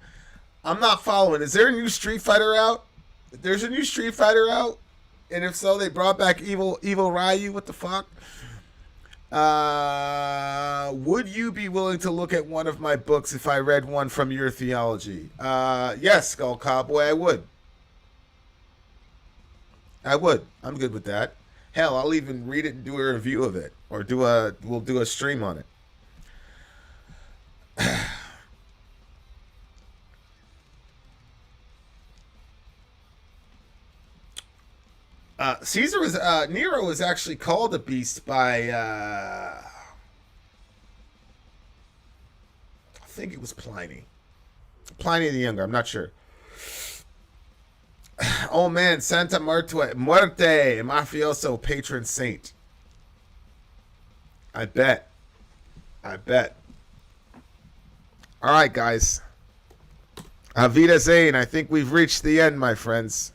I'm not following. Is there a new Street Fighter out? There's a new Street Fighter out, and if so, they brought back Evil Ryu. What the fuck? Would you be willing to look at one of my books if I read one from your theology? Yes, Skull Cowboy, I would. I'm good with that. Hell, I'll even read it and do a review of it, or we'll do a stream on it. Nero was actually called a beast by I think it was Pliny the Younger. I'm not sure. Oh man, Santa Muerte, mafioso patron saint. I bet. All right, guys. Avida Zane, I think we've reached the end, my friends.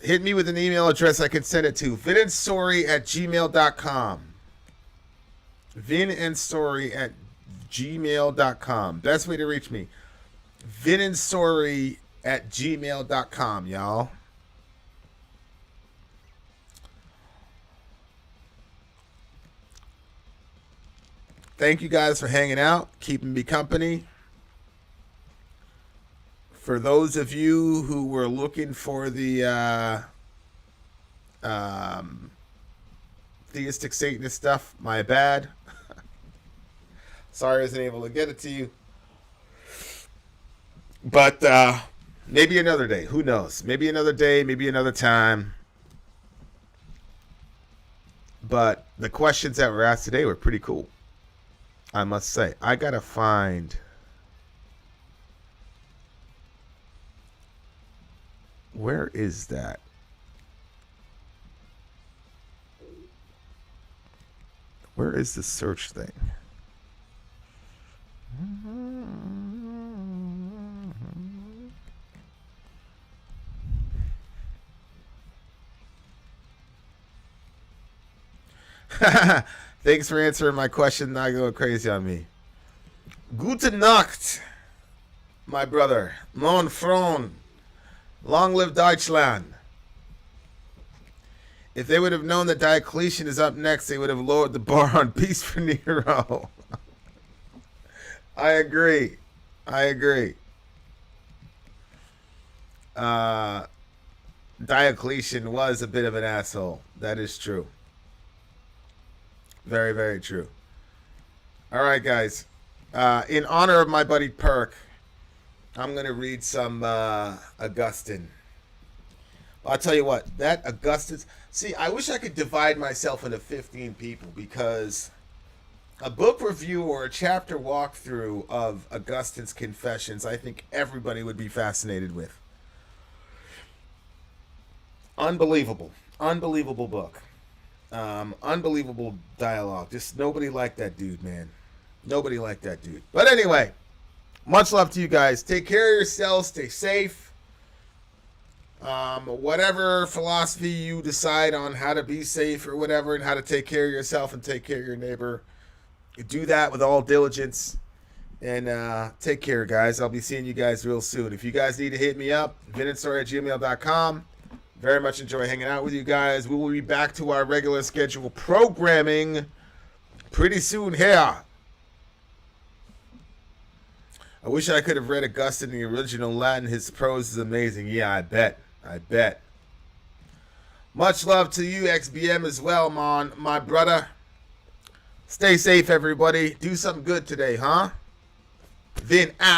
Hit me with an email address I can send it to. vinandstory@gmail.com. vinandstory@gmail.com. Best way to reach me. vinandstory@gmail.com, y'all. Thank you guys for hanging out, keeping me company. For those of you who were looking for the theistic Satanist stuff, my bad. Sorry I wasn't able to get it to you. But maybe another day. Who knows? Maybe another day, maybe another time. But the questions that were asked today were pretty cool, I must say. I got to find... Where is that? Where is the search thing? Thanks for answering my question, not going crazy on me. Gute Nacht, my brother. Mon Front. Long live Deutschland. If they would have known that Diocletian is up next, they would have lowered the bar on peace for Nero. I agree. Diocletian was a bit of an asshole. That is true. Very, very true. All right, guys. In honor of my buddy Perk, I'm going to read some Augustine. I'll tell you what, that Augustine's... See, I wish I could divide myself into 15 people, because a book review or a chapter walkthrough of Augustine's Confessions, I think everybody would be fascinated with. Unbelievable book. Unbelievable dialogue. Just nobody liked that dude, man. Nobody liked that dude. But anyway... Much love to you guys. Take care of yourselves. Stay safe. Whatever philosophy you decide on how to be safe or whatever, and how to take care of yourself and take care of your neighbor, do that with all diligence. And take care, guys. I'll be seeing you guys real soon. If you guys need to hit me up, vinandstory@gmail.com. Very much enjoy hanging out with you guys. We will be back to our regular schedule programming pretty soon here. I wish I could have read Augustine in the original Latin. His prose is amazing. Yeah, I bet. Much love to you, XBM, as well, my brother. Stay safe, everybody. Do something good today, huh? Vin out.